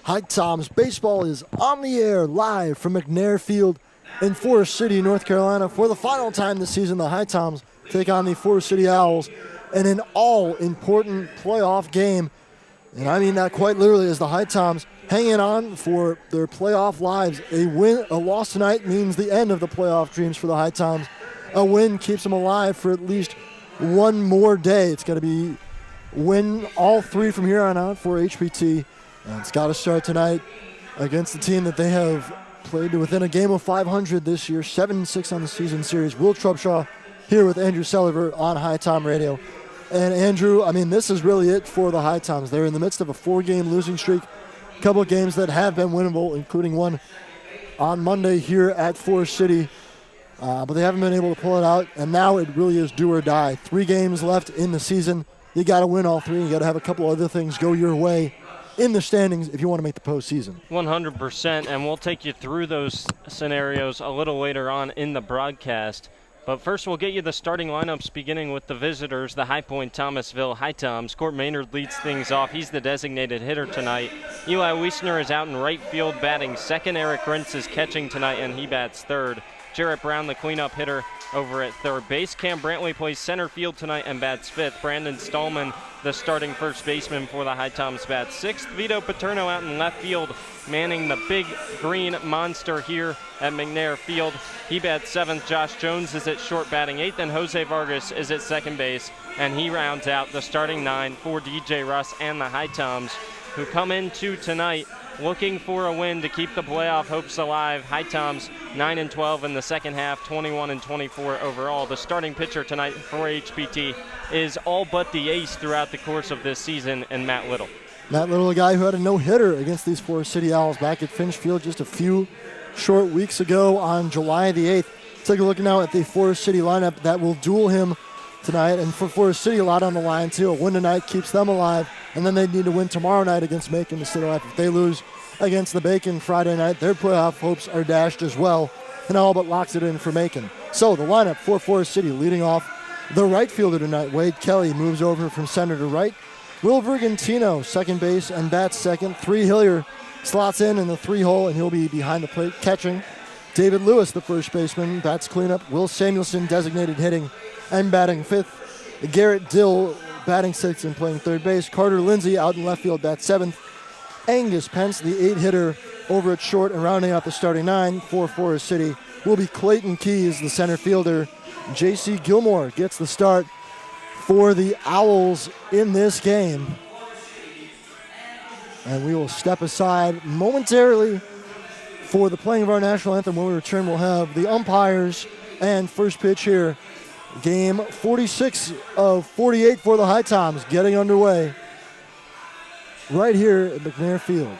HiToms baseball is on the air live from McNair Field in Forest City, North Carolina. For the final time this season, the HiToms take on the Forest City Owls in an all-important playoff game. And I mean that quite literally, as the HiToms hanging on for their playoff lives. A loss tonight means the end of the playoff dreams for the HiToms. A win keeps them alive for at least one more day. It's got to be win all three from here on out for HPT. And it's got to start tonight against the team that they have played within a game of 500 this year, 7-6 on the season series. Will Trubshaw here with Andrew Selliver on HiTom Radio. And Andrew, I mean, this is really it for the HiToms. They're in the midst of a 4-game losing streak. A couple of games that have been winnable, including one on Monday here at Forest City. But they haven't been able to pull it out, and now it really is do or die. 3 games left in the season. You got to win all 3. You got to have a couple other things go your way in the standings if you want to make the postseason. 100%, and we'll take you through those scenarios a little later on in the broadcast. But first, we'll get you the starting lineups, beginning with the visitors, the High Point-Thomasville HiToms. Court Maynard leads things off. He's the designated hitter tonight. Eli Weissner is out in right field batting second. Eric Rentz is catching tonight, and he bats third. Jarrett Brown, the cleanup hitter, over at third base. Cam Brantley plays center field tonight and bats fifth. Brandon Stallman, the starting first baseman for the HiToms, bats sixth. Vito Paterno out in left field, manning the big green monster here at McNair Field. He bats seventh. Josh Jones is at short batting eighth, and Jose Vargas is at second base, and he rounds out the starting 9 for DJ Russ and the HiToms, who come into tonight looking for a win to keep the playoff hopes alive. HiToms 9-12 in the second half, 21-24 overall. The starting pitcher tonight for HPT is all but the ace throughout the course of this season, and Matt Little. Matt Little, a guy who had a no-hitter against these Forest City Owls back at Finch Field just a few short weeks ago on July the 8th. Take a look now at the Forest City lineup that will duel him tonight. And for Forest City, a lot on the line, too. A win tonight keeps them alive, and then they need to win tomorrow night against Macon to stay alive. If they lose against the Bacon Friday night, their playoff hopes are dashed as well, and all but locks it in for Macon. So the lineup for Forest City, leading off the right fielder tonight, Wade Kelly, moves over from center to right. Will Vergantino, second base, and bats second. 3 Hillier slots in the 3-hole, and he'll be behind the plate catching. David Lewis, the first baseman, bats cleanup. Will Samuelson, designated hitting and batting fifth. Garrett Dill, batting sixth and playing third base. Carter Lindsay out in left field, bats seventh. Angus Pence, the 8-hitter, over at short, and rounding out the starting 9 for Forest City will be Clayton Keys, the center fielder. J.C. Gilmore gets the start for the Owls in this game. And we will step aside momentarily for the playing of our national anthem. When we return, we'll have the umpires and first pitch here. Game 46 of 48 for the HiToms getting underway right here at McNair Field.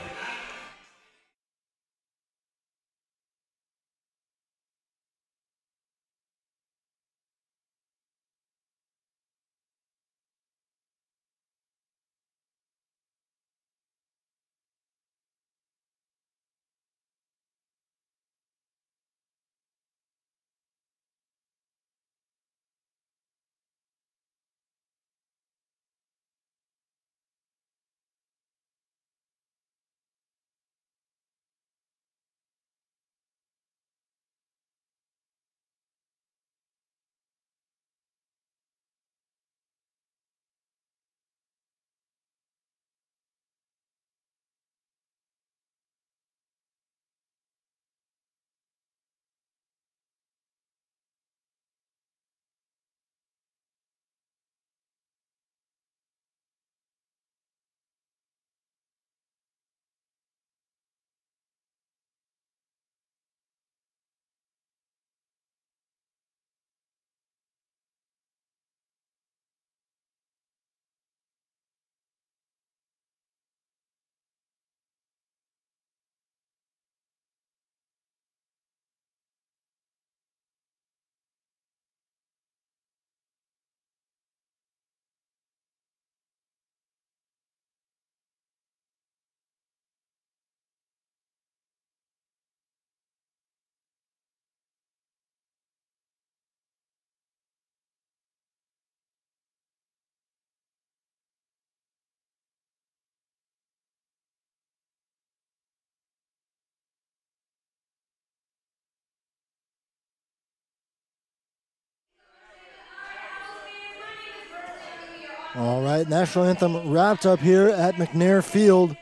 All right, national anthem wrapped up here at McNair Field.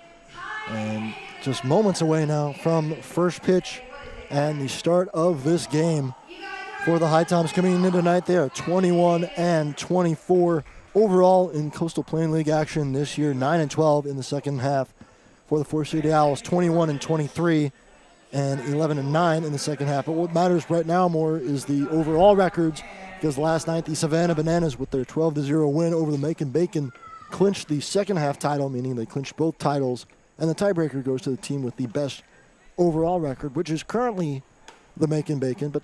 And just moments away now from first pitch and the start of this game for the HiToms coming in tonight. They are 21-24 overall in Coastal Plain League action this year, 9-12 in the second half for the Forest City Owls, 21-23 and 11-9 in the second half. But what matters right now more is the overall records, because last night the Savannah Bananas, with their 12-0 win over the Macon Bacon, clinched the second half title, meaning they clinched both titles, and the tiebreaker goes to the team with the best overall record, which is currently the Macon Bacon, but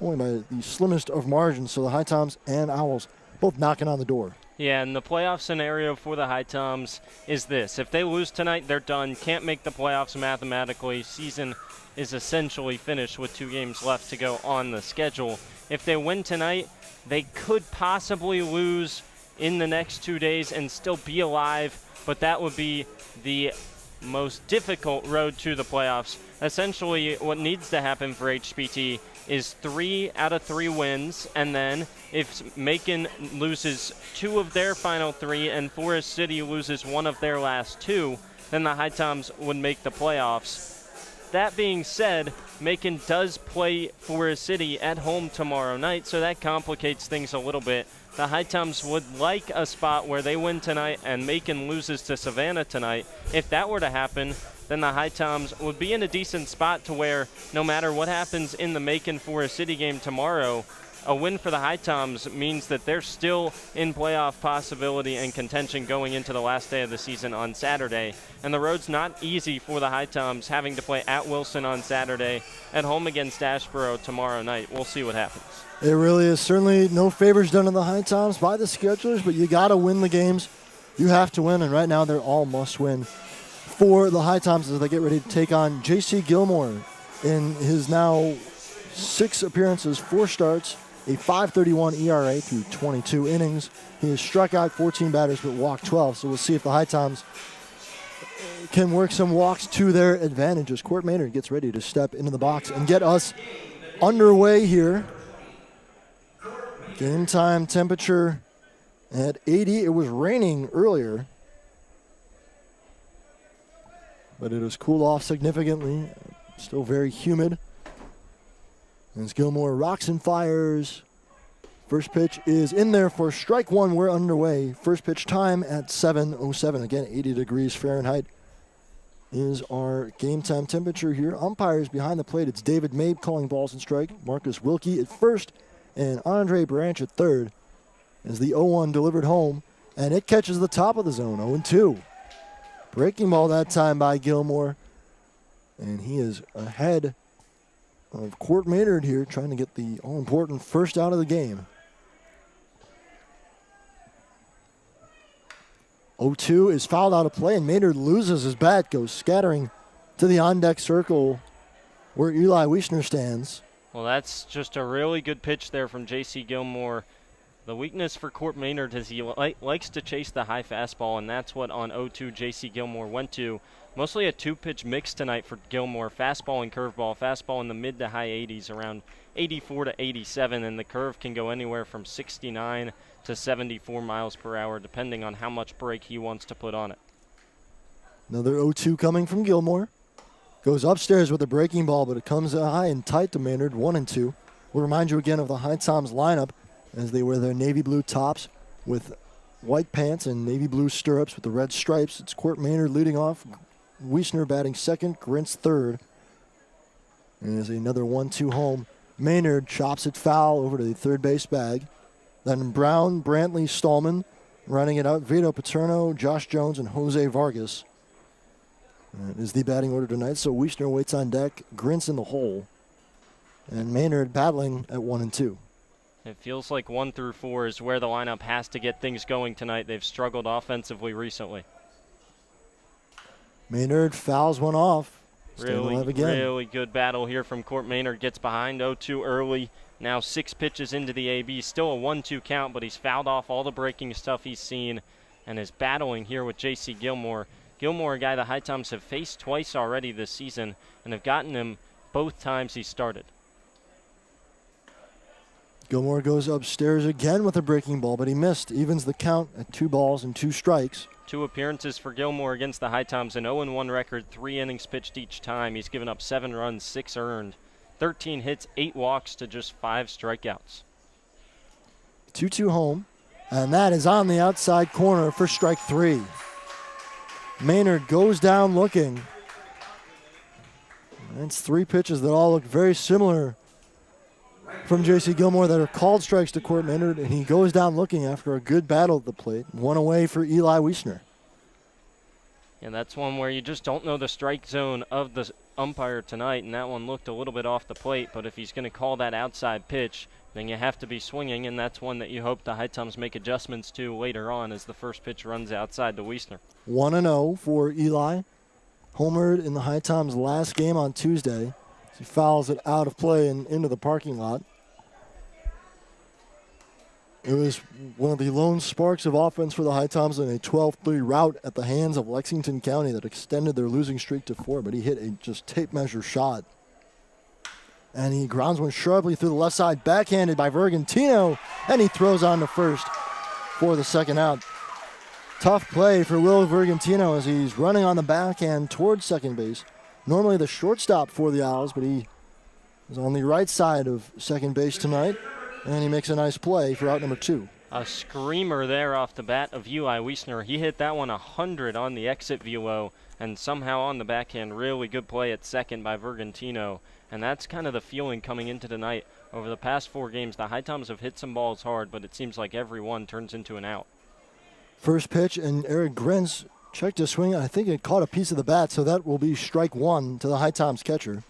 only by the slimmest of margins. So the HiToms and Owls both knocking on the door. Yeah, and the playoff scenario for the HiToms is this. If they lose tonight, they're done. Can't make the playoffs mathematically. Season is essentially finished with 2 games left to go on the schedule. If they win tonight, they could possibly lose in the next 2 days and still be alive, but that would be the most difficult road to the playoffs. Essentially, what needs to happen for HPT is 3 out of 3 wins, and then if Macon loses 2 of their final 3 and Forest City loses 1 of their last 2, then the HiToms would make the playoffs. That being said, Macon does play Forest City at home tomorrow night, so that complicates things a little bit. The HiToms would like a spot where they win tonight and Macon loses to Savannah tonight. If that were to happen, then the HiToms would be in a decent spot to where no matter what happens in the Macon Forest City game tomorrow, a win for the HiToms means that they're still in playoff possibility and contention going into the last day of the season on Saturday. And the road's not easy for the HiToms, having to play at Wilson on Saturday, at home against Asheboro tomorrow night. We'll see what happens. It really is certainly no favors done to the HiToms by the schedulers, but you got to win the games. You have to win, and right now they're all must win for the HiToms as they get ready to take on J.C. Gilmore in his now 6 appearances, 4 starts, a 5.31 ERA through 22 innings. He has struck out 14 batters but walked 12, so we'll see if the HiToms can work some walks to their advantage as Court Maynard gets ready to step into the box and get us underway here. Game time temperature at 80. It was raining earlier, but it has cooled off significantly. Still very humid. As Gilmore rocks and fires. First pitch is in there for strike 1. We're underway. First pitch time at 7:07. Again, 80 degrees Fahrenheit is our game time temperature here. Umpires behind the plate. It's David Mabe calling balls and strike. Marcus Wilkie at first and Andre Branch at third as the 0-1 delivered home, and it catches the top of the zone, 0-2. Breaking ball that time by Gilmore, and he is ahead of Court Maynard here, trying to get the all-important first out of the game. 0-2 is fouled out of play, and Maynard loses his bat, goes scattering to the on-deck circle where Eli Weissner stands. Well, that's just a really good pitch there from J.C. Gilmore. The weakness for Court Maynard is he likes to chase the high fastball, and that's what on 0-2 J.C. Gilmore went to. Mostly a 2-pitch mix tonight for Gilmore, fastball and curveball. Fastball in the mid to high 80s, around 84 to 87, and the curve can go anywhere from 69 to 74 miles per hour, depending on how much break he wants to put on it. Another 0-2 coming from Gilmore. Goes upstairs with a breaking ball, but it comes high and tight to Maynard, 1-2. We'll remind you again of the HiToms lineup as they wear their navy blue tops with white pants and navy blue stirrups with the red stripes. It's Court Maynard leading off. Weissner batting second, Grintz third. And there's another 1-2 home. Maynard chops it foul over to the third base bag. Then Brown, Brantley, Stallman running it out. Vito Paterno, Josh Jones, and Jose Vargas. That is the batting order tonight. So Weissner waits on deck, Grintz in the hole, and Maynard battling at 1-2. It feels like 1 through 4 is where the lineup has to get things going tonight. They've struggled offensively recently. Maynard fouls one off. Really good battle here from Court Maynard. Gets behind 0-2 early. Now 6 pitches into the AB. Still a 1-2 count, but he's fouled off all the breaking stuff he's seen and is battling here with J.C. Gilmore. Gilmore, a guy the HiToms have faced twice already this season and have gotten him both times he started. Gilmore goes upstairs again with a breaking ball, but he missed. Evens the count at 2 balls and 2 strikes. 2 appearances for Gilmore against the HiToms, an 0-1 record, 3 innings pitched each time. He's given up 7 runs, 6 earned, 13 hits, 8 walks to just 5 strikeouts. 2-2 home, and that is on the outside corner for strike 3. Maynard goes down looking. It's 3 pitches that all look very similar from J.C. Gilmore that are called strikes to Court Maynard, and he goes down looking after a good battle at the plate. 1 away for Eli Weissner. And that's one where you just don't know the strike zone of the umpire tonight, and that one looked a little bit off the plate, but if he's going to call that outside pitch, then you have to be swinging, and that's one that you hope the HiToms make adjustments to later on as the first pitch runs outside to Weissner. 1-0 for Eli. Homered in the HiToms' last game on Tuesday. He fouls it out of play and into the parking lot. It was one of the lone sparks of offense for the HiToms in a 12-3 rout at the hands of Lexington County that extended their losing streak to 4, but he hit a just tape measure shot. And he grounds one sharply through the left side, backhanded by Vergantino, and he throws on to first for the second out. Tough play for Will Vergantino as he's running on the backhand towards second base. Normally the shortstop for the Owls, but he is on the right side of second base tonight, and he makes a nice play for out number 2. A screamer there off the bat of Eli Weissner. He hit that one 100 on the exit velo, and somehow on the backhand, really good play at second by Vergantino. And that's kind of the feeling coming into tonight. Over the past 4 games, the HiToms have hit some balls hard, but it seems like every one turns into an out. First pitch, and Eric Grins checked his swing. I think it caught a piece of the bat, so that will be strike 1 to the HiToms catcher.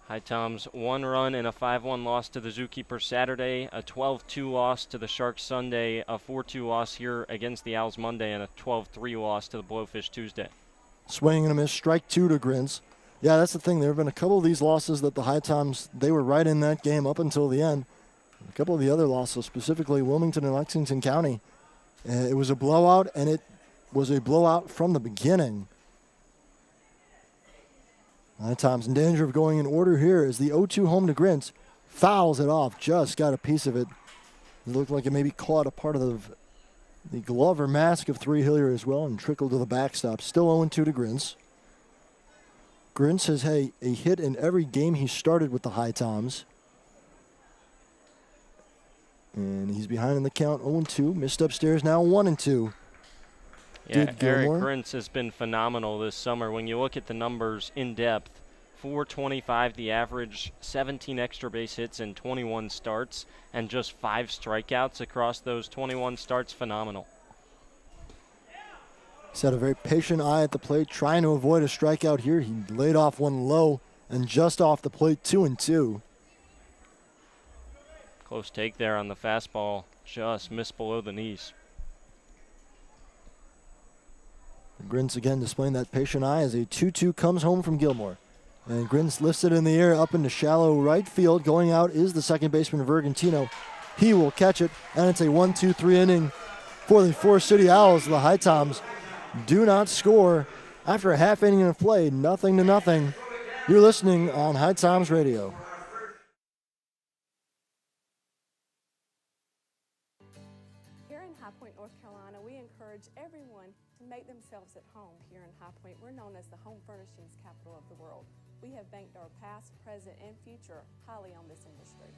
HiToms 1 run in a 5-1 loss to the Zookeeper Saturday, a 12-2 loss to the Sharks Sunday, a 4-2 loss here against the Owls Monday, and a 12-3 loss to the Blowfish Tuesday. Swing and a miss, strike 2 to Grins. Yeah, that's the thing. There have been a couple of these losses that the HiToms, they were right in that game up until the end. A couple of the other losses, specifically Wilmington and Lexington County. It was a blowout, and it was a blowout from the beginning. HiToms in danger of going in order here as the 0-2 home to Grins. Fouls it off, just got a piece of it. It looked like it maybe caught a part of the glove or mask of 3 Hillier as well and trickled to the backstop. Still 0-2 to Grins. Grins has had a hit in every game he started with the HiToms. And he's behind in the count, 0-2. Missed upstairs now, 1-2. Yeah, Eric Grins has been phenomenal this summer. When you look at the numbers in depth, 425 the average, 17 extra base hits in 21 starts, and just 5 strikeouts across those 21 starts. Phenomenal. He's had a very patient eye at the plate, trying to avoid a strikeout here. He laid off one low and just off the plate, 2-2. Close take there on the fastball, just missed below the knees. Grins again displaying that patient eye as a 2-2 comes home from Gilmore. And Grins lifts it in the air up into shallow right field. Going out is the second baseman, Vergantino. He will catch it, and it's a 1-2-3 inning for the Forest City Owls. The HiToms do not score after a half inning of play, 0-0. You're listening on HiToms Radio. Here in High Point, North Carolina, we encourage everyone to make themselves at home. Here in High Point, we're known as the home furnishings capital of the world. We have banked our past, present, and future highly on this industry.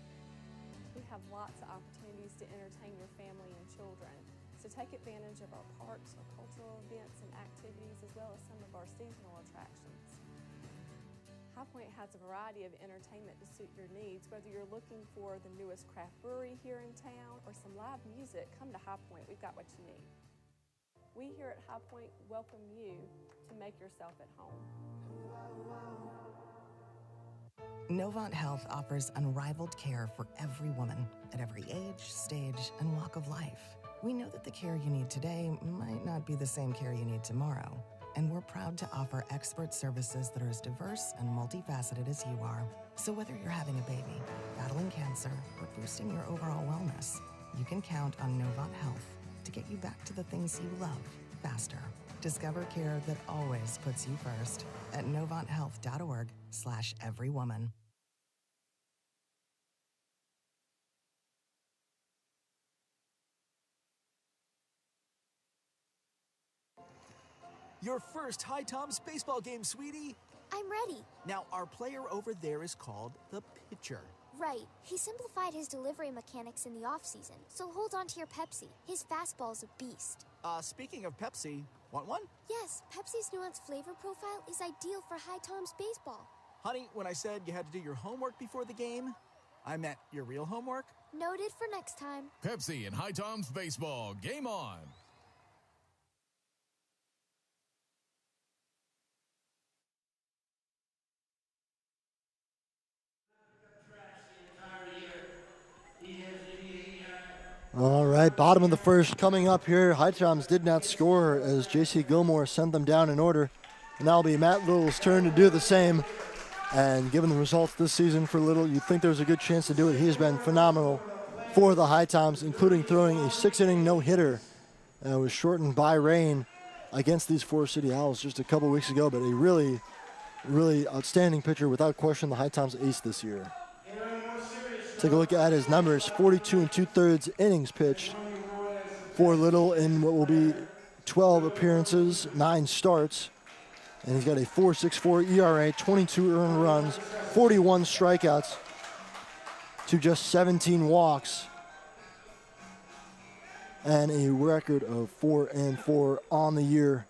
We have lots of opportunities to entertain your family and children. So take advantage of our parks, our cultural events and activities, as well as some of our seasonal attractions. High Point has a variety of entertainment to suit your needs. Whether you're looking for the newest craft brewery here in town or some live music, come to High Point. We've got what you need. We here at High Point welcome you to make yourself at home. Novant Health offers unrivaled care for every woman at every age, stage, and walk of life. We know that the care you need today might not be the same care you need tomorrow, and we're proud to offer expert services that are as diverse and multifaceted as you are. So whether you're having a baby, battling cancer, or boosting your overall wellness, you can count on Novant Health to get you back to the things you love faster. Discover care that always puts you first at novanthealth.org/everywoman. Your first HiToms baseball game, sweetie. I'm ready. Now, our player over there is called the pitcher. Right. He simplified his delivery mechanics in the off-season, so hold on to your Pepsi. His fastball's a beast. Speaking of Pepsi, want one? Yes, Pepsi's nuanced flavor profile is ideal for HiToms baseball. Honey, when I said you had to do your homework before the game, I meant your real homework. Noted for next time. Pepsi and HiToms baseball. Game on. All right, bottom of the first coming up here. HiToms did not score as J.C. Gilmore sent them down in order. And now it'll be Matt Little's turn to do the same. And given the results this season for Little, you'd think there's a good chance to do it. He has been phenomenal for the HiToms, including throwing a 6-inning no-hitter. It was shortened by rain against these Forest City Owls just a couple weeks ago, but a really, really outstanding pitcher, without question, the HiToms ace this year. Take a look at his numbers. 42 2/3 innings pitched for Little in what will be 12 appearances, 9 starts. And he's got a 4.64 ERA, 22 earned runs, 41 strikeouts to just 17 walks, and a record of 4-4 on the year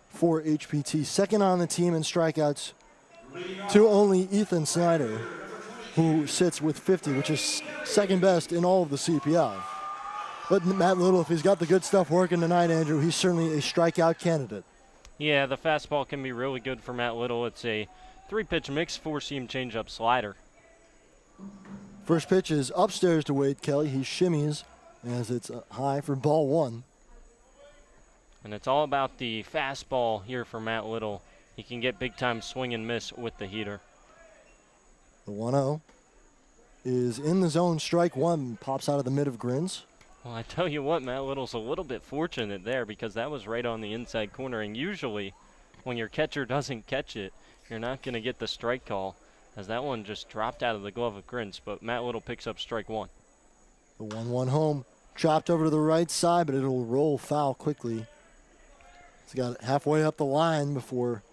for HPT. Second on the team in strikeouts to only Ethan Snyder, who sits with 50, which is second best in all of the CPL. But Matt Little, if he's got the good stuff working tonight, Andrew, he's certainly a strikeout candidate. Yeah, the fastball can be really good for Matt Little. It's a 3-pitch mix, 4-seam changeup slider. First pitch is upstairs to Wade Kelly. He shimmies as it's high for ball 1. And it's all about the fastball here for Matt Little. He can get big-time swing and miss with the heater. The 1-0 is in the zone, strike 1, pops out of the mid of Grins. Well, I tell you what, Matt Little's a little bit fortunate there because that was right on the inside corner. And usually when your catcher doesn't catch it, you're not going to get the strike call, as that one just dropped out of the glove of Grins. But Matt Little picks up strike 1. The 1-1 home, chopped over to the right side, but it'll roll foul quickly. It's got halfway up the line before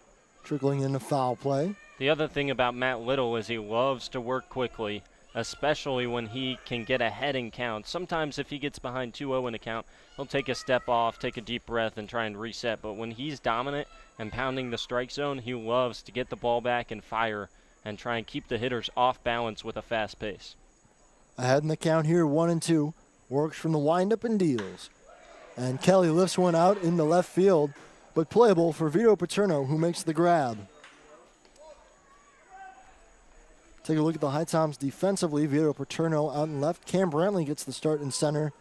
trickling into foul play. The other thing about Matt Little is he loves to work quickly, especially when he can get ahead in count. Sometimes if he gets behind 2-0 in a count, he'll take a step off, take a deep breath, and try and reset. But when he's dominant and pounding the strike zone, he loves to get the ball back and fire and try and keep the hitters off balance with a fast pace. Ahead in the count here, 1-2. Works from the windup and deals. And Kelly lifts one out into left field, but playable for Vito Paterno, who makes the grab. Take a look at the HiToms defensively. Vito Paterno out in left. Cam Brantley gets the start in center.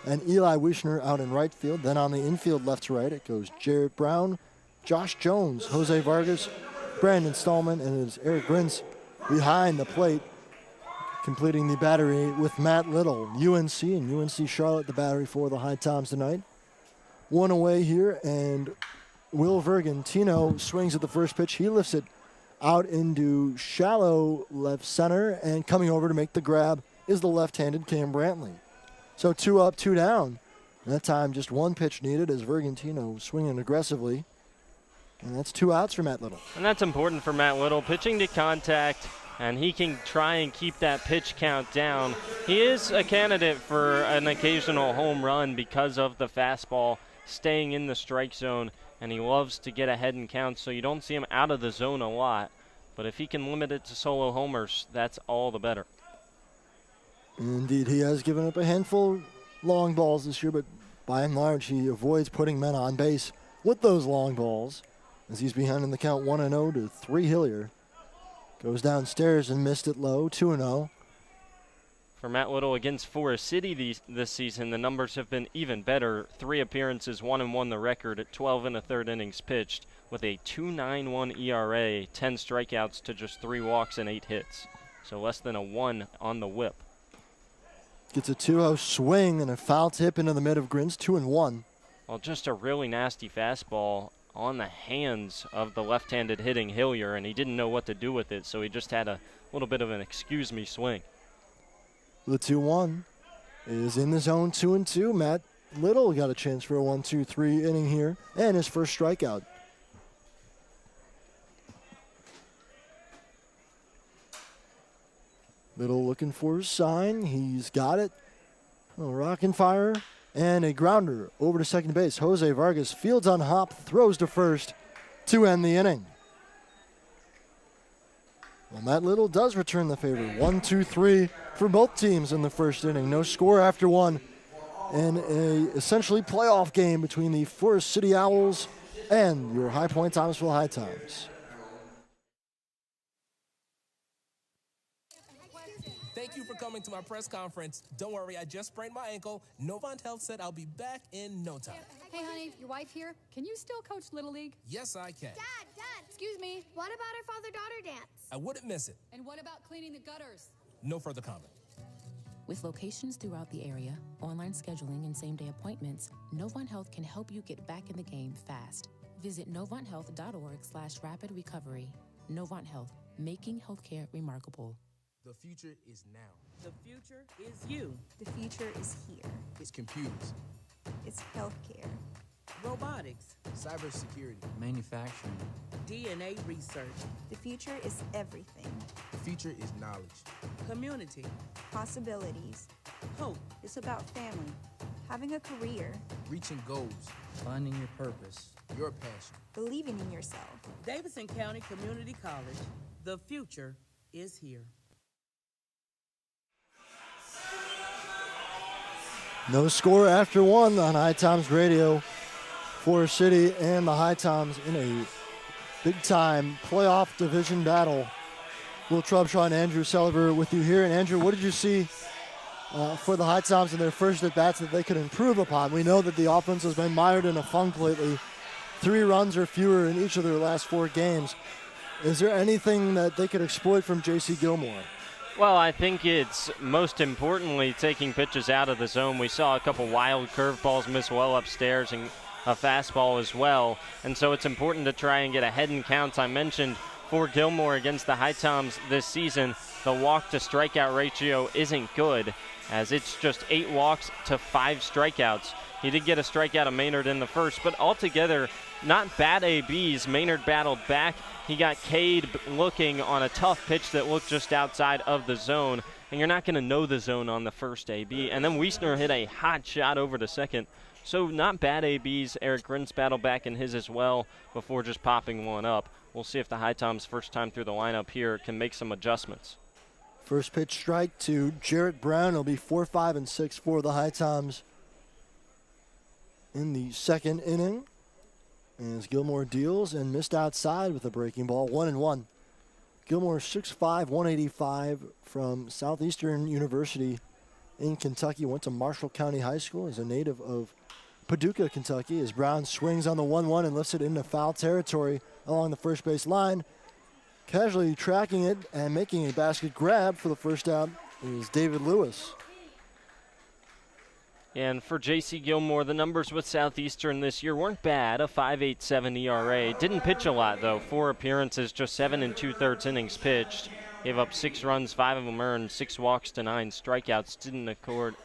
And Eli Weissner out in right field. Then on the infield left to right, it goes Jarrett Brown, Josh Jones, Jose Vargas, Brandon Stallman, and it's Eric Grins behind the plate, completing the battery with Matt Little. UNC and UNC Charlotte, the battery for the HiToms tonight. One away here, and Will Vergantino swings at the first pitch. He lifts it out into shallow left center, and coming over to make the grab is the left-handed Cam Brantley. So 2 up, 2 down. And that time just 1 pitch needed as Vergantino swinging aggressively. And that's 2 outs for Matt Little. And that's important for Matt Little, pitching to contact, and he can try and keep that pitch count down. He is a candidate for an occasional home run because of the fastball staying in the strike zone, and he loves to get ahead in counts, so you don't see him out of the zone a lot. But if he can limit it to solo homers, that's all the better. Indeed, he has given up a handful of long balls this year, but by and large, he avoids putting men on base with those long balls as he's behind in the count 1-0 to 3 Hillier. Goes downstairs and missed it low, 2-0. For Matt Little against Forest City this season, the numbers have been even better. 3 appearances, 1-1 the record at 12 1/3 innings pitched with a 2.91 ERA, 10 strikeouts to just 3 walks and 8 hits. So less than a 1 on the whip. Gets a 2-0 swing and a foul tip into the mid of Grins, 2-1. Well, just a really nasty fastball on the hands of the left-handed hitting Hillier, and he didn't know what to do with it, so he just had a little bit of an excuse-me swing. The 2-1 is in the zone, 2-2. Matt Little got a chance for a 1-2-3 inning here, and his first strikeout. Little looking for his sign. He's got it. A rockin' fire. And a grounder over to second base. Jose Vargas fields on hop, throws to first to end the inning. Well, Matt Little does return the favor. 1-2-3 for both teams in the first inning. No score after one. And a essentially playoff game between the Forest City Owls and your High Point-Thomasville HiToms. Thank you for coming to my press conference. Don't worry, I just sprained my ankle. Novant Health said I'll be back in no time. Hey, honey, your wife here. Can you still coach Little League? Yes, I can. Dad, Excuse me. what about our father-daughter dance? I wouldn't miss it. And what about cleaning the gutters? No further comment. With locations throughout the area, online scheduling, and same-day appointments, Novant Health can help you get back in the game fast. Visit novanthealth.org/rapid recovery. Novant Health, making healthcare remarkable. The future is now. The future is you. The future is here. It's computers. It's healthcare. Robotics. Cybersecurity. Manufacturing. DNA research. The future is everything. The future is knowledge. Community. Possibilities. Hope. It's about family. Having a career. Reaching goals. Finding your purpose. Your passion. Believing in yourself. Davidson County Community College. The future is here. No score after one on HiToms Radio. Forest City and the HiToms in a big-time playoff division battle. Will Trubshaw and Andrew Selliver with you here. And Andrew, what did you see for the HiToms in their first at-bats that they could improve upon? We know that the offense has been mired in a funk lately. 3 runs or fewer in each of their last 4 games. Is there anything that they could exploit from J.C. Gilmore? Well, I think it's most importantly taking pitches out of the zone. We saw a couple wild curveballs miss well upstairs and a fastball as well. And so it's important to try and get ahead in counts. I mentioned for Gilmore against the HiToms this season, the walk-to-strikeout ratio isn't good, as it's just 8 walks to 5 strikeouts. He did get a strikeout of Maynard in the first, but altogether, not bad ABs. Maynard battled back. He got Cade looking on a tough pitch that looked just outside of the zone, and you're not going to know the zone on the first AB. And then Weissner hit a hot shot over to second. So not bad ABs. Eric Grins battled back in his as well before just popping one up. We'll see if the HiToms first time through the lineup here can make some adjustments. First pitch strike to Jarrett Brown. It'll be 4, 5, and 6 for the HiToms in the second inning. As Gilmore deals and missed outside with a breaking ball, 1-1. Gilmore 6'5", 185 from Southeastern University in Kentucky. Went to Marshall County High School. Is a native of Paducah, Kentucky. As Brown swings on the 1-1 and lifts it into foul territory along the first base line. Casually tracking it and making a basket grab for the first out is David Lewis. And for J.C. Gilmore, the numbers with Southeastern this year weren't bad, a 5.87 ERA. Didn't pitch a lot, though. 4 appearances, just 7 2/3 innings pitched. Gave up 6 runs, 5 of them earned, 6 walks to 9 strikeouts. Didn't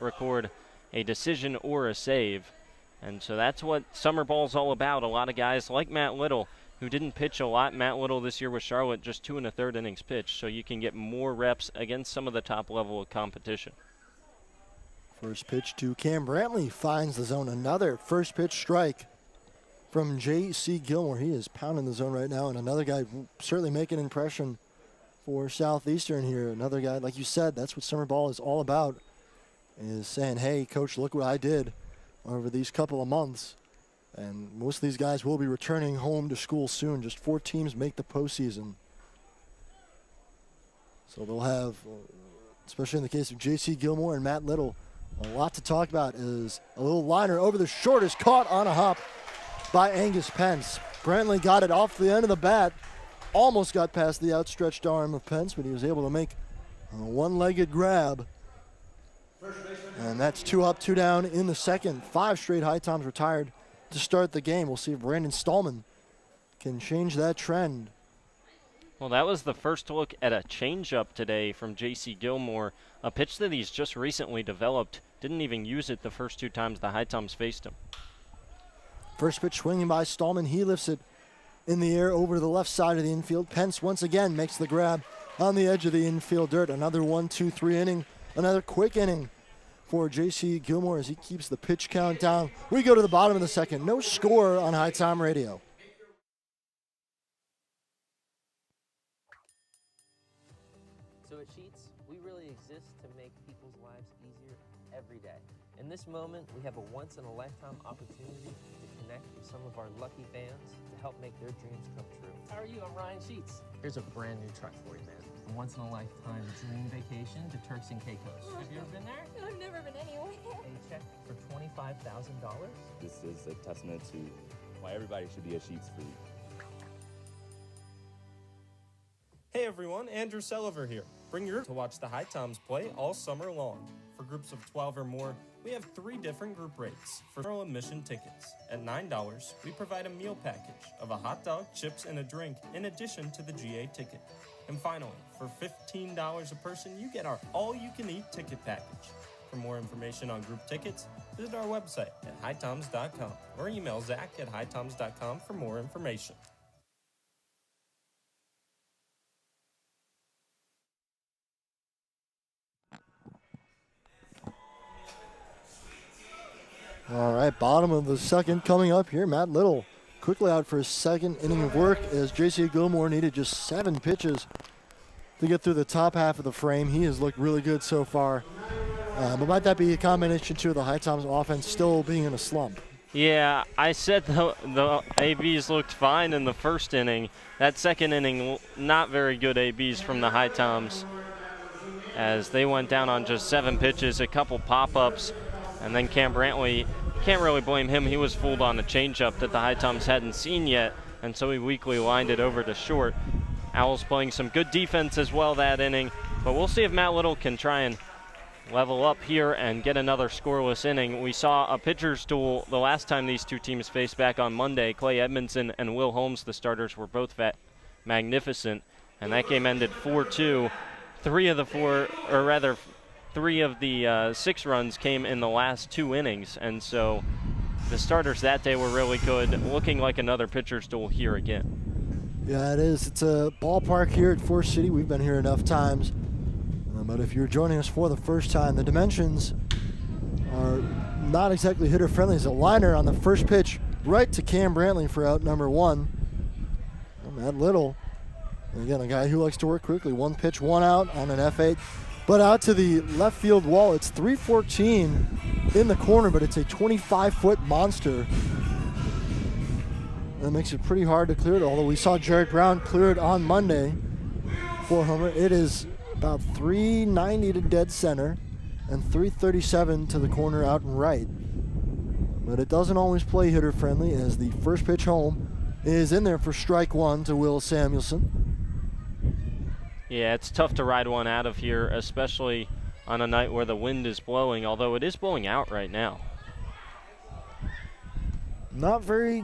record a decision or a save. And so that's what summer ball's all about. A lot of guys like Matt Little, who didn't pitch a lot. Matt Little this year with Charlotte, just 2 1/3 innings pitched, so you can get more reps against some of the top level of competition. First pitch to Cam Brantley finds the zone. Another first pitch strike from J.C. Gilmore. He is pounding the zone right now, and another guy certainly making an impression for Southeastern here. Another guy, like you said, that's what summer ball is all about, is saying, hey, coach, look what I did over these couple of months. And most of these guys will be returning home to school soon. Just 4 teams make the postseason. So they'll have, especially in the case of J.C. Gilmore and Matt Little, a lot to talk about. Is a little liner over the short is caught on a hop by Angus Pence. Brantley got it off the end of the bat. Almost got past the outstretched arm of Pence, but he was able to make a one-legged grab. And that's 2 up, 2 down in the second. 5 straight HiToms retired to start the game. We'll see if Brandon Stallman can change that trend. Well, that was the first look at a changeup today from J.C. Gilmore, a pitch that he's just recently developed. Didn't even use it the first 2 times the HiToms faced him. First pitch swinging by Stallman. He lifts it in the air over to the left side of the infield. Pence once again makes the grab on the edge of the infield dirt. Another 1-2-3 inning, another quick inning for J.C. Gilmore as he keeps the pitch count down. We go to the bottom of the second. No score on HiTom Radio. So at Sheets, we really exist to make people's lives easier every day. In this moment, we have a once-in-a-lifetime opportunity to connect with some of our lucky fans to help make their dreams come true. How are you? I'm Ryan Sheets. Here's a brand new truck for you, man. A once-in-a-lifetime dream vacation to Turks and Caicos. Have you ever been there? I've never been anywhere. A check for $25,000. This is a testament to why everybody should be at Sheets Free. Hey everyone, Andrew Selliver here. Bring your to watch the HiToms play all summer long. For groups of 12 or more, we have 3 different group rates. For general admission tickets, at $9, we provide a meal package of a hot dog, chips, and a drink in addition to the GA ticket. And finally, for $15 a person, you get our all-you-can-eat ticket package. For more information on group tickets, visit our website at HiToms.com or email Zach at HiToms.com for more information. All right, bottom of the second coming up here. Matt Little quickly out for his second inning of work as J.C. Gilmore needed just 7 pitches to get through the top half of the frame. He has looked really good so far. But might that be a combination too of the HiToms offense still being in a slump? Yeah, I said the ABs looked fine in the first inning. That second inning, not very good ABs from the HiToms as they went down on just 7 pitches, a couple pop-ups, and then Cam Brantley, can't really blame him. He was fooled on a changeup that the HiToms hadn't seen yet, and so he weakly lined it over to short. Owls playing some good defense as well that inning, but we'll see if Matt Little can try and level up here and get another scoreless inning. We saw a pitcher's duel the last time these two teams faced back on Monday. Clay Edmondson and Will Holmes, the starters, were both magnificent, and that game ended 4-2. 3 of the 6 runs came in the last 2 innings, and so the starters that day were really good, looking like another pitcher's duel here again. Yeah, it is. It's a ballpark here at Forest City. We've been here enough times. But if you're joining us for the first time, the dimensions are not exactly hitter-friendly. It's a liner on the first pitch right to Cam Brantley for out number 1. Matt Little, again, a guy who likes to work quickly. 1 pitch, 1 out on an F8. But out to the left field wall, it's 314 in the corner, but it's a 25-foot monster. That makes it pretty hard to clear it, although we saw Jarrett Brown clear it on Monday for homer. It is about 390 to dead center and 337 to the corner out and right. But it doesn't always play hitter-friendly as the first pitch home is in there for strike 1 to Will Samuelson. Yeah, it's tough to ride one out of here, especially on a night where the wind is blowing, although it is blowing out right now. Not very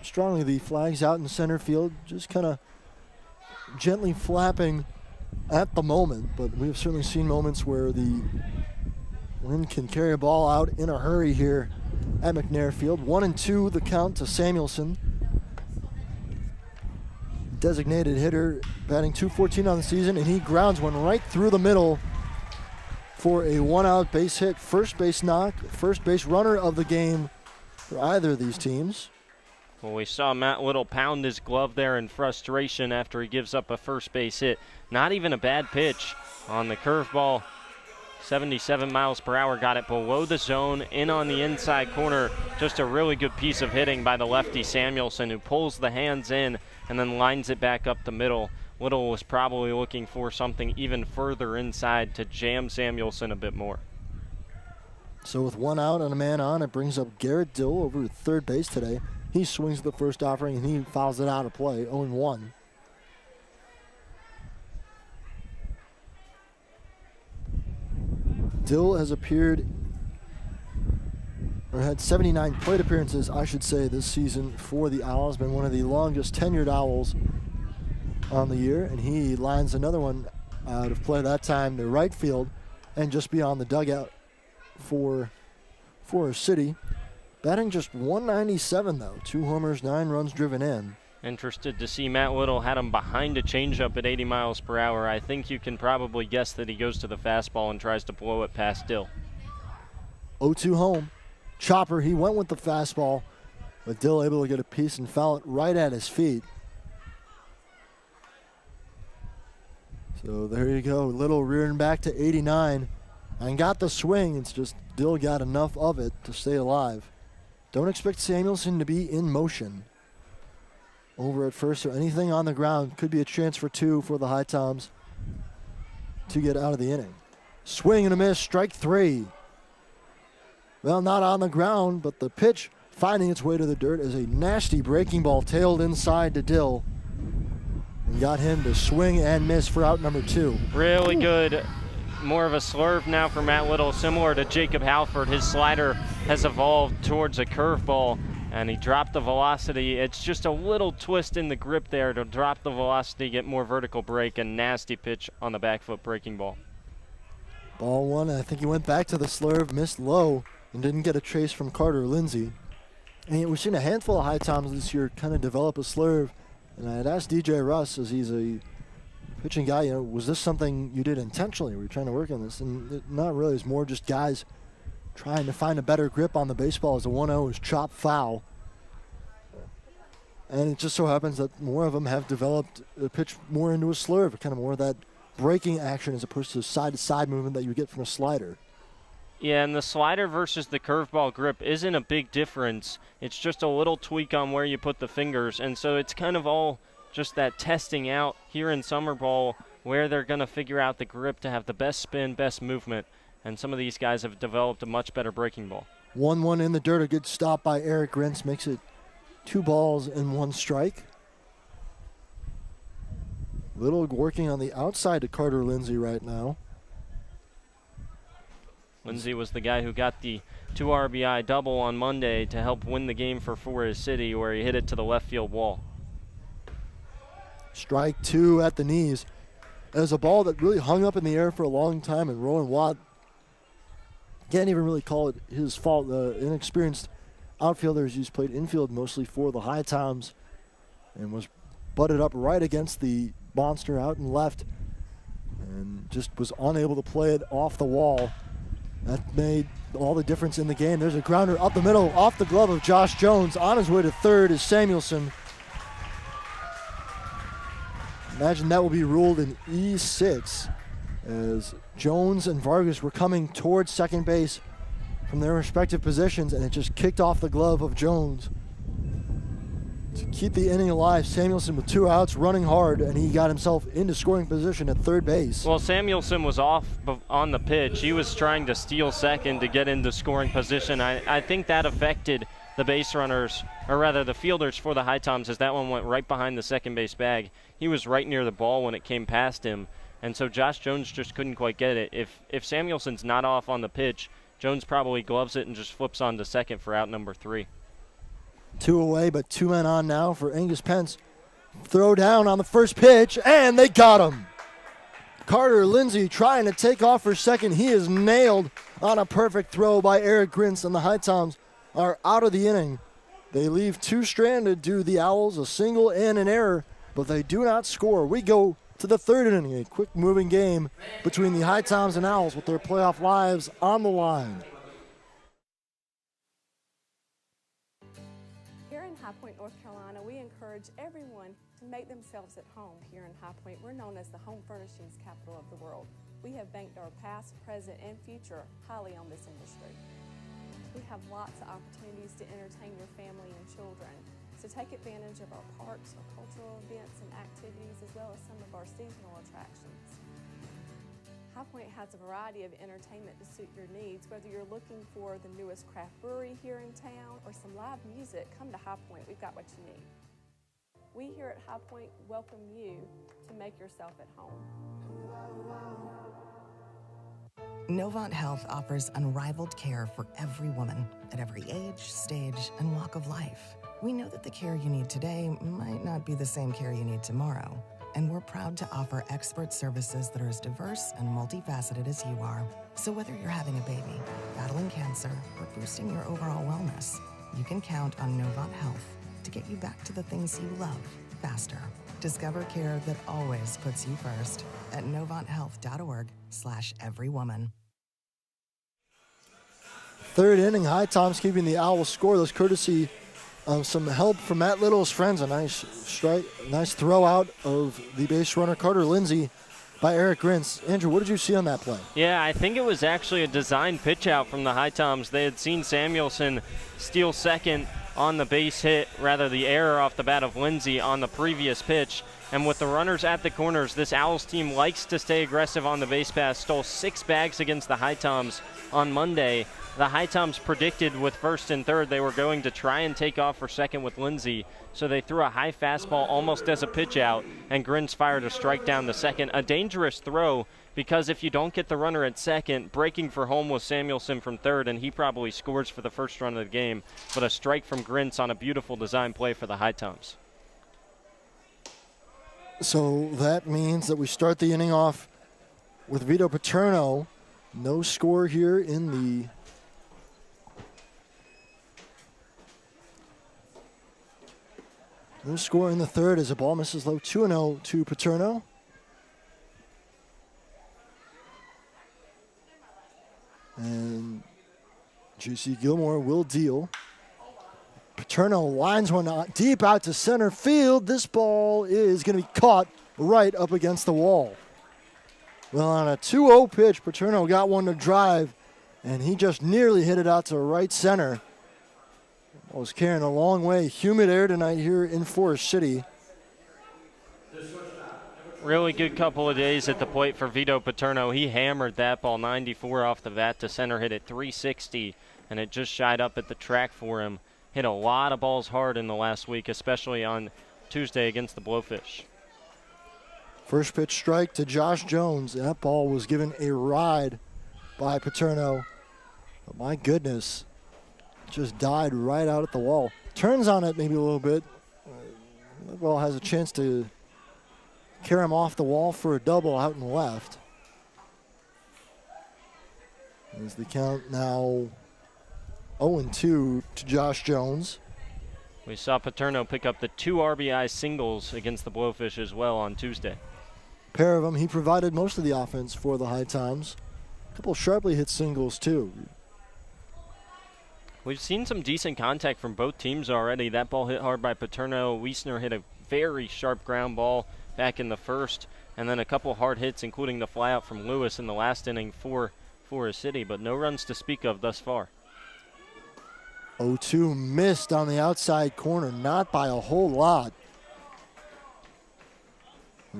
strongly. The flag's out in center field, just kind of gently flapping at the moment, but we've certainly seen moments where the wind can carry a ball out in a hurry here at McNair Field. 1-2 the count to Samuelson. Designated hitter, batting .214 on the season, and he grounds one right through the middle for a 1-out base hit. First base knock, first base runner of the game for either of these teams. Well, we saw Matt Little pound his glove there in frustration after he gives up a first base hit. Not even a bad pitch on the curveball. 77 miles per hour, got it below the zone, in on the inside corner. Just a really good piece of hitting by the lefty Samuelson, who pulls the hands in and then lines it back up the middle. Little was probably looking for something even further inside to jam Samuelson a bit more. So with 1 out and a man on, it brings up Garrett Dill over at third base today. He swings the first offering and he fouls it out of play, 0-1. Dill has appeared, or had 79 plate appearances, I should say, this season for the Owls. Been one of the longest tenured Owls on the year, and he lines another one out of play, that time to right field and just beyond the dugout for Forest City. Batting just .197 though, 2 homers, 9 runs driven in. Interested to see Matt Little had him behind a changeup at 80 miles per hour. I think you can probably guess that he goes to the fastball and tries to blow it past Dill. 0-2 home. Chopper, he went with the fastball, but Dill able to get a piece and foul it right at his feet. So there you go. Little rearing back to 89 and got the swing. It's just Dill got enough of it to stay alive. Don't expect Samuelson to be in motion over at first or anything on the ground. Could be a chance for two for the HiToms to get out of the inning. Swing and a miss, strike three. Well, not on the ground, but the pitch finding its way to the dirt as a nasty breaking ball tailed inside to Dill and got him to swing and miss for out number two. Really good. More of a slurve now for Matt Little, similar to Jacob Halford. His slider has evolved towards a curveball, and he dropped the velocity. It's just a little twist in the grip there to drop the velocity, get more vertical break, and nasty pitch on the back foot breaking ball. Ball one, I think he went back to the slurve, missed low, and didn't get a trace from Carter Lindsay. And we've seen a handful of HiToms this year kind of develop a slurve, and I had asked DJ Russ, as he's a pitching guy, was this something you did intentionally? Were you trying to work on this? And not really. It's more just guys trying to find a better grip on the baseball as the 1-0 is chopped foul. And it just so happens that more of them have developed a pitch more into a slurve, kind of more of that breaking action as opposed to the side-to-side movement that you get from a slider. Yeah, and the slider versus the curveball grip isn't a big difference. It's just a little tweak on where you put the fingers. And so it's kind of all just that testing out here in summer ball where they're going to figure out the grip to have the best spin, best movement. And some of these guys have developed a much better breaking ball. 1-1 in the dirt. A good stop by Eric Grintz makes it 2 balls and 1 strike. Little working on the outside to Carter Lindsay right now. Lindsay was the guy who got the 2 RBI double on Monday to help win the game for Forest City, where he hit it to the left field wall. Strike 2 at the knees. As a ball that really hung up in the air for a long time, and Rowan Watt can't even really call it his fault. The inexperienced outfielders he's played infield mostly for the HiToms and was butted up right against the monster out and left and just was unable to play it off the wall. That made all the difference in the game. There's a grounder up the middle off the glove of Josh Jones. On his way to third is Samuelson. Imagine that will be ruled an E6 as Jones and Vargas were coming towards second base from their respective positions, and it just kicked off the glove of Jones. To keep the inning alive, Samuelson with 2 outs, running hard, and he got himself into scoring position at third base. Well, Samuelson was off on the pitch. He was trying to steal second to get into scoring position. I think that affected the base runners, or rather the fielders for the HiToms, as that one went right behind the second base bag. He was right near the ball when it came past him, and so Josh Jones just couldn't quite get it. If Samuelson's not off on the pitch, Jones probably gloves it and just flips on to second for out number 3. 2 away, but 2 men on now for Angus Pence. Throw down on the first pitch, and they got him. Carter Lindsay trying to take off for second. He is nailed on a perfect throw by Eric Grintz, and the HiToms are out of the inning. They leave 2 stranded due to the Owls, a single and an error, but they do not score. We go to the 3rd inning, a quick-moving game between the HiToms and Owls with their playoff lives on the line. Here in High Point, North Carolina, we encourage everyone to make themselves at home here in High Point. We're known as the home furnishings capital of the world. We have banked our past, present, and future highly on this industry. We have lots of opportunities to entertain your family and children. So take advantage of our parks, our cultural events and activities, as well as some of our seasonal attractions. High Point has a variety of entertainment to suit your needs. Whether you're looking for the newest craft brewery here in town or some live music, come to High Point. We've got what you need. We here at High Point welcome you to make yourself at home. Novant Health offers unrivaled care for every woman at every age, stage, and walk of life. We know that the care you need today might not be the same care you need tomorrow, and we're proud to offer expert services that are as diverse and multifaceted as you are. So whether you're having a baby, battling cancer, or boosting your overall wellness, you can count on Novant Health. to get you back to the things you love faster. Discover care that always puts you first at NovantHealth.org/everywoman. Third inning, HiToms keeping the Owls scoreless, courtesy of some help from Matt Little's friends. A nice strike, nice throw out of the base runner Carter Lindsay by Eric Grintz. Andrew, what did you see on that play? Yeah, I think it was actually a designed pitch out from the HiToms. They had seen Samuelson steal second on the base hit, rather the error off the bat of Lindsay on the previous pitch. And with the runners at the corners, this Owls team likes to stay aggressive on the base pass. Stole 6 bags against the HiToms on Monday. The HiToms predicted with first and third they were going to try and take off for second with Lindsay, so they threw a high fastball almost as a pitch out, and Grins fired a strike down to second. A dangerous throw, because if you don't get the runner at second, breaking for home was Samuelson from third, and he probably scores for the first run of the game. But a strike from Grins on a beautiful design play for the HiToms. So that means that we start the inning off with Vito Paterno. No score here in the third as the ball misses low. 2-0 to Paterno. And J.C. Gilmore will deal. Paterno lines one out, deep out to center field. This ball is going to be caught right up against the wall. Well, on a 2-0 pitch, Paterno got one to drive, and he just nearly hit it out to right center. I was carrying a long way. Humid air tonight here in Forest City. Really good couple of days at the plate for Vito Paterno. He hammered that ball 94 off the bat to center, hit at 360, and it just shied up at the track for him. Hit a lot of balls hard in the last week, especially on Tuesday against the Blowfish. First pitch strike to Josh Jones. That ball was given a ride by Paterno. But my goodness, just died right out at the wall. Turns on it maybe a little bit. That ball has a chance to carry him off the wall for a double out and left. As the count now 0-2 to Josh Jones. We saw Paterno pick up the 2 RBI singles against the Blowfish as well on Tuesday. Pair of them. He provided most of the offense for the HiToms. A couple sharply hit singles too. We've seen some decent contact from both teams already. That ball hit hard by Paterno. Weissner hit a very sharp ground ball back in the first, and then a couple hard hits, including the flyout from Lewis in the last inning for Forest City, but no runs to speak of thus far. 0-2 missed on the outside corner, not by a whole lot.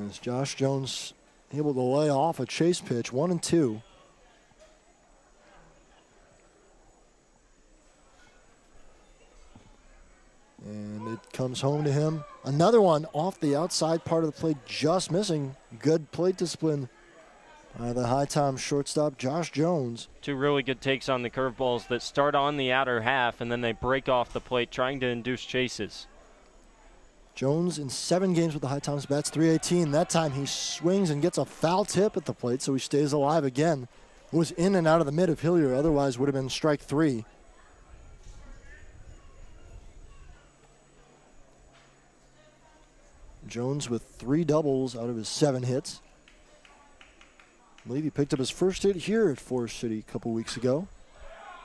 As Josh Jones able to lay off a chase pitch, 1-2. And it comes home to him. Another one off the outside part of the plate, just missing. Good plate discipline by the HiToms shortstop, Josh Jones. 2 really good takes on the curveballs that start on the outer half, and then they break off the plate, trying to induce chases. Jones in 7 games with the HiToms bats .318. That time he swings and gets a foul tip at the plate, so he stays alive again. Was in and out of the mid of Hillier, otherwise would have been strike 3. Jones with 3 doubles out of his 7 hits. I believe he picked up his first hit here at Forest City a couple weeks ago.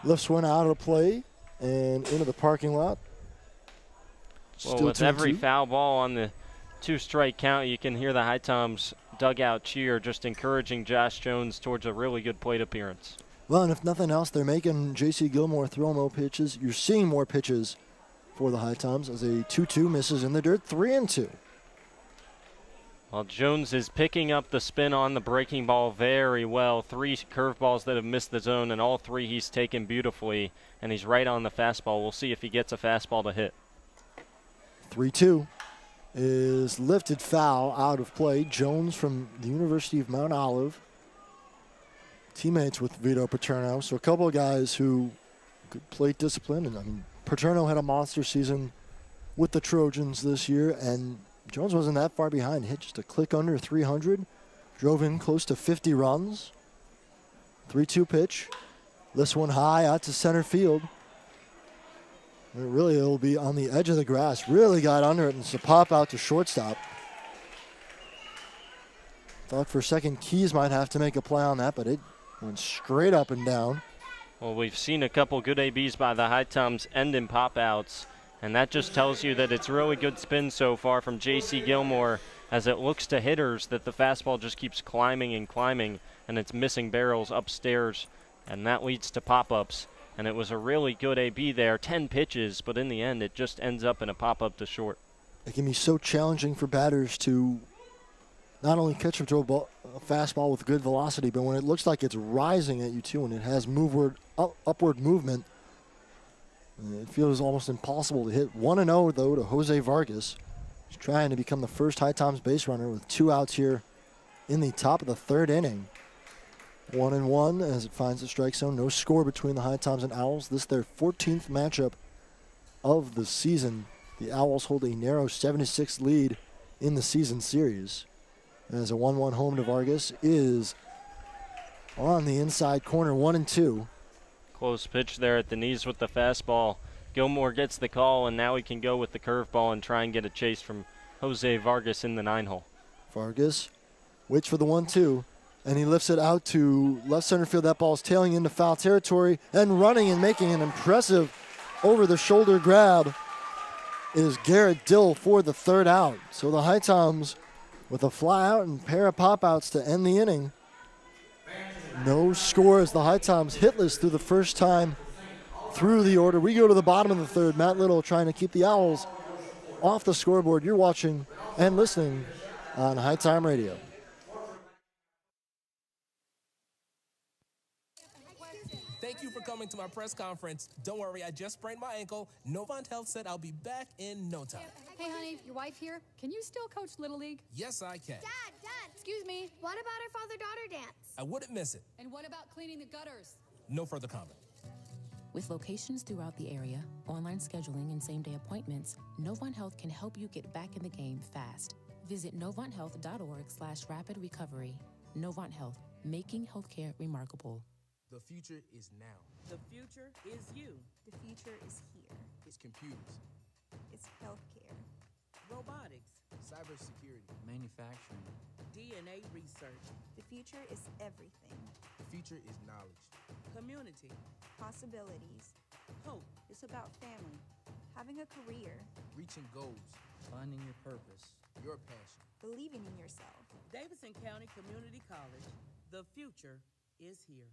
Lifts one out of the play and into the parking lot. Well, with every foul ball on the 2-strike count, you can hear the HiToms dugout cheer, just encouraging Josh Jones towards a really good plate appearance. Well, and if nothing else, they're making J.C. Gilmore throw more pitches. You're seeing more pitches for the HiToms as a 2-2 misses in the dirt, 3-2. Well, Jones is picking up the spin on the breaking ball very well. 3 curveballs that have missed the zone, and all 3 he's taken beautifully, and he's right on the fastball. We'll see if he gets a fastball to hit. 3-2 is lifted foul out of play. Jones from the University of Mount Olive. Teammates with Vito Paterno. So a couple of guys who could plate discipline. And I mean, Paterno had a monster season with the Trojans this year, and Jones wasn't that far behind. Hit just a click under 300. Drove in close to 50 runs. 3-2 pitch. This one high out to center field. Really, it'll be on the edge of the grass. Really got under it, and it's a pop out to shortstop. Thought for a second Keys might have to make a play on that, but it went straight up and down. Well, we've seen a couple good ABs by the HiToms end in pop-outs, and that just tells you that it's really good spin so far from J.C. Gilmore, as it looks to hitters that the fastball just keeps climbing and climbing, and it's missing barrels upstairs, and that leads to pop-ups. And it was a really good AB there, 10 pitches, but in the end it just ends up in a pop-up to short. It can be so challenging for batters to not only catch a fastball with good velocity, but when it looks like it's rising at you too, and it has upward movement, it feels almost impossible to hit. 1-0 though to Jose Vargas. He's trying to become the first HiToms base runner with 2 outs here in the top of the 3rd inning. 1-1 as it finds the strike zone. No score between the HiToms and Owls. This is their 14th matchup of the season. The Owls hold a narrow 7-6 lead in the season series. As a 1-1 home to Vargas is on the inside corner, 1-2. Close pitch there at the knees with the fastball. Gilmore gets the call, and now he can go with the curveball and try and get a chase from Jose Vargas in the 9-hole. Vargas waits for the 1-2. And he lifts it out to left center field. That ball's tailing into foul territory, and running and making an impressive over-the-shoulder grab is Garrett Dill for the 3rd out. So the HiToms with a fly out and pair of pop-outs to end the inning. No score as the HiToms hitless through the first time through the order. We go to the bottom of the 3rd. Matt Little trying to keep the Owls off the scoreboard. You're watching and listening on HiTom Radio. Thank you for coming to my press conference. Don't worry, I just sprained my ankle. Novant Health said I'll be back in no time. Hey, honey, your wife here. Can you still coach Little League? Yes, I can. Dad, Excuse me. what about our father-daughter dance? I wouldn't miss it. And what about cleaning the gutters? No further comment. With locations throughout the area, online scheduling, and same-day appointments, Novant Health can help you get back in the game fast. Visit novanthealth.org/rapid recovery. Novant Health, making healthcare remarkable. The future is now. The future is you. The future is here. It's computers, It's healthcare. Robotics, cybersecurity, manufacturing, DNA research, The future is everything. the future is knowledge. community, Possibilities. hope. It's about family. Having a career. Reaching goals, finding your purpose. your passion. Believing in yourself. Davidson County Community College. The future is here.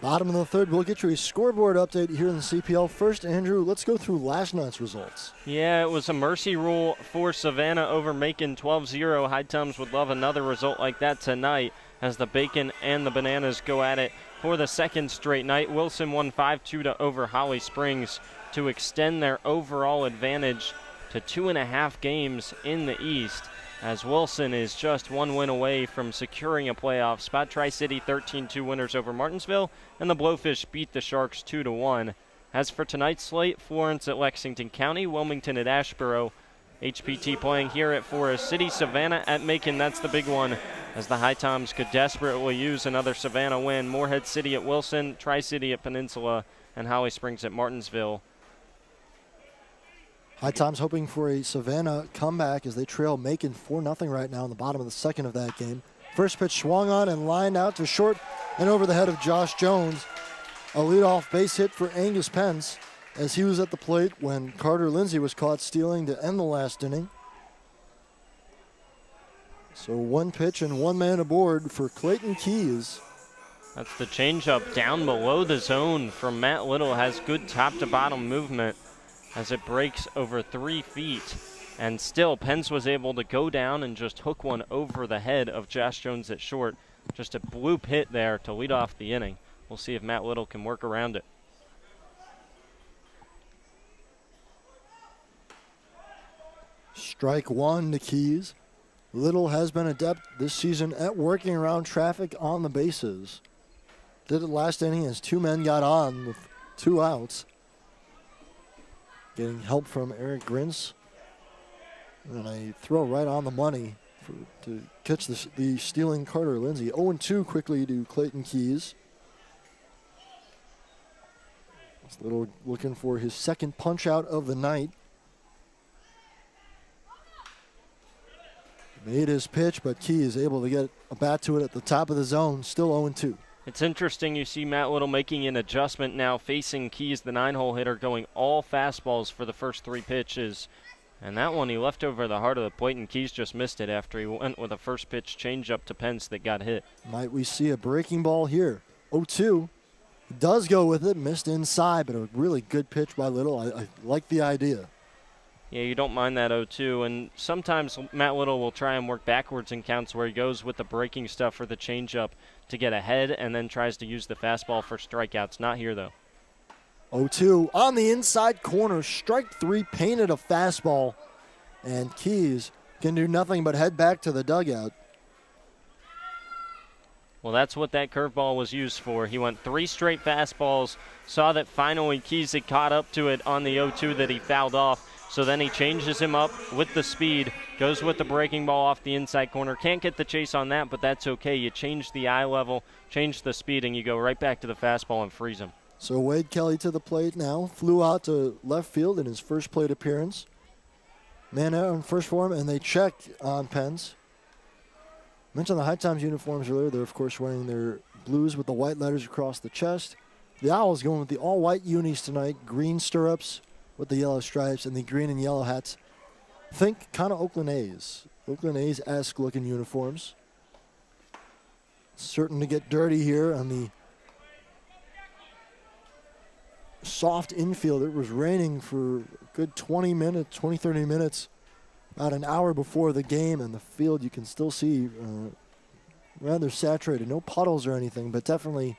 Bottom of the 3rd, we'll get you a scoreboard update here in the CPL. First, Andrew, let's go through last night's results. Yeah, it was a mercy rule for Savannah over Macon, 12-0. HiToms would love another result like that tonight as the Bacon and the Bananas go at it for the 2nd straight night. Wilson won 5-2 over Holly Springs to extend their overall advantage to 2.5 games in the East, as Wilson is just 1 win away from securing a playoff spot. Tri-City 13-2 winners over Martinsville, and the Blowfish beat the Sharks 2-1. As for tonight's slate, Florence at Lexington County, Wilmington at Ashboro, HPT playing here at Forest City, Savannah at Macon, that's the big one, as the HiToms could desperately use another Savannah win. Morehead City at Wilson, Tri-City at Peninsula, and Holly Springs at Martinsville. HiToms hoping for a Savannah comeback as they trail Macon 4-0 right now in the bottom of the 2nd of that game. First pitch swung on and lined out to short and over the head of Josh Jones. A leadoff base hit for Angus Pence as he was at the plate when Carter Lindsay was caught stealing to end the last inning. So 1 pitch and 1 man aboard for Clayton Keys. That's the changeup down below the zone from Matt Little. Has good top-to-bottom movement as it breaks over 3 feet. And still, Pence was able to go down and just hook one over the head of Josh Jones at short. Just a bloop hit there to lead off the inning. We'll see if Matt Little can work around it. Strike 1 to Keys. Little has been adept this season at working around traffic on the bases. Did it last inning as 2 men got on with 2 outs. Getting help from Eric Grins. And a throw right on the money to catch the stealing Carter Lindsay. 0-2 quickly to Clayton Keys. Little looking for his second punch out of the night. Made his pitch, but Key is able to get a bat to it at the top of the zone. Still 0-2. It's interesting you see Matt Little making an adjustment now, facing Keys, the 9-hole hitter, going all fastballs for the first 3 pitches. And that one he left over the heart of the plate, and Keys just missed it after he went with a first pitch changeup to Pence that got hit. Might we see a breaking ball here? 0-2. He does go with it, missed inside, but a really good pitch by Little. I like the idea. Yeah, you don't mind that 0-2, and sometimes Matt Little will try and work backwards in counts where he goes with the breaking stuff or the changeup to get ahead and then tries to use the fastball for strikeouts. Not here, though. 0-2 on the inside corner. Strike 3, painted a fastball, and Keys can do nothing but head back to the dugout. Well, that's what that curveball was used for. He went 3 straight fastballs, saw that finally Keys had caught up to it on the 0-2 that he fouled off. So then he changes him up with the speed, goes with the breaking ball off the inside corner. Can't get the chase on that, but that's okay. You change the eye level, change the speed, and you go right back to the fastball and freeze him. So Wade Kelly to the plate now. Flew out to left field in his first plate appearance. Man out on first for him, and they check on Pence. Mentioned the HiToms uniforms earlier. They're, of course, wearing their blues with the white letters across the chest. The Owls going with the all-white unis tonight, green stirrups with the yellow stripes and the green and yellow hats. Think kind of Oakland A's. Oakland A's-esque looking uniforms. Certain to get dirty here on the soft infield. It was raining for a good 20 minutes, 20, 30 minutes, about an hour before the game, and the field you can still see rather saturated. No puddles or anything, but definitely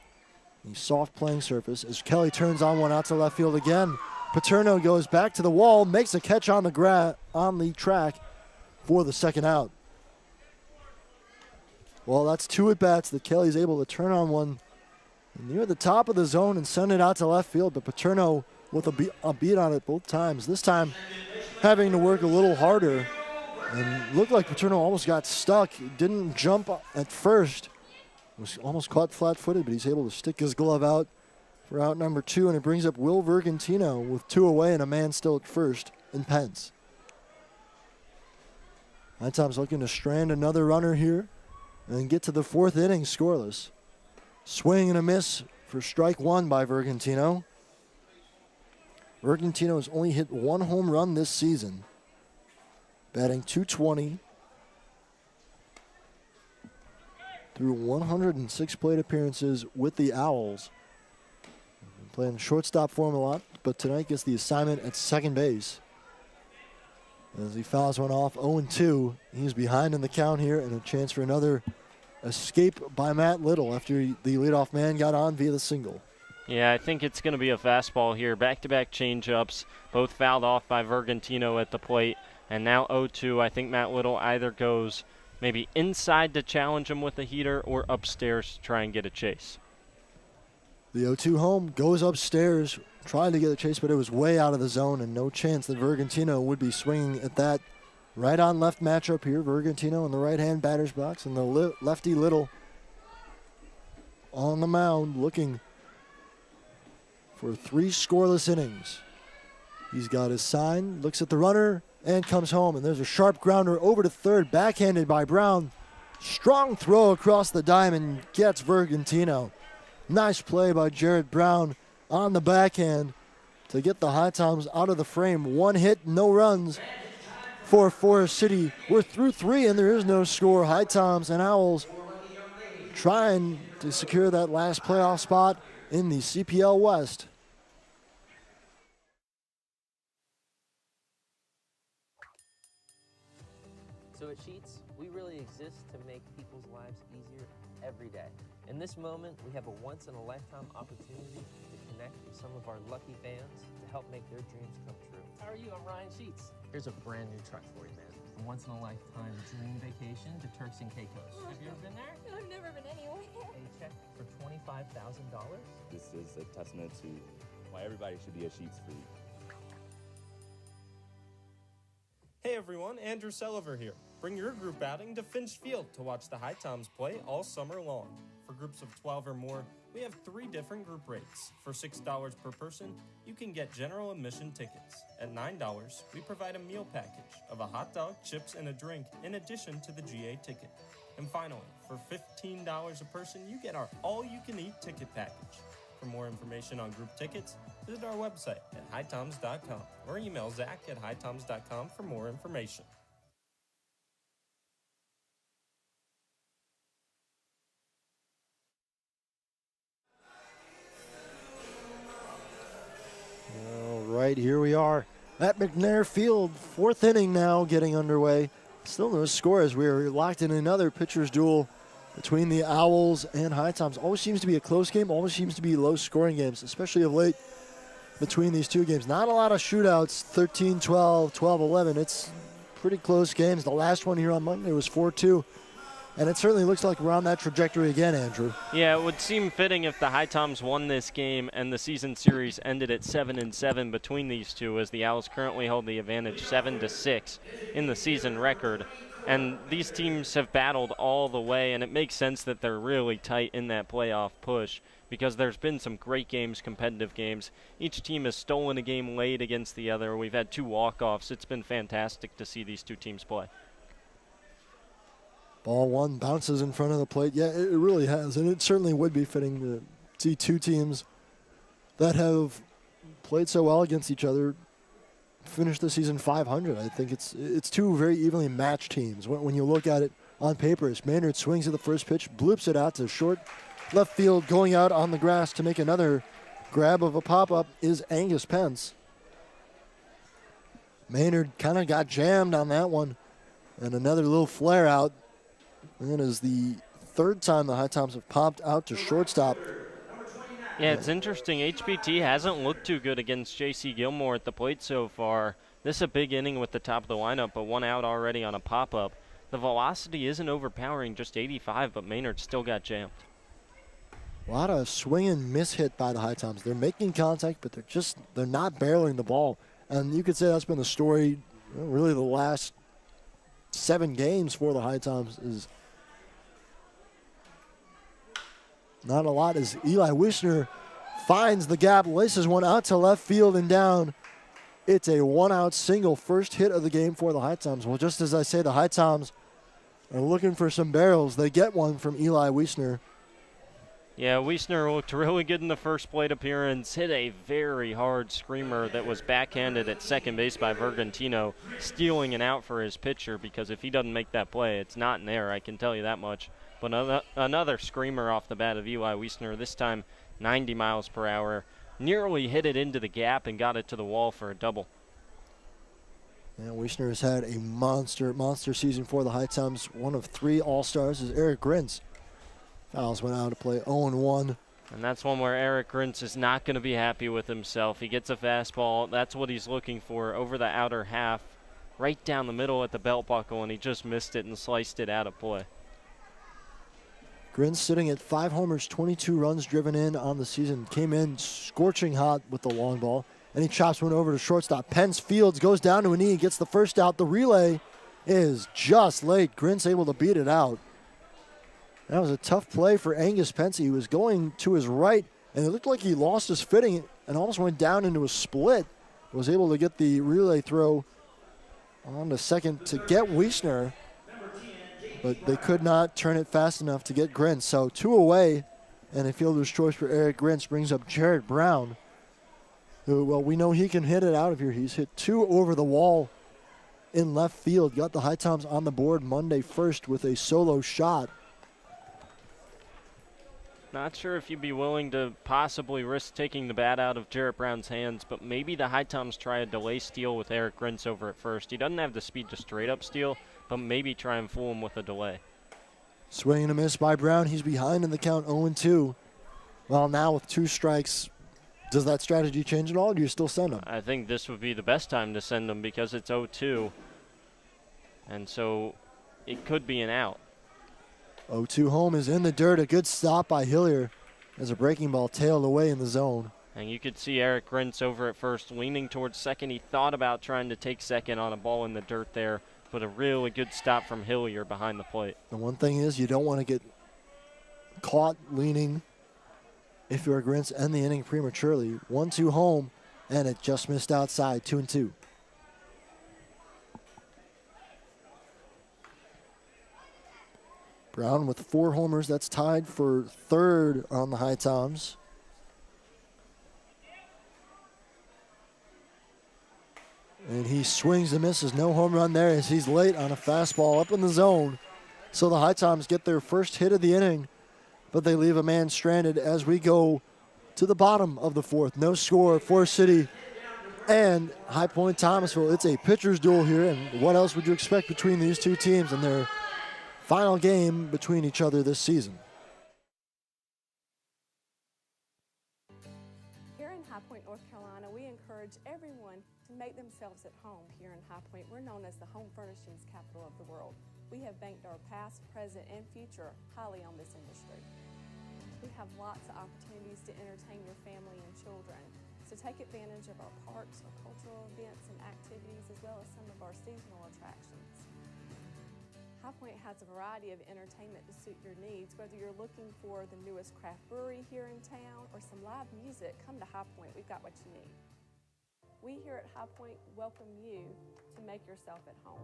a soft playing surface. As Kelly turns on one out to left field again, Paterno goes back to the wall, makes a catch on the track for the second out. Well, that's 2 at-bats that Kelly's able to turn on one near the top of the zone and send it out to left field, but Paterno with a beat on it both times. This time having to work a little harder, and looked like Paterno almost got stuck. He didn't jump at first. Was almost caught flat-footed, but he's able to stick his glove out for out number 2, and it brings up Will Vergantino with 2 away and a man still at first in Pence. HiToms looking to strand another runner here and get to the 4th inning scoreless. Swing and a miss for strike 1 by Vergantino. Vergantino has only hit 1 home run this season, batting .220 through 106 plate appearances with the Owls. Playing shortstop for him a lot, but tonight gets the assignment at second base. As he fouls one off, 0-2. He's behind in the count here, and a chance for another escape by Matt Little after the leadoff man got on via the single. Yeah, I think it's going to be a fastball here. Back-to-back changeups, both fouled off by Vergantino at the plate, and now 0-2. I think Matt Little either goes maybe inside to challenge him with a heater or upstairs to try and get a chase. The 0-2 home goes upstairs, tried to get a chase, but it was way out of the zone, and no chance that Vergantino would be swinging at that right-on-left matchup here. Vergantino in the right-hand batter's box, and the lefty Little on the mound looking for 3 scoreless innings. He's got his sign, looks at the runner, and comes home, and there's a sharp grounder over to third, backhanded by Brown. Strong throw across the diamond, gets Vergantino. Nice play by Jarrett Brown on the backhand to get the HiToms out of the frame. 1 hit, no runs for Forest City. We're through 3 and there is no score. HiToms and Owls trying to secure that last playoff spot in the CPL West. So at Sheets, we really exist to make people's lives easier every day. In this moment, we have a once-in-a-lifetime opportunity to connect with some of our lucky fans to help make their dreams come true. How are you? I'm Ryan Sheets. Here's a brand new truck for you, man. A once-in-a-lifetime dream vacation to Turks and Caicos. Have you ever been there? No, I've never been anywhere. A check for $25,000? This is a testament to why everybody should be a Sheets freak. Hey everyone, Andrew Selliver here. Bring your group outing to Finch Field to watch the HiToms play all summer long. For groups of 12 or more, We have 3 different group rates. For $6 per person, you can get general admission tickets. At $9, we provide a meal package of a hot dog, chips, and a drink in addition to the GA ticket. And finally, for $15 a person, you get our all-you-can-eat ticket package. For more information on group tickets, visit our website at HiToms.com or email Zach at HiToms.com for more information. All right, here we are at McNair Field. 4th inning now getting underway. Still no score as we're locked in another pitcher's duel between the Owls and HiToms. Always seems to be a close game, always seems to be low-scoring games, especially of late between these two games. Not a lot of shootouts, 13-12, 12-11. It's pretty close games. The last one here on Monday was 4-2, and it certainly looks like we're on that trajectory again, Andrew. Yeah, it would seem fitting if the HiToms won this game and the season series ended at 7-7 between these two, as the Owls currently hold the advantage 7-6 in the season record. And these teams have battled all the way, and it makes sense that they're really tight in that playoff push because there's been some great games, competitive games. Each team has stolen a game late against the other. We've had 2 walk-offs. It's been fantastic to see these two teams play. Ball 1 bounces in front of the plate. Yeah, it really has, and it certainly would be fitting to see 2 teams that have played so well against each other finish the season 500. I think it's 2 very evenly matched teams. When you look at it on paper, as Maynard swings at the first pitch, bloops it out to short left field, going out on the grass to make another grab of a pop-up is Angus Pence. Maynard kind of got jammed on that one, and another little flare out. And it is the 3rd time the HiToms have popped out to shortstop. Yeah, it's interesting. HPT hasn't looked too good against J.C. Gilmore at the plate so far. This is a big inning with the top of the lineup, but 1 out already on a pop-up. The velocity isn't overpowering, just 85, but Maynard still got jammed. A lot of swing and miss hit by the HiToms. They're making contact, but they're not barreling the ball. And you could say that's been the story, really the last 7 games for the HiToms is not a lot as Eli Weissner finds the gap, laces one out to left field and down. It's a 1-out single, first hit of the game for the HiToms. Well, just as I say, the HiToms are looking for some barrels. They get one from Eli Weissner. Yeah, Weissner looked really good in the first plate appearance, hit a very hard screamer that was backhanded at second base by Vergantino, stealing an out for his pitcher, because if he doesn't make that play, it's not in there, I can tell you that much. But another screamer off the bat of Eli Weissner, this time 90 miles per hour, nearly hit it into the gap and got it to the wall for a double. Yeah, Weissner has had a monster season for the HiToms. One of 3 All-Stars is Eric Grins. Fouls went out to play 0-1. And that's one where Eric Grins is not going to be happy with himself. He gets a fastball. That's what he's looking for over the outer half, right down the middle at the belt buckle, and he just missed it and sliced it out of play. Grins sitting at 5 homers, 22 runs driven in on the season. Came in scorching hot with the long ball, and he chops one over to shortstop. Pence fields, goes down to a knee, gets the first out. The relay is just late. Grins able to beat it out. That was a tough play for Angus Pence. He was going to his right, and it looked like he lost his footing and almost went down into a split. Was able to get the relay throw on the second to get Weissner, but they could not turn it fast enough to get Grins. So 2 away, and a fielder's choice for Eric Grins brings up Jarrett Brown, who, well, we know he can hit it out of here. He's hit 2 over the wall in left field. Got the HiToms on the board Monday first with a solo shot. Not sure if you'd be willing to possibly risk taking the bat out of Jarrett Brown's hands, but maybe the HiToms try a delay steal with Eric Grins over at first. He doesn't have the speed to straight up steal, but maybe try and fool him with a delay. Swing and a miss by Brown. He's behind in the count 0-2. Well, now with 2 strikes, does that strategy change at all, or do you still send him? I think this would be the best time to send him because it's 0-2, and so it could be an out. 0-2 home is in the dirt. A good stop by Hillier as a breaking ball tailed away in the zone. And you could see Eric Grins over at first leaning towards second. He thought about trying to take second on a ball in the dirt there, but a really good stop from Hillier behind the plate. The one thing is you don't want to get caught leaning Ifior Grintz end the inning prematurely. 1-2 home, and it just missed outside, 2-2. Brown with 4 homers. That's tied for third on the HiToms. And he swings and misses. No home run there as he's late on a fastball up in the zone. So the HiToms get their first hit of the inning, but they leave a man stranded as we go to the bottom of the fourth. No score, Forest City and High Point Thomasville. It's a pitcher's duel here, and what else would you expect between these two teams in their final game between each other this season? Here in High Point, North Carolina, we encourage everyone to make themselves at home here in High Point. We're known as the home furnishings capital of the world. We have banked our past, present, and future highly on this industry. We have lots of opportunities to entertain your family and children. So take advantage of our parks, our cultural events and activities, as well as some of our seasonal attractions. High Point has a variety of entertainment to suit your needs. Whether you're looking for the newest craft brewery here in town or some live music, come to High Point. We've got what you need. We here at High Point welcome you to make yourself at home.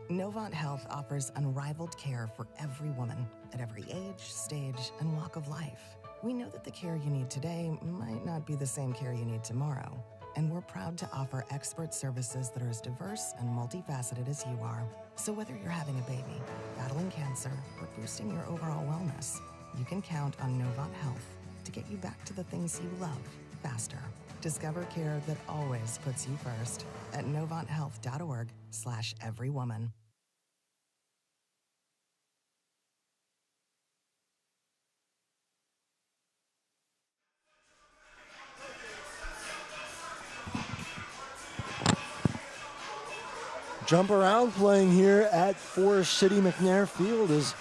Novant Health offers unrivaled care for every woman at every age, stage, and walk of life. We know that the care you need today might not be the same care you need tomorrow, and we're proud to offer expert services that are as diverse and multifaceted as you are. So whether you're having a baby, battling cancer, or boosting your overall wellness, you can count on Novant Health to get you back to the things you love faster. Discover care that always puts you first at novanthealth.org/everywoman. Jump around playing here at Forest City McNair Field as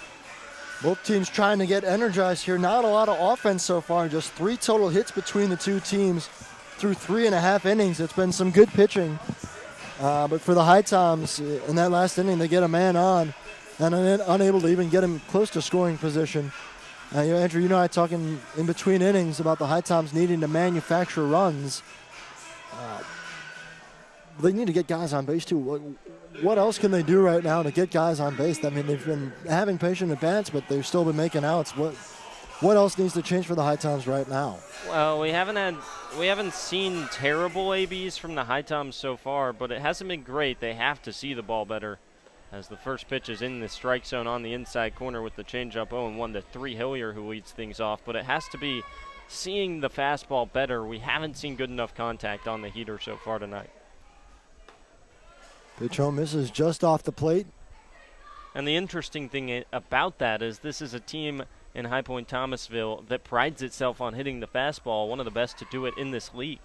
both teams trying to get energized here. Not a lot of offense so far, just 3 total hits between the two teams through 3.5 innings. It's been some good pitching. But for the HiToms, in that last inning, they get a man on and unable to even get him close to scoring position. Andrew, you know I talking in between innings about the HiToms needing to manufacture runs. They need to get guys on base too. What else can they do right now to get guys on base? I mean, they've been having patient at bats, but they've still been making outs. What else needs to change for the HiToms right now? Well, we haven't seen terrible ABs from the HiToms so far, but it hasn't been great. They have to see the ball better, as the first pitch is in the strike zone on the inside corner with the changeup 0-1 to 3 Hillier, who leads things off. But it has to be seeing the fastball better. We haven't seen good enough contact on the heater so far tonight. Pitch home misses just off the plate. And the interesting thing about that is this is a team in High Point Thomasville that prides itself on hitting the fastball, one of the best to do it in this league.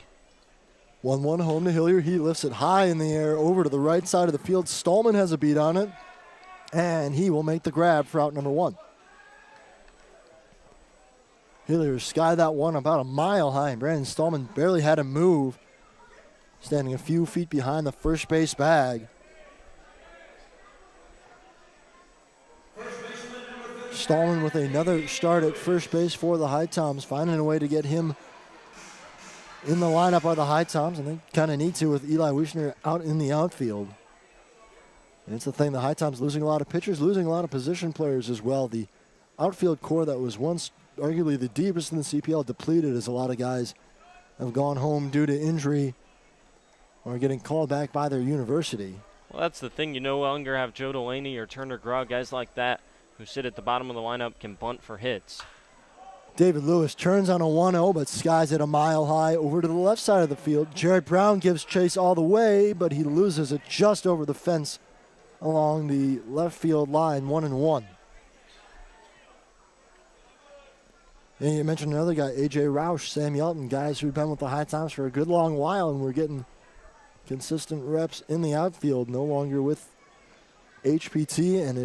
1-1 home to Hillier. He lifts it high in the air over to the right side of the field. Stallman has a beat on it, and he will make the grab for out number 1. Hillier skied that one about a mile high. Brandon Stallman barely had to move, standing a few feet behind the first base bag. Stallman with another start at first base for the HiToms, finding a way to get him in the lineup by the HiToms, and they kind of need to with Eli Weissner out in the outfield. And it's the thing, the HiToms losing a lot of pitchers, losing a lot of position players as well. The outfield core that was once arguably the deepest in the CPL depleted as a lot of guys have gone home due to injury or getting called back by their university. Well, that's the thing. You no longer have Joe Delaney or Turner Grau, guys like that who sit at the bottom of the lineup, can bunt for hits. David Lewis turns on a 1-0, but skies it a mile high over to the left side of the field. Jared Brown gives chase all the way, but he loses it just over the fence along the left field line, 1-1. And you mentioned another guy, A.J. Roush, Sam Yelton, guys who've been with the HiToms for a good long while, and we're getting consistent reps in the outfield, no longer with HPT, and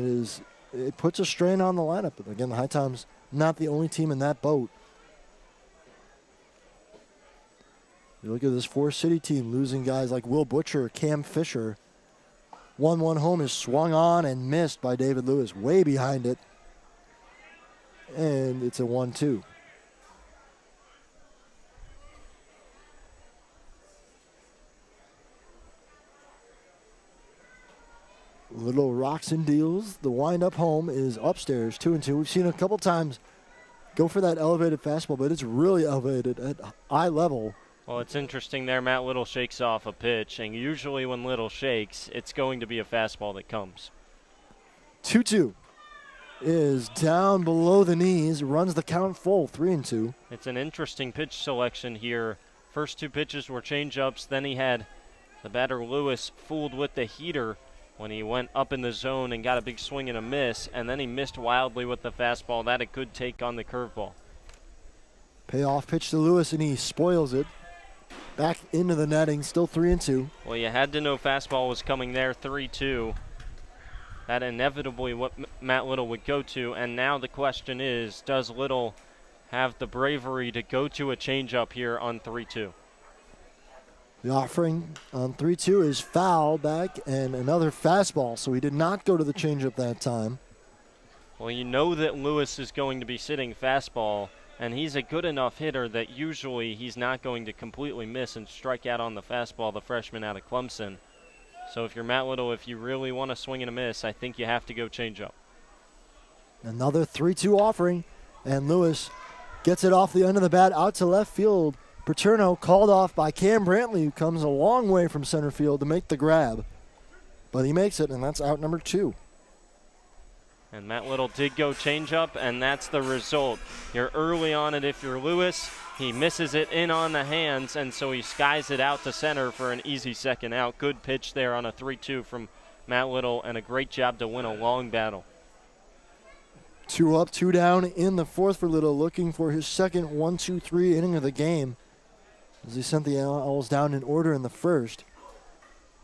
it puts a strain on the lineup. But again, the HiToms not the only team in that boat. You look at this Forest City team losing guys like Will Butcher, Cam Fisher. 1-1 home is swung on and missed by David Lewis, way behind it. And it's a 1-2. Little rocks and deals. The wind-up home is upstairs, 2-2. We've seen a couple times go for that elevated fastball, but it's really elevated at eye level. Well, it's interesting there. Matt Little shakes off a pitch, and usually when Little shakes, it's going to be a fastball that comes. 2-2 is down below the knees, runs the count full, 3-2. It's an interesting pitch selection here. First two pitches were change-ups. Then he had the batter Lewis fooled with the heater when he went up in the zone and got a big swing and a miss, and then he missed wildly with the fastball. That a good take on the curveball. Payoff pitch to Lewis, and he spoils it. Back into the netting, still 3-2. Well, you had to know fastball was coming there, 3-2. That inevitably what Matt Little would go to, and now the question is, does Little have the bravery to go to a changeup here on 3-2? The offering on 3-2 is foul back and another fastball, so he did not go to the changeup that time. Well, you know that Lewis is going to be sitting fastball, and he's a good enough hitter that usually he's not going to completely miss and strike out on the fastball, the freshman out of Clemson. So if you're Matt Little, if you really want to swing and a miss, I think you have to go changeup. Another 3-2 offering, and Lewis gets it off the end of the bat out to left field. Paterno called off by Cam Brantley, who comes a long way from center field to make the grab. But he makes it, and that's out number 2. And Matt Little did go changeup, and that's the result. You're early on it if you're Lewis. He misses it in on the hands, and so he skies it out to center for an easy second out. Good pitch there on a 3-2 from Matt Little, and a great job to win a long battle. 2 up, 2 down in the fourth for Little, looking for his second 1-2-3 inning of the game, as he sent the Owls down in order in the first.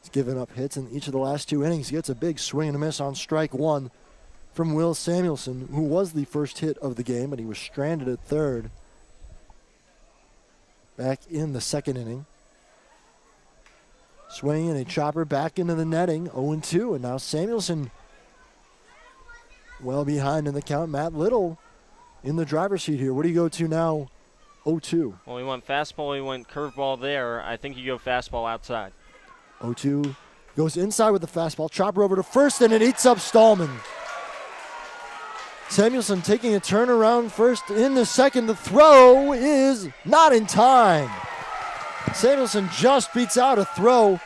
He's given up hits in each of the last 2 innings. He gets a big swing and a miss on strike 1 from Will Samuelson, who was the first hit of the game, but he was stranded at third. Back in the second inning. Swing and a chopper back into the netting, 0-2, and now Samuelson well behind in the count. Matt Little in the driver's seat here. What do you go to now? 0-2. Well, he went fastball, he went curveball there. I think you go fastball outside. 0-2 goes inside with the fastball. Chopper over to first, and it eats up Stallman. Samuelson taking a turn around first in the second. The throw is not in time. Samuelson just beats out a throw.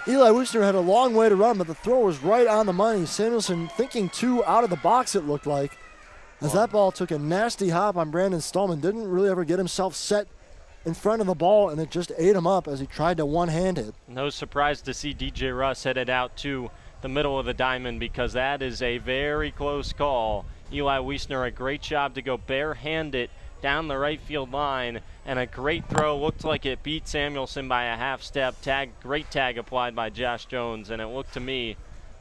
Eli Weissner had a long way to run, but the throw was right on the money. Samuelson thinking 2 out of the box, it looked like, as that ball took a nasty hop on Brandon Stallman. Didn't really ever get himself set in front of the ball, and it just ate him up as he tried to one-hand it. No surprise to see DJ Russ headed out to the middle of the diamond, because that is a very close call. Eli Weissner, a great job to go barehanded down the right field line, and a great throw. Looked like it beat Samuelson by a half step. Great tag applied by Josh Jones, and it looked to me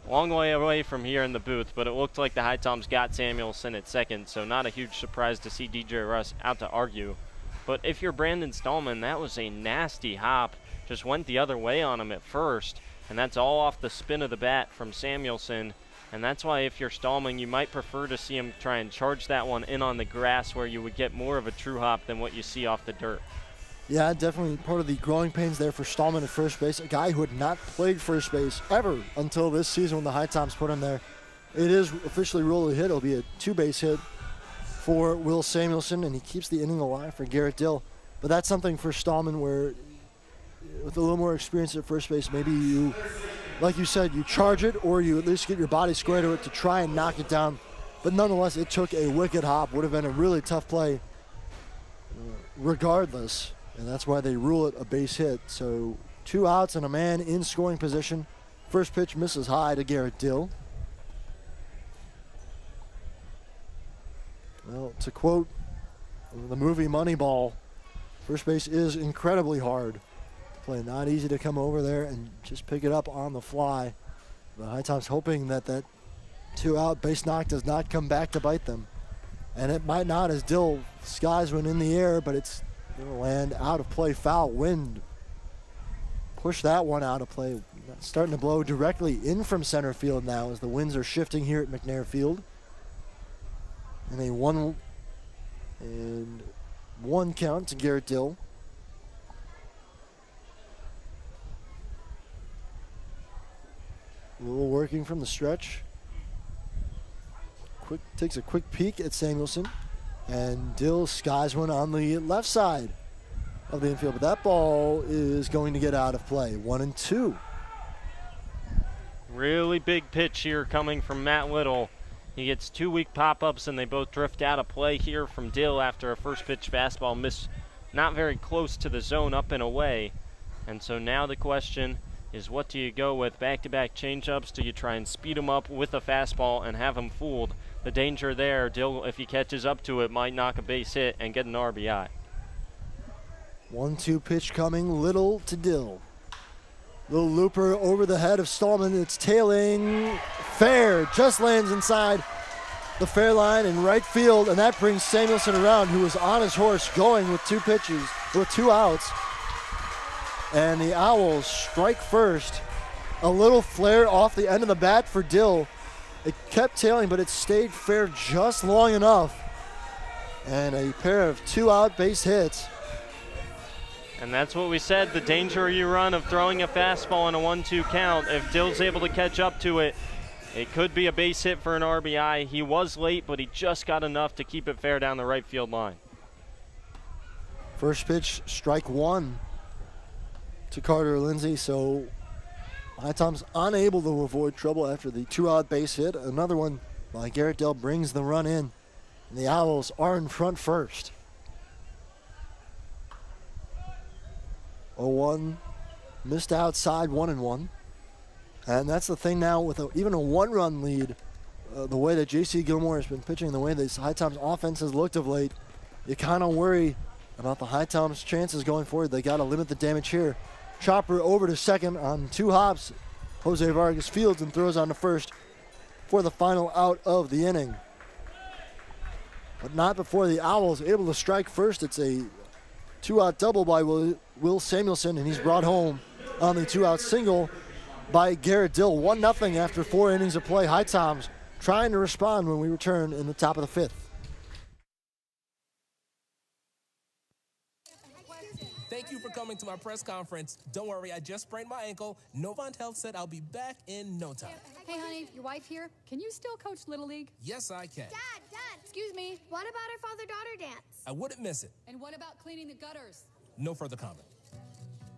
long way away from here in the booth, but it looked like the HiToms got Samuelson at second, so not a huge surprise to see DJ Russ out to argue. But if you're Brandon Stallman, that was a nasty hop. Just went the other way on him at first, and that's all off the spin of the bat from Samuelson. And that's why if you're Stallman, you might prefer to see him try and charge that one in on the grass, where you would get more of a true hop than what you see off the dirt. Yeah, definitely part of the growing pains there for Stallman at first base, a guy who had not played first base ever until this season when the HiToms put him there. It is officially ruled a hit. It'll be a 2-base hit for Will Samuelson, and he keeps the inning alive for Garrett Dill. But that's something for Stallman where, with a little more experience at first base, maybe you, like you said, you charge it, or you at least get your body square to it to try and knock it down. But nonetheless, it took a wicked hop. Would have been a really tough play regardless, and that's why they rule it a base hit. So 2 outs and a man in scoring position. First pitch misses high to Garrett Dill. Well, to quote the movie Moneyball, first base is incredibly hard to play. Not easy to come over there and just pick it up on the fly. The HiToms hoping that 2-out base knock does not come back to bite them. And it might not, as Dill skies one in the air, but it's going to land out of play. Foul. Wind push that one out of play. Starting to blow directly in from center field now as the winds are shifting here at McNair Field. And a And 1 count to Garrett Dill. A little working from the stretch. Takes a quick peek at Samuelson. And Dill skies one on the left side of the infield. But that ball is going to get out of play. 1-2. Really big pitch here coming from Matt Little. He gets 2 weak pop-ups, and they both drift out of play here from Dill after a first pitch fastball missed not very close to the zone, up and away. And so now the question is, what do you go with? Back-to-back changeups? Do you try and speed him up with a fastball and have him fooled? The danger there, Dill, if he catches up to it, might knock a base hit and get an RBI. 1-2 pitch coming, Little to Dill. Little looper over the head of Stallman. It's tailing fair. Just lands inside the fair line in right field, and that brings Samuelson around, who was on his horse going with 2 pitches, with 2 outs. And the Owls strike first. A little flare off the end of the bat for Dill. It kept tailing, but it stayed fair just long enough. And a pair of 2-out base hits. And that's what we said, the danger you run of throwing a fastball in a 1-2 count. If Dill's able to catch up to it, it could be a base hit for an RBI. He was late, but he just got enough to keep it fair down the right field line. First pitch, strike 1 to Carter Lindsay. So HiToms unable to avoid trouble after the 2-out base hit. Another one by Garrett Dill brings the run in. And the Owls are in front first. 0-1, missed outside, 1-1. And that's the thing now with even a 1-run lead, the way that J.C. Gilmore has been pitching, the way this HiToms offense has looked of late, you kind of worry about the HiToms chances going forward. They got to limit the damage here. Chopper over to second on 2 hops. Jose Vargas fields and throws on to first for the final out of the inning. But not before the Owls able to strike first. It's a 2-out double by Will Samuelson, and he's brought home on the 2-out single by Garrett Dill. 1-0 after 4 innings of play. HiToms trying to respond when we return in the top of the 5th. Thank you for coming to my press conference. Don't worry, I just sprained my ankle. Novant Health said I'll be back in no time. Hey, honey, your wife here. Can you still coach Little League? Yes, I can. Dad, Excuse me. what about our father-daughter dance? I wouldn't miss it. And what about cleaning the gutters? No further comment.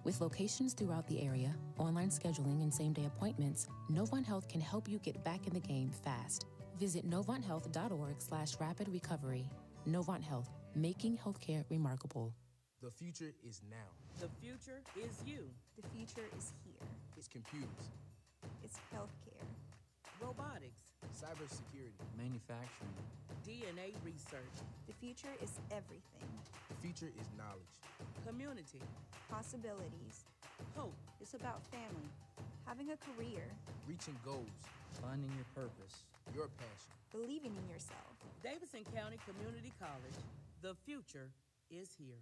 With locations throughout the area, online scheduling, and same-day appointments, Novant Health can help you get back in the game fast. Visit novanthealth.org/rapid recovery. Novant Health, making healthcare remarkable. The future is now. The future is you. The future is here. It's computers, It's healthcare. Robotics, cybersecurity. Manufacturing. DNA research, The future is everything. The future is knowledge. community, Possibilities. hope, It's about family. Having a career. Reaching goals. Finding your purpose. Your passion. Believing in yourself. Davidson County Community College. The future is here.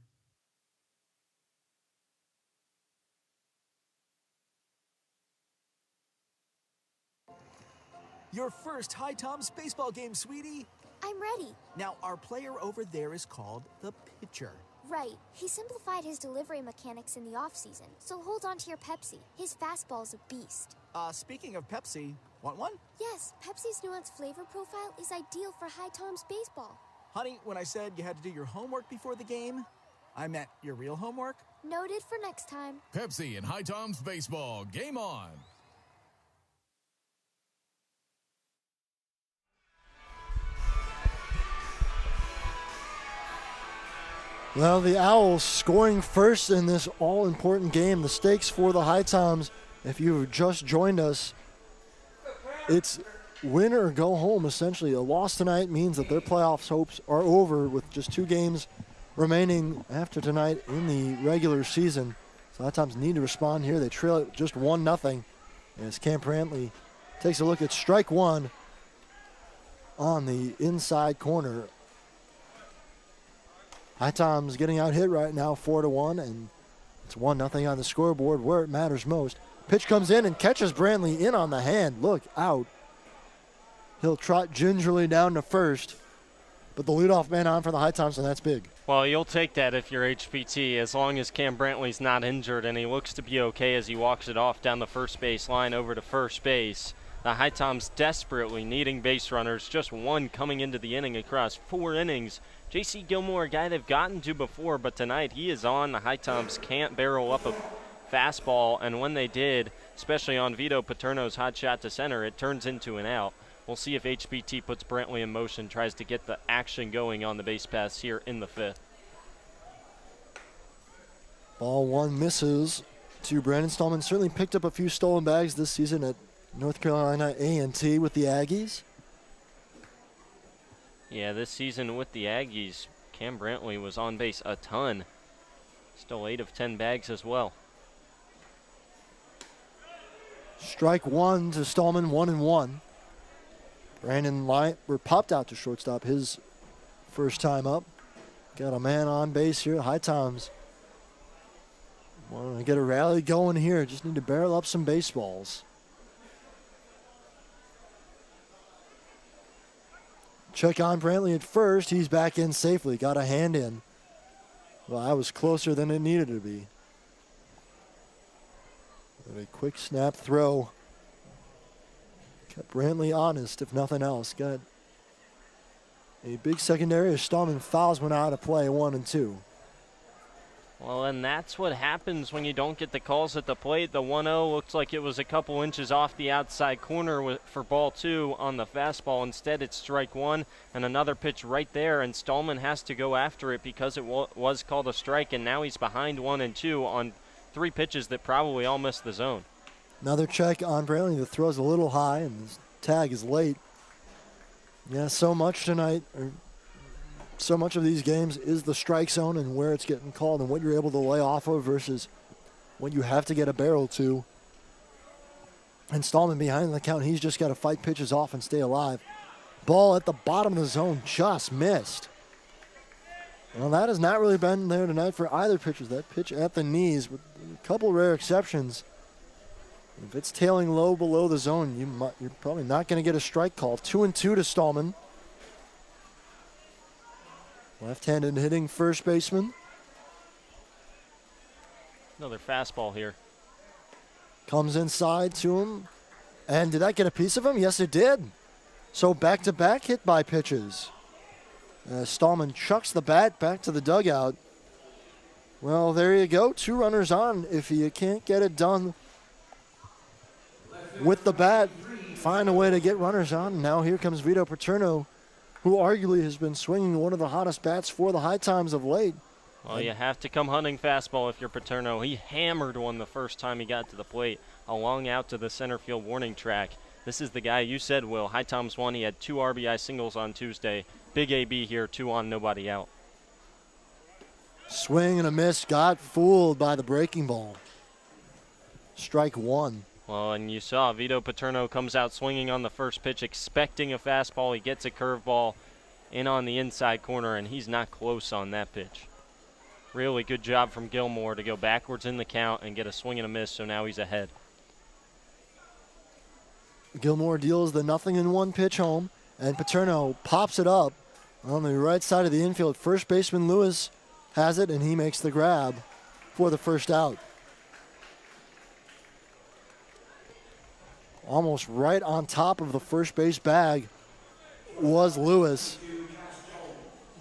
Your first HiToms baseball game, sweetie. I'm ready. Now, our player over there is called the pitcher. Right. He simplified his delivery mechanics in the off-season, so hold on to your Pepsi. His fastball's a beast. Speaking of Pepsi, want one? Yes, Pepsi's nuanced flavor profile is ideal for HiToms baseball. Honey, when I said you had to do your homework before the game, I meant your real homework. Noted for next time. Pepsi and HiToms Baseball. Game on. Well, the Owls scoring first in this all-important game. The stakes for the HiToms, if you've just joined us, it's win or go home, essentially. A loss tonight means that their playoffs hopes are over with just 2 games remaining after tonight in the regular season. So HiToms need to respond here. They trail it just 1-0 as Cam Brantley takes a look at strike 1 on the inside corner. HiToms getting out hit right now, 4-1, and it's 1-0 on the scoreboard where it matters most. Pitch comes in and catches Brantley in on the hand. Look out. He'll trot gingerly down to first. But the leadoff man on for the HiToms, and that's big. Well, you'll take that if you're HPT, as long as Cam Brantley's not injured, and he looks to be okay as he walks it off down the first base line over to first base. The HiToms desperately needing base runners, just one coming into the inning across 4 innings. J.C. Gilmore, a guy they've gotten to before, but tonight he is on. The HiToms can't barrel up a fastball, and when they did, especially on Vito Paterno's hot shot to center, it turns into an out. We'll see if HPT puts Brantley in motion, tries to get the action going on the base pass here in the 5th. Ball 1 misses to Brandon Stallman. Certainly picked up a few stolen bags this season at North Carolina A&T with the Aggies. Yeah, this season with the Aggies, Cam Brantley was on base a ton. Stole 8 of 10 bags as well. Strike 1 to Stallman, 1-1. Brandon popped out to shortstop his first time up. Got a man on base here. HiToms want to get a rally going here. Just need to barrel up some baseballs. Check on Brantley at first. He's back in safely. Got a hand in. Well, that was closer than it needed to be. But a quick snap throw. Kept Brantley honest, if nothing else. Got a big secondary as Stallman fouls one out of play, 1-2. Well, and that's what happens when you don't get the calls at the plate. The 1-0 looks like it was a couple inches off the outside corner for ball 2 on the fastball. Instead, it's strike 1 and another pitch right there, and Stallman has to go after it because it was called a strike, and now he's behind 1-2 on 3 pitches that probably all missed the zone. Another check on Brantley. The throw's a little high, and his tag is late. Yeah, so much tonight, or so much of these games is the strike zone and where it's getting called and what you're able to lay off of versus what you have to get a barrel to. And Stallman behind the count, he's just got to fight pitches off and stay alive. Ball at the bottom of the zone, just missed. Well, that has not really been there tonight for either pitchers. That pitch at the knees, with a couple rare exceptions. If it's tailing low below the zone, you're probably not going to get a strike call. 2-2 to Stallman. Left-handed hitting first baseman. Another fastball here. Comes inside to him. And did that get a piece of him? Yes, it did. So back-to-back hit by pitches. Stallman chucks the bat back to the dugout. Well, there you go. 2 runners on. If you can't get it done with the bat, find a way to get runners on. Now here comes Vito Paterno, who arguably has been swinging one of the hottest bats for the HiToms of late. Well, you have to come hunting fastball if you're Paterno. He hammered one the first time he got to the plate, along out to the center field warning track. This is the guy you said, Will. HiToms won. He had 2 RBI singles on Tuesday. Big AB here, 2 on, nobody out. Swing and a miss. Got fooled by the breaking ball. Strike 1. Well, and you saw Vito Paterno comes out swinging on the first pitch, expecting a fastball. He gets a curveball in on the inside corner, and he's not close on that pitch. Really good job from Gilmore to go backwards in the count and get a swing and a miss, so now he's ahead. Gilmore deals the 0-1 pitch home, and Paterno pops it up on the right side of the infield. First baseman Lewis has it, and he makes the grab for the first out. Almost right on top of the first base bag was Lewis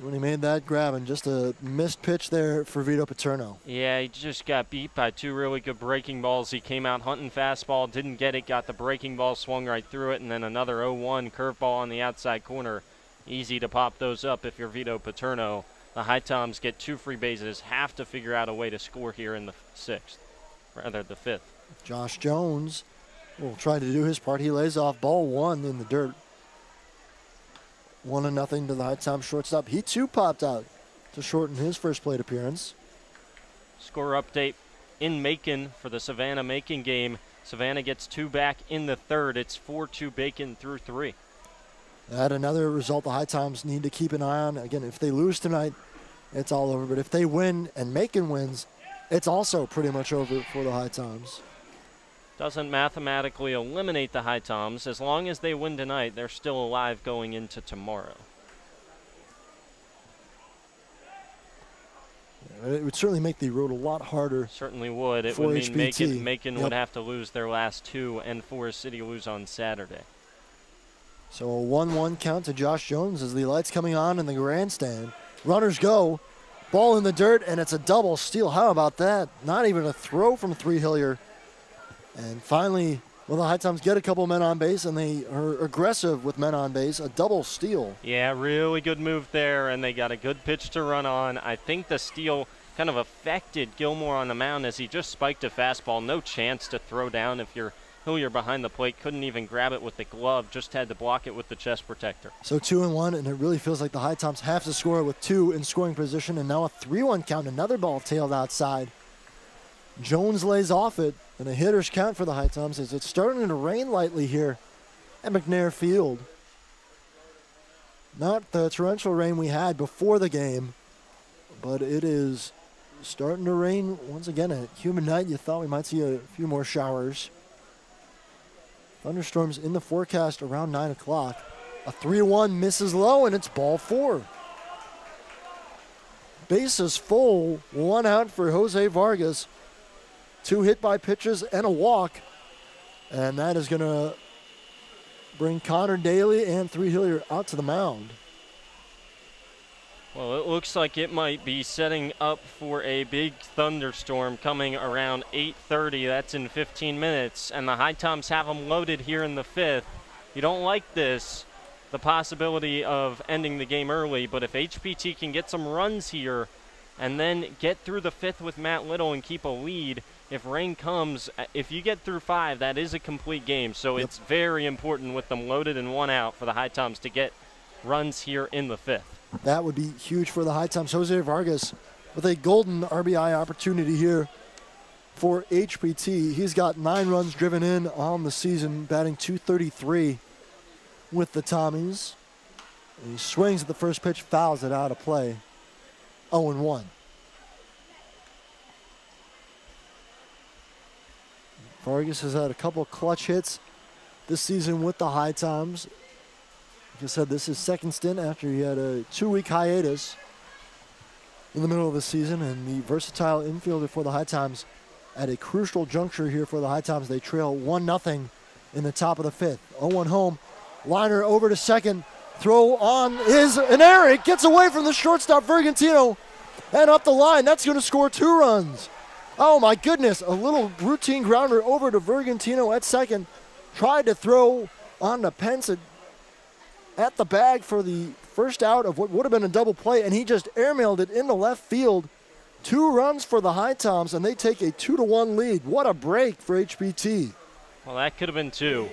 when he made that grab, and just a missed pitch there for Vito Paterno. Yeah, he just got beat by 2 really good breaking balls. He came out hunting fastball, didn't get it, got the breaking ball, swung right through it, and then another 0-1 curveball on the outside corner. Easy to pop those up if you're Vito Paterno. The HiToms get 2 free bases, have to figure out a way to score here in the 5th. Josh Jones will try to do his part. He lays off ball 1 in the dirt. 1-0 to the HiToms shortstop. He too popped out to shorten his first plate appearance. Score update in Macon for the Savannah-Macon game. Savannah gets 2 back in the 3rd. It's 4-2 Bacon through 3. That another result the HiToms need to keep an eye on. Again, if they lose tonight, it's all over. But if they win and Macon wins, it's also pretty much over for the HiToms. Doesn't mathematically eliminate the HiToms. As long as they win tonight, they're still alive going into tomorrow. It would certainly make the road a lot harder. Certainly would. It for would mean HPT. Macon would have to lose their last 2 and Forest City lose on Saturday. So a 1-1 count to Josh Jones as the lights coming on in the grandstand. Runners go. Ball in the dirt, and it's a double steal. How about that? Not even a throw from Three Hillier. And finally, well, the HiToms get a couple men on base, and they are aggressive with men on base. A double steal. Yeah, really good move there, and they got a good pitch to run on. I think the steal kind of affected Gilmore on the mound as he just spiked a fastball. No chance to throw down if you're Hillier behind the plate. Couldn't even grab it with the glove, just had to block it with the chest protector. So 2-1, and it really feels like the HiToms have to score with 2 in scoring position, and now a 3-1 count. Another ball tailed outside. Jones lays off it, and a hitter's count for the HiToms as it's starting to rain lightly here at McNair Field. Not the torrential rain we had before the game, but it is starting to rain once again. A humid night. You thought we might see a few more showers. Thunderstorms in the forecast around 9 o'clock. A 3-1 misses low, and it's ball 4. Bases full, 1 out for Jose Vargas. 2 hit by pitches and a walk. And that is going to bring Connor Daly and Three Hillier out to the mound. Well, it looks like it might be setting up for a big thunderstorm coming around 8:30. That's in 15 minutes. And the HiToms have them loaded here in the 5th. You don't like this, the possibility of ending the game early, but if HPT can get some runs here and then get through the 5th with Matt Little and keep a lead, if rain comes, if you get through 5, that is a complete game. So It's very important with them loaded and 1 out for the HiToms to get runs here in the 5th. That would be huge for the HiToms. Jose Vargas with a golden RBI opportunity here for HPT. He's got 9 runs driven in on the season, batting .233 with the Tommies. And he swings at the first pitch, fouls it out of play. 0-1. Vargas has had a couple clutch hits this season with the HiToms. Like I said, this is second stint after he had a 2-week hiatus in the middle of the season, and the versatile infielder for the HiToms at a crucial juncture here for the HiToms. They trail 1-0 in the top of the 5th. 0-1 home. Liner over to second. Throw on is an error. It gets away from the shortstop, Vergantino, and up the line. That's going to score 2 runs. Oh, my goodness. A little routine grounder over to Vergantino at second. Tried to throw on to Pence at the bag for the first out of what would have been a double play, and he just airmailed it into left field. 2 runs for the HiToms, and they take a 2-1 lead. What a break for HPT. Well, that could have been 2.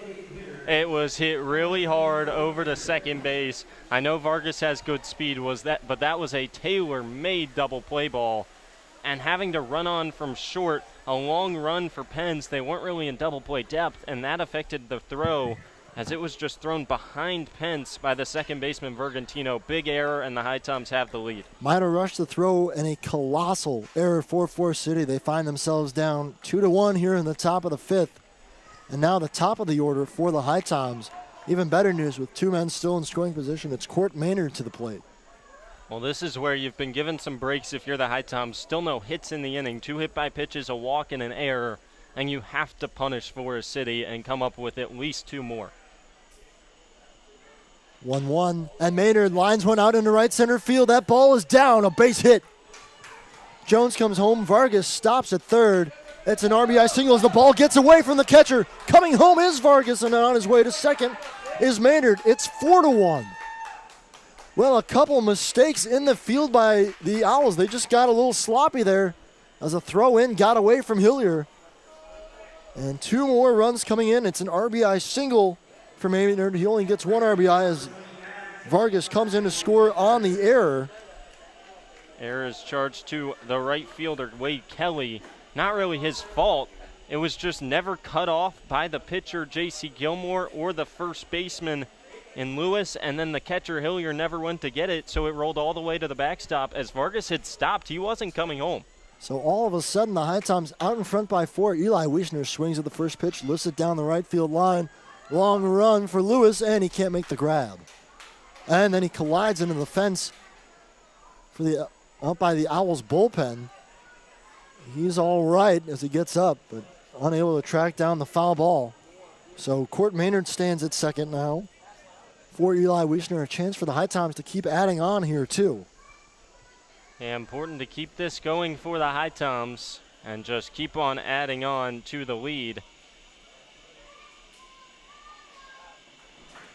It was hit really hard over to second base. I know Vargas has good speed, but that was a tailor-made double play ball. And having to run on from short, a long run for Pens, they weren't really in double play depth, and that affected the throw as it was just thrown behind Pence by the second baseman Vergantino. Big error, and the HiToms have the lead. Minor rush the throw and a colossal error for Forest City. They find themselves down 2-1 here in the top of the 5th. And now the top of the order for the HiToms. Even better news with 2 men still in scoring position. It's Court Maynard to the plate. Well, this is where you've been given some breaks if you're the HiToms. Still no hits in the inning. 2 hit by pitches, a walk, and an error. And you have to punish Forest City and come up with at least 2 more. 1-1, and Maynard lines one out into right center field. That ball is down, a base hit. Jones comes home. Vargas stops at third. It's an RBI single as the ball gets away from the catcher. Coming home is Vargas, and on his way to second is Maynard. It's 4-1. Well, a couple mistakes in the field by the Owls. They just got a little sloppy there as a throw-in got away from Hillier. And 2 more runs coming in. It's an RBI single for Maynard. He only gets 1 RBI as Vargas comes in to score on the error. Error is charged to the right fielder, Wade Kelly. Not really his fault. It was just never cut off by the pitcher, J.C. Gilmore, or the first baseman in Lewis, and then the catcher, Hillier, never went to get it, so it rolled all the way to the backstop. As Vargas had stopped, he wasn't coming home. So all of a sudden, the HiToms out in front by 4. Eli Weissner swings at the first pitch, lifts it down the right field line. Long run for Lewis, and he can't make the grab. And then he collides into the fence for the up by the Owls bullpen. He's all right as he gets up, but unable to track down the foul ball. So Court Maynard stands at second now. For Eli Weissner, a chance for the HiToms to keep adding on here too. Yeah, important to keep this going for the HiToms and just keep on adding on to the lead.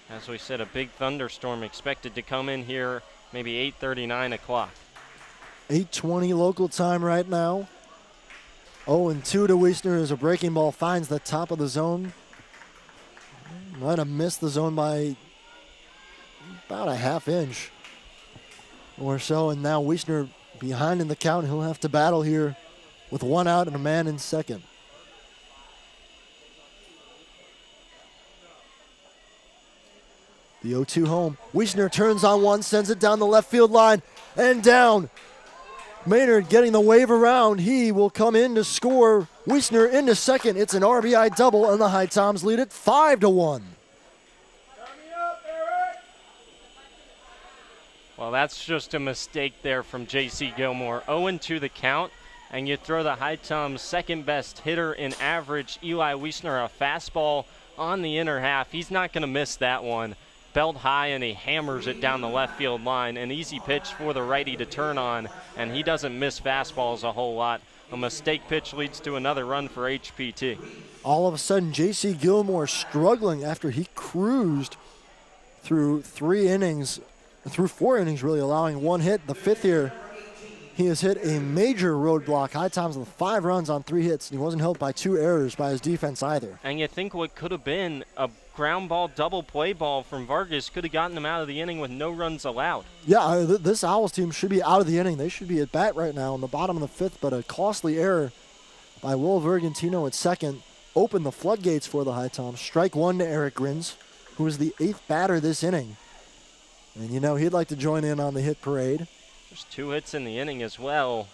As we said, a big thunderstorm expected to come in here maybe 8:30, 9 o'clock. 8:20 local time right now. 0-2 to Weissner as a breaking ball finds the top of the zone. Might have missed the zone by about a half inch or so, and now Weissner behind in the count. He'll have to battle here with one out and a man in second. The 0-2 home. Weissner turns on one, sends it down the left field line and down. Maynard getting the wave around. He will come in to score. Weissner into second. It's an RBI double, and the HiToms lead it 5-1. Well, that's just a mistake there from J.C. Gilmore. 0-2 the count, and you throw the HiToms' second-best hitter in average, Eli Weissner, a fastball on the inner half. He's not going to miss that one. Belt high, and he hammers it down the left field line. An easy pitch for the righty to turn on, and he doesn't miss fastballs a whole lot. A mistake pitch leads to another run for HPT. All of a sudden, J.C. Gilmore struggling after he cruised through 4 innings, really, allowing one hit. The fifth here, he has hit a major roadblock. HiToms with 5 runs on 3 hits, and he wasn't helped by 2 errors by his defense either. And you think what could have been a ground ball double play ball from Vargas could have gotten him out of the inning with no runs allowed. Yeah, this Owls team should be out of the inning. They should be at bat right now in the bottom of the 5th, but a costly error by Will Vergantino at second opened the floodgates for the HiToms. Strike 1 to Eric Grins, who is the 8th batter this inning. And you know he'd like to join in on the hit parade. There's 2 hits in the inning as well.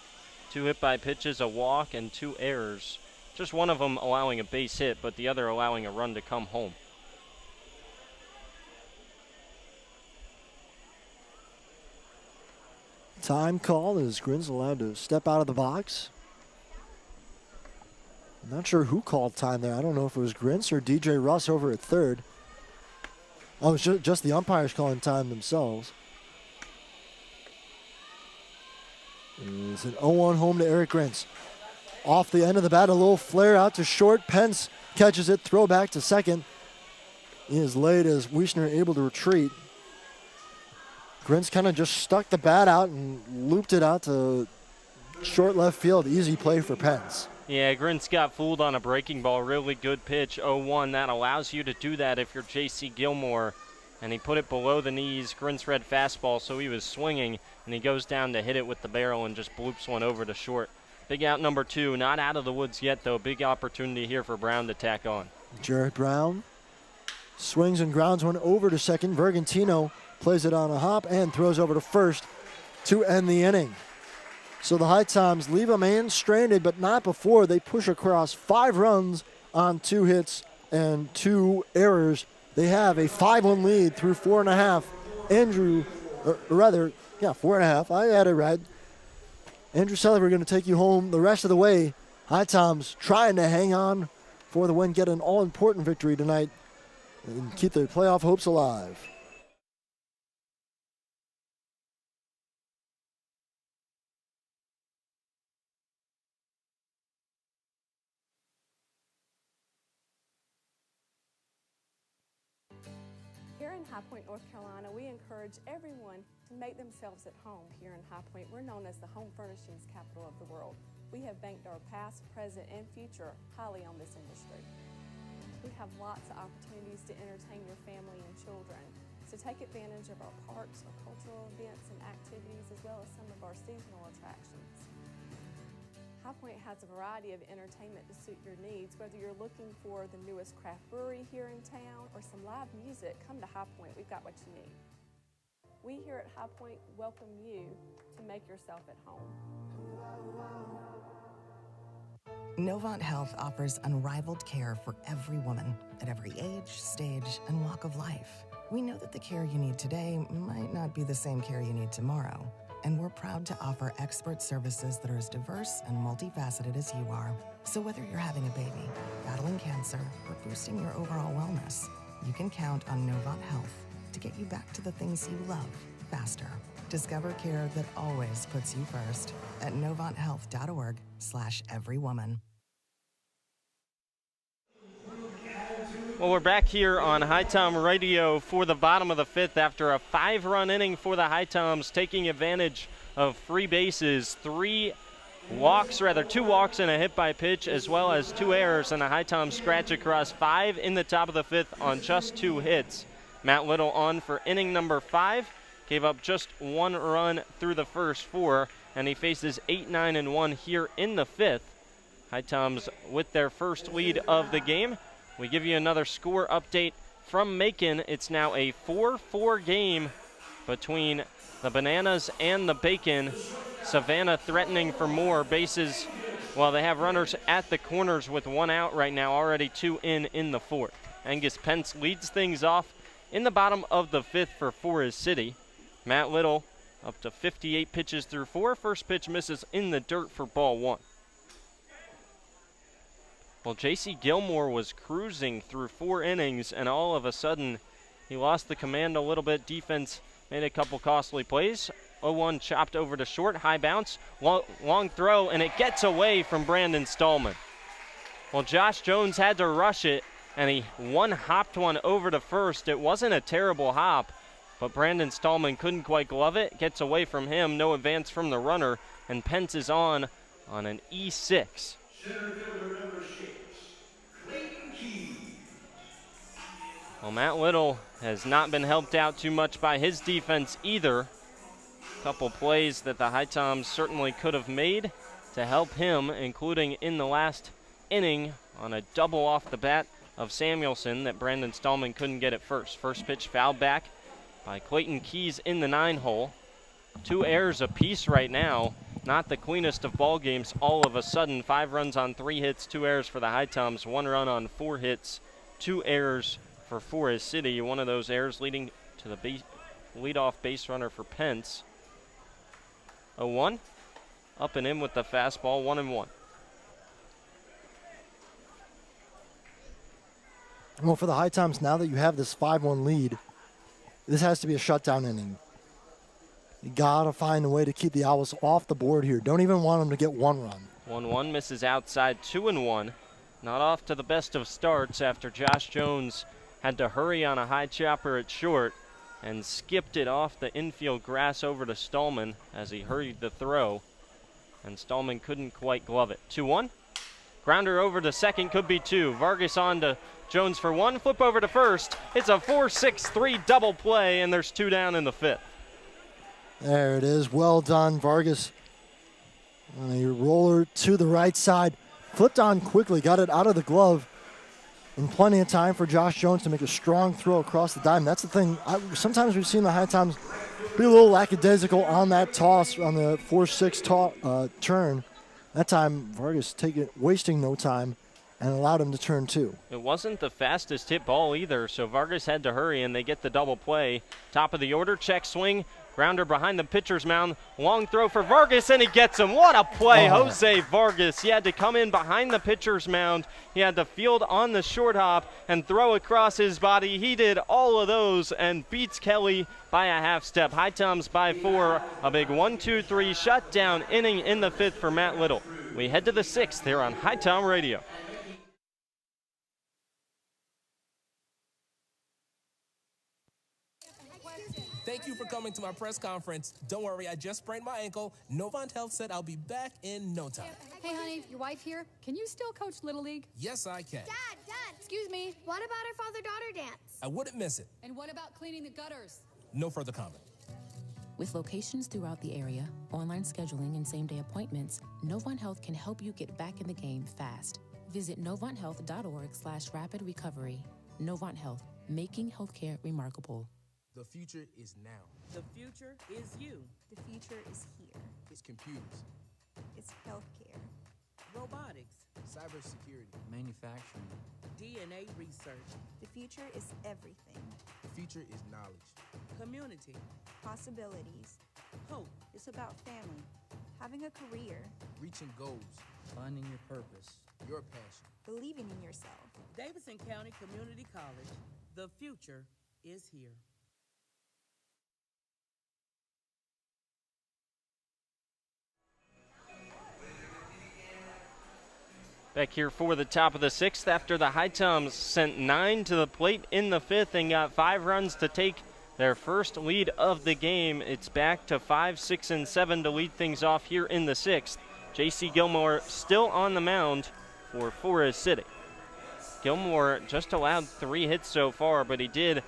2 hit by pitches, a walk, and 2 errors. Just one of them allowing a base hit, but the other allowing a run to come home. Time call as Grins allowed to step out of the box. I'm not sure who called time there. I don't know if it was Grins or DJ Russ over at third. Oh, it's just the umpires calling time themselves. It's an 0-1 home to Eric Grins. Off the end of the bat, a little flare out to short. Pence catches it, throw back to second. He is late as Weissner able to retreat. Grins kind of just stuck the bat out and looped it out to short left field. Easy play for Pence. Yeah, Grins got fooled on a breaking ball. Really good pitch, 0-1. That allows you to do that if you're J.C. Gilmore. And he put it below the knees. Grins read fastball, so he was swinging. And he goes down to hit it with the barrel and just bloops one over to short. Big out number 2. Not out of the woods yet, though. Big opportunity here for Brown to tack on. Jarrett Brown swings and grounds one over to second. Vergantino plays it on a hop and throws over to first to end the inning. So the HiToms leave a man stranded, but not before they push across 5 runs on 2 hits and 2 errors. They have a 5-1 lead through 4.5. 4.5. I had it right. Andrew Sullivan going to take you home the rest of the way. HiToms trying to hang on for the win, get an all-important victory tonight, and keep their playoff hopes alive. Here in High Point, North Carolina, we encourage everyone to make themselves at home here in High Point. We're known as the home furnishings capital of the world. We have banked our past, present, and future highly on this industry. We have lots of opportunities to entertain your family and children. So take advantage of our parks, our cultural events and activities, as well as some of our seasonal attractions. High Point has a variety of entertainment to suit your needs. Whether you're looking for the newest craft brewery here in town or some live music, come to High Point. We've got what you need. We here at High Point welcome you to make yourself at home. Novant Health offers unrivaled care for every woman at every age, stage, and walk of life. We know that the care you need today might not be the same care you need tomorrow. and we're proud to offer expert services that are as diverse and multifaceted as you are. So whether you're having a baby, battling cancer, or boosting your overall wellness, you can count on Novant Health to get you back to the things you love faster. Discover care that always puts you first at novanthealth.org/everywoman. Well, we're back here on HiTom Radio for the bottom of the fifth after a 5-run inning for the HiToms, taking advantage of free bases, 2 walks and a hit by pitch, as well as 2 errors, and the HiToms scratch across 5 in the top of the fifth on just 2 hits. Matt Little on for inning number 5, gave up just 1 run through the first 4, and he faces 8, 9, and 1 here in the fifth. HiToms with their first lead of the game. We give you another score update from Macon. It's now a 4-4 game between the Bananas and the Bacon. Savannah threatening for more bases. Well, they have runners at the corners with 1 out right now, already 2 in the 4th. Angus Pence leads things off in the bottom of the 5th for Forest City. Matt Little up to 58 pitches through 4. First pitch misses in the dirt for ball 1. Well, J.C. Gilmore was cruising through 4 innings, and all of a sudden he lost the command a little bit. Defense made a couple costly plays. 0-1 chopped over to short, high bounce, long throw, and it gets away from Brandon Stallman. Well, Josh Jones had to rush it, and he hopped one over to first. It wasn't a terrible hop, but Brandon Stallman couldn't quite glove it. Gets away from him, no advance from the runner, and Pence is on an E6. Well, Matt Little has not been helped out too much by his defense either. A couple plays that the HiToms certainly could have made to help him, including in the last inning on a double off the bat of Samuelson that Brandon Stallman couldn't get at first. First pitch fouled back by Clayton Keys in the 9-hole. 2 errors apiece right now. Not the cleanest of ball games. All of a sudden, 5 runs on 3 hits, 2 errors for the HiToms, 1 run on 4 hits, 2 errors for Forest City. One of those errors leading to the leadoff base runner for Pence. 0-1, up and in with the fastball, 1-1. Well, for the HiToms, now that you have this 5-1 lead, this has to be a shutdown inning. You got to find a way to keep the Owls off the board here. Don't even want them to get 1 run. 1-1 misses outside, 2-1. Not off to the best of starts after Josh Jones had to hurry on a high chopper at short and skipped it off the infield grass over to Stallman as he hurried the throw, and Stallman couldn't quite glove it. 2-1. Grounder over to second, could be 2. Vargas on to Jones for 1. Flip over to first. It's a 4-6-3 double play, and there's 2 down in the 5th. There it is. Well done, Vargas. A roller to the right side. Flipped on quickly, got it out of the glove in plenty of time for Josh Jones to make a strong throw across the diamond. That's the thing. Sometimes we've seen the HiToms be a little lackadaisical on that toss, on the 4-6 turn. That time, Vargas wasting no time and allowed him to turn 2. It wasn't the fastest hit ball either, so Vargas had to hurry, and they get the double play. Top of the order, check swing. Grounder behind the pitcher's mound. Long throw for Vargas, and he gets him. What a play, Jose Vargas. He had to come in behind the pitcher's mound. He had to field on the short hop and throw across his body. He did all of those and beats Kelly by a half step. HiToms by 4. A big 1-2-3 shutdown inning in the 5th for Matt Little. We head to the 6th here on HiTom Radio. Thank you for coming to my press conference. Don't worry, I just sprained my ankle. Novant Health said I'll be back in no time. Hey, honey, your wife here. Can you still coach Little League? Yes, I can. Dad, Excuse me. what about our father-daughter dance? I wouldn't miss it. And what about cleaning the gutters? No further comment. With locations throughout the area, online scheduling, and same-day appointments, Novant Health can help you get back in the game fast. Visit novanthealth.org/rapid recovery. Novant Health, making healthcare remarkable. The future is now. The future is you. The future is here. It's computers, It's healthcare. Robotics, cybersecurity, manufacturing, DNA research, The future is everything. the future is knowledge. community, Possibilities. Hope. It's about family. Having a career. Reaching goals. Finding your purpose. Your passion. Believing in yourself. Davidson County Community College. The future is here. Back here for the top of the sixth after the HiToms sent 9 to the plate in the fifth and got 5 runs to take their first lead of the game. It's back to 5, 6, and 7 to lead things off here in the sixth. J.C. Gilmore still on the mound for Forest City. Gilmore just allowed 3 hits so far, but he did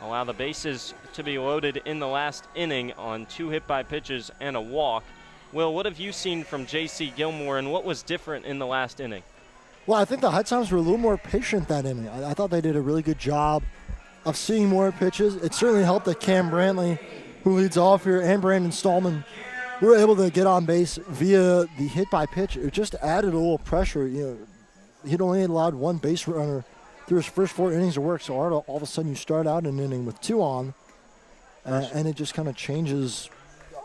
allow the bases to be loaded in the last inning on 2 hit by pitches and a walk. Will, what have you seen from J.C. Gilmore, and what was different in the last inning? Well, I think the HiToms were a little more patient that inning. I thought they did a really good job of seeing more pitches. It certainly helped that Cam Brantley, who leads off here, and Brandon Stallman were able to get on base via the hit by pitch. It just added a little pressure. He'd only allowed 1 base runner through his first 4 innings of work, so all of a sudden you start out an inning with 2 on, and it just kind of changes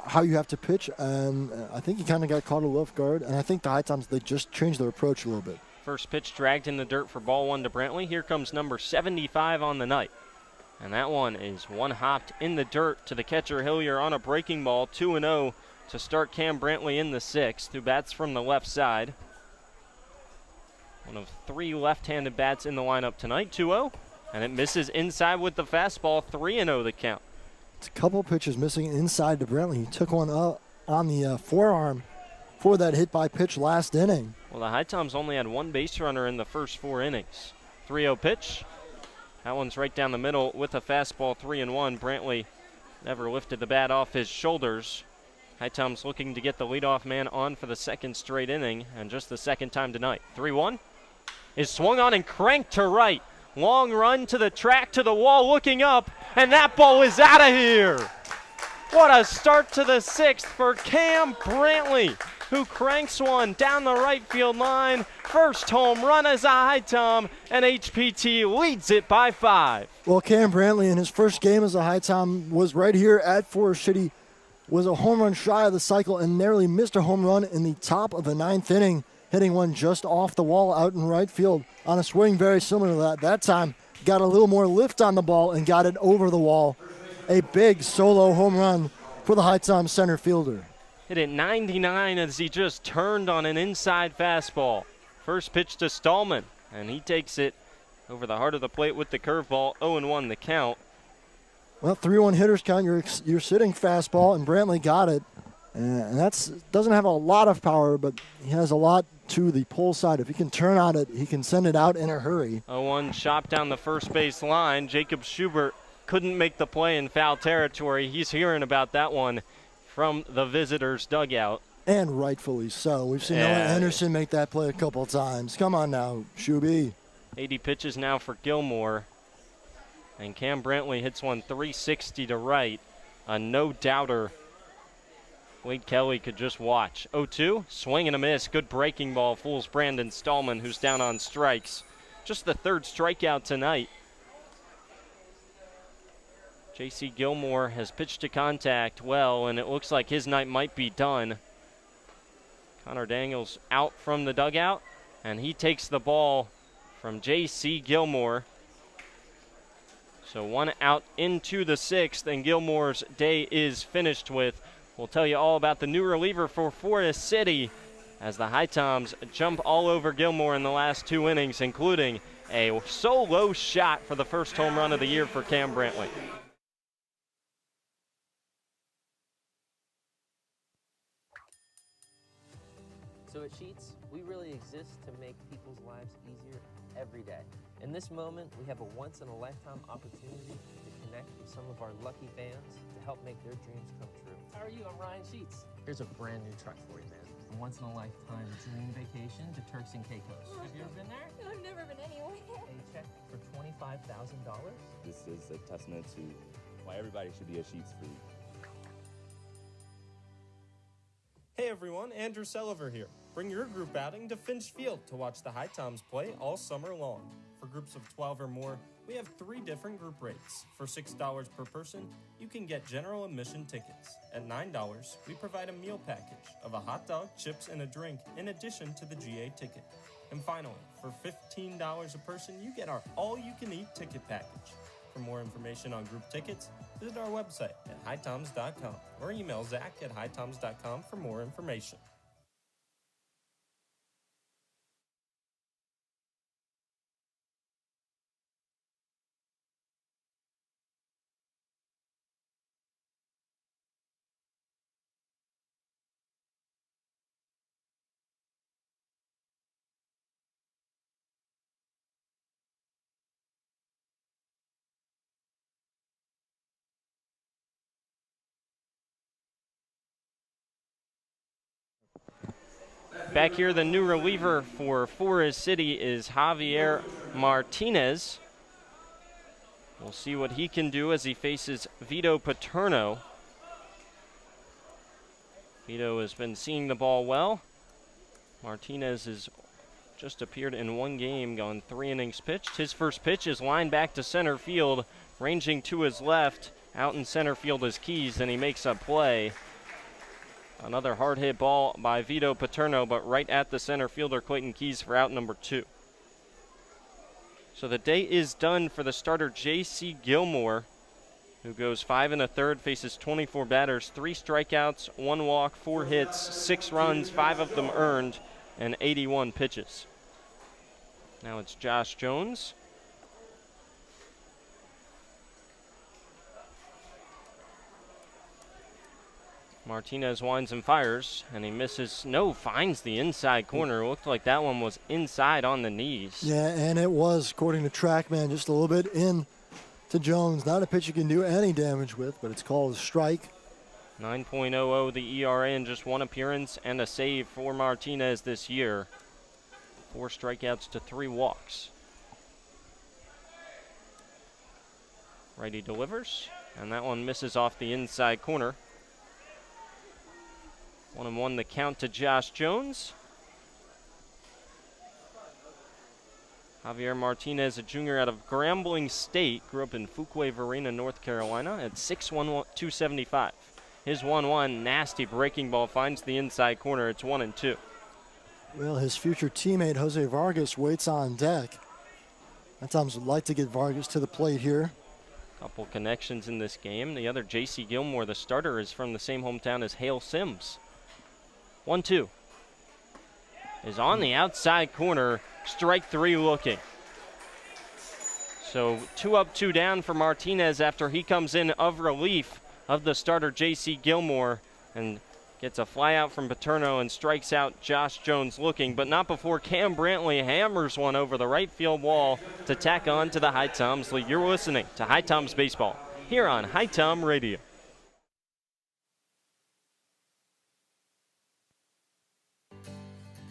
how you have to pitch, and I think he kind of got caught a little off guard, and I think the HiToms, they just changed their approach a little bit. First pitch dragged in the dirt for ball 1 to Brantley. Here comes number 75 on the night, and that one is one hopped in the dirt to the catcher Hillier on a breaking ball. 2-0 to start Cam Brantley in the sixth, who bats from the left side. One of 3 left-handed bats in the lineup tonight. 2-0, and it misses inside with the fastball. 3-0 the count. It's a couple pitches missing inside to Brantley. He took one up on the forearm for that hit by pitch last inning. Well, the HiToms only had 1 base runner in the first 4 innings. 3-0 pitch. That one's right down the middle with a fastball. 3-1. Brantley never lifted the bat off his shoulders. HiToms looking to get the leadoff man on for the 2nd straight inning, and just the 2nd time tonight. 3-1 is swung on and cranked to right. Long run to the track, to the wall, looking up, and that ball is out of here. What a start to the 6th for Cam Brantley, who cranks one down the right field line. First home run as a HiTom, and HPT leads it by 5. Well, Cam Brantley in his first game as a HiTom was right here at Forest City, was a home run shy of the cycle and narrowly missed a home run in the top of the 9th inning, hitting one just off the wall out in right field on a swing very similar to that. That time, got a little more lift on the ball and got it over the wall. A big solo home run for the HiTom center fielder. Hit it 99 as he just turned on an inside fastball. First pitch to Stallman, and he takes it over the heart of the plate with the curveball. 0-1 the count. Well, 3-1 hitters count your sitting fastball, and Brantley got it. And doesn't have a lot of power, but he has a lot to the pull side. If he can turn on it, he can send it out in a hurry. 0-1 shot down the first base line. Jacob Schubert couldn't make the play in foul territory. He's hearing about that one from the visitors' dugout. And rightfully so. We've seen Noah Anderson make that play a couple times. Come on now, Shuby. 80 pitches now for Gilmore. And Cam Brantley hits one 360 to right. A no-doubter. Wade Kelly could just watch. 0-2, swing and a miss. Good breaking ball. Fools Brandon Stallman, who's down on strikes. Just the 3rd strikeout tonight. J.C. Gilmore has pitched to contact well, and it looks like his night might be done. Connor Daniels out from the dugout, and he takes the ball from J.C. Gilmore. So 1 out into the 6th, and Gilmore's day is finished with. We'll tell you all about the new reliever for Forest City as the HiToms jump all over Gilmore in the last 2 innings, including a solo shot for the first home run of the year for Cam Brantley. So at Sheets, we really exist to make people's lives easier every day. In this moment, we have a once-in-a-lifetime opportunity to connect with some of our lucky fans to help make their dreams come true. How are you? I'm Ryan Sheets. Here's a brand new truck for you, man. A once-in-a-lifetime dream vacation to Turks and Caicos. Have you ever been there? I've never been anywhere. A check for $25,000? This is a testament to why everybody should be a Sheets freak. Hey everyone, Andrew Selliver here. Bring your group outing to Finch Field to watch the HiToms play all summer long. For groups of 12 or more, we have 3 different group rates. For $6 per person, you can get general admission tickets. At $9, we provide a meal package of a hot dog, chips, and a drink in addition to the GA ticket. And finally, for $15 a person, you get our all-you-can-eat ticket package. For more information on group tickets, visit our website at HiToms.com or email Zach at HiToms.com for more information. Back here, the new reliever for Forest City is Javier Martinez. We'll see what he can do as he faces Vito Paterno. Vito has been seeing the ball well. Martinez has just appeared in 1 game, gone 3 innings pitched. His first pitch is lined back to center field, ranging to his left. Out in center field is Keys, and he makes a play. Another hard hit ball by Vito Paterno, but right at the center fielder, Clayton Keys, for out number 2. So the day is done for the starter, J.C. Gilmore, who goes 5 1/3, faces 24 batters, 3 strikeouts, 1 walk, 4 hits, 6 runs, 5 of them earned, and 81 pitches. Now it's Josh Jones. Martinez winds and fires, and he misses. No, finds the inside corner. It looked like that one was inside on the knees. Yeah, and it was, according to TrackMan, just a little bit in to Jones. Not a pitch you can do any damage with, but it's called a strike. 9.00 the ERA in just 1 appearance and a save for Martinez this year. 4 strikeouts to 3 walks. Righty delivers, and that one misses off the inside corner. 1-1 the count to Josh Jones. Javier Martinez, a junior out of Grambling State, grew up in Fuquay Varina, North Carolina, at 6'1", 275. His 1-1 nasty breaking ball finds the inside corner. It's 1-2. Well, his future teammate Jose Vargas waits on deck. HiToms would like to get Vargas to the plate here. Couple connections in this game. The other, J.C. Gilmore, the starter, is from the same hometown as Hale Sims. 1-2 is on the outside corner. Strike 3 looking. So 2 up, 2 down for Martinez after he comes in of relief of the starter J.C. Gilmore and gets a fly out from Paterno and strikes out Josh Jones looking, but not before Cam Brantley hammers one over the right field wall to tack on to the HiToms lead. You're listening to HiToms Baseball here on HiTom Radio.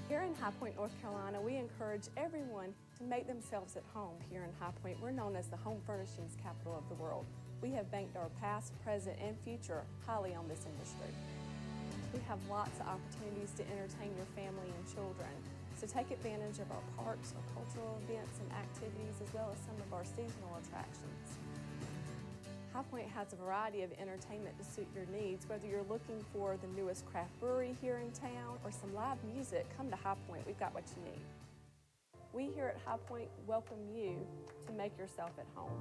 Here in High Point, North Carolina, we encourage everyone to make themselves at home here in High Point. We're known as the home furnishings capital of the world. We have banked our past, present, and future highly on this industry. We have lots of opportunities to entertain your family and children. So take advantage of our parks, our cultural events and activities, as well as some of our seasonal attractions. High Point has a variety of entertainment to suit your needs. Whether you're looking for the newest craft brewery here in town or some live music, come to High Point. We've got what you need. We here at High Point welcome you to make yourself at home.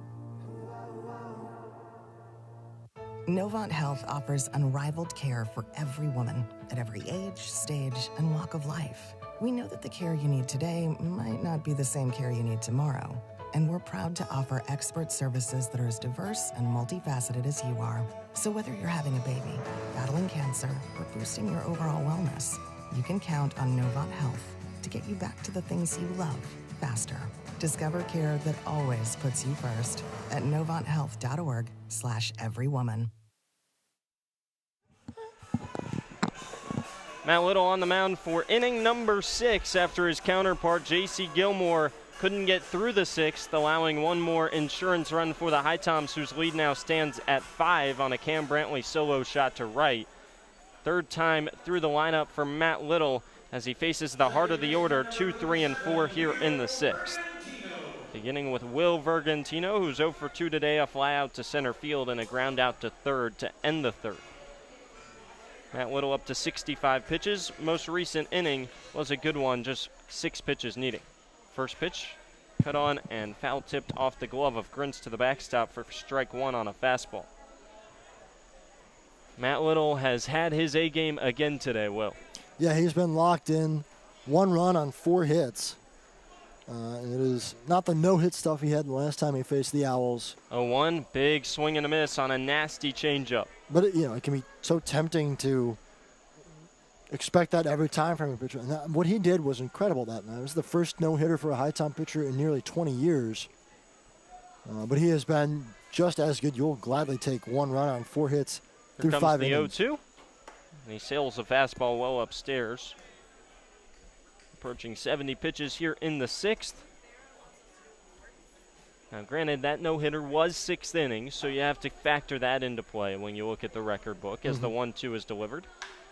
Novant Health offers unrivaled care for every woman at every age, stage, and walk of life. We know that the care you need today might not be the same care you need tomorrow, and we're proud to offer expert services that are as diverse and multifaceted as you are. So whether you're having a baby, battling cancer, or boosting your overall wellness, you can count on Novant Health to get you back to the things you love faster. Discover care that always puts you first at novanthealth.org/everywoman. Matt Little on the mound for inning number 6 after his counterpart, J.C. Gilmore, couldn't get through the 6th, allowing one more insurance run for the HiToms, whose lead now stands at 5 on a Cam Brantley solo shot to right. Third time through the lineup for Matt Little as he faces the heart of the order, 2, 3, and 4 here in the 6th. Beginning with Will Vergantino, who's 0 for 2 today, a fly out to center field and a ground out to third to end the third. Matt Little up to 65 pitches. Most recent inning was a good one, just 6 pitches needing. First pitch, cut on and foul tipped off the glove of Grins to the backstop for strike 1 on a fastball. Matt Little has had his A game again today, Will. Yeah, he's been locked in. 1 run on 4 hits. It is not the no-hit stuff he had the last time he faced the Owls. 0-1, big swing and a miss on a nasty changeup. But, it can be so tempting to expect that every time from a pitcher. And what he did was incredible that night. It was the first no-hitter for a HiTom pitcher in nearly 20 years. But he has been just as good. You'll gladly take 1 run on 4 hits through 5 innings. Here comes the 0-2. And he sails a fastball well upstairs. Approaching 70 pitches here in the 6th. Now, granted, that no-hitter was 6th innings, so you have to factor that into play when you look at the record book as the 1-2 is delivered.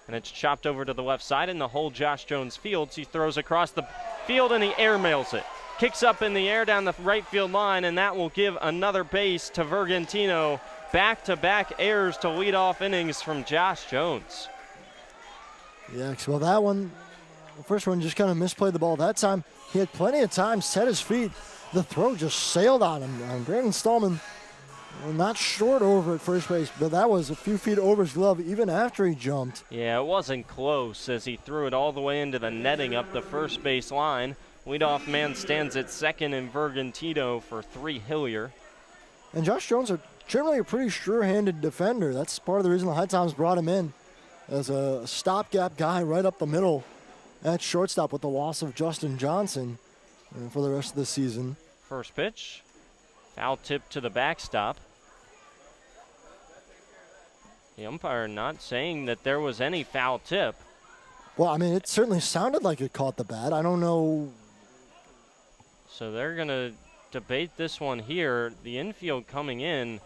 And it's chopped over to the left side in the hole Josh Jones fields. He throws across the field and he airmails it. Kicks up in the air down the right field line, and that will give another base to Vergantino. Back-to-back errors to lead off innings from Josh Jones. Yeah, well, that one, the first one just kind of misplayed the ball. That time, he had plenty of time, set his feet. The throw just sailed on him. Brandon Stallman, not short over at first base, but that was a few feet over his glove even after he jumped. Yeah, it wasn't close as he threw it all the way into the netting up the first base line. Leadoff man stands at second in Vergantino for 3 Hillier. And Josh Jones is generally a pretty sure-handed defender. That's part of the reason the HiToms brought him in as a stopgap guy right up the middle at shortstop with the loss of Justin Johnson for the rest of the season. First pitch, foul tip to the backstop. The umpire not saying that there was any foul tip. Well, I mean, it certainly sounded like it caught the bat. I don't know. So they're going to debate this one here, the infield coming in,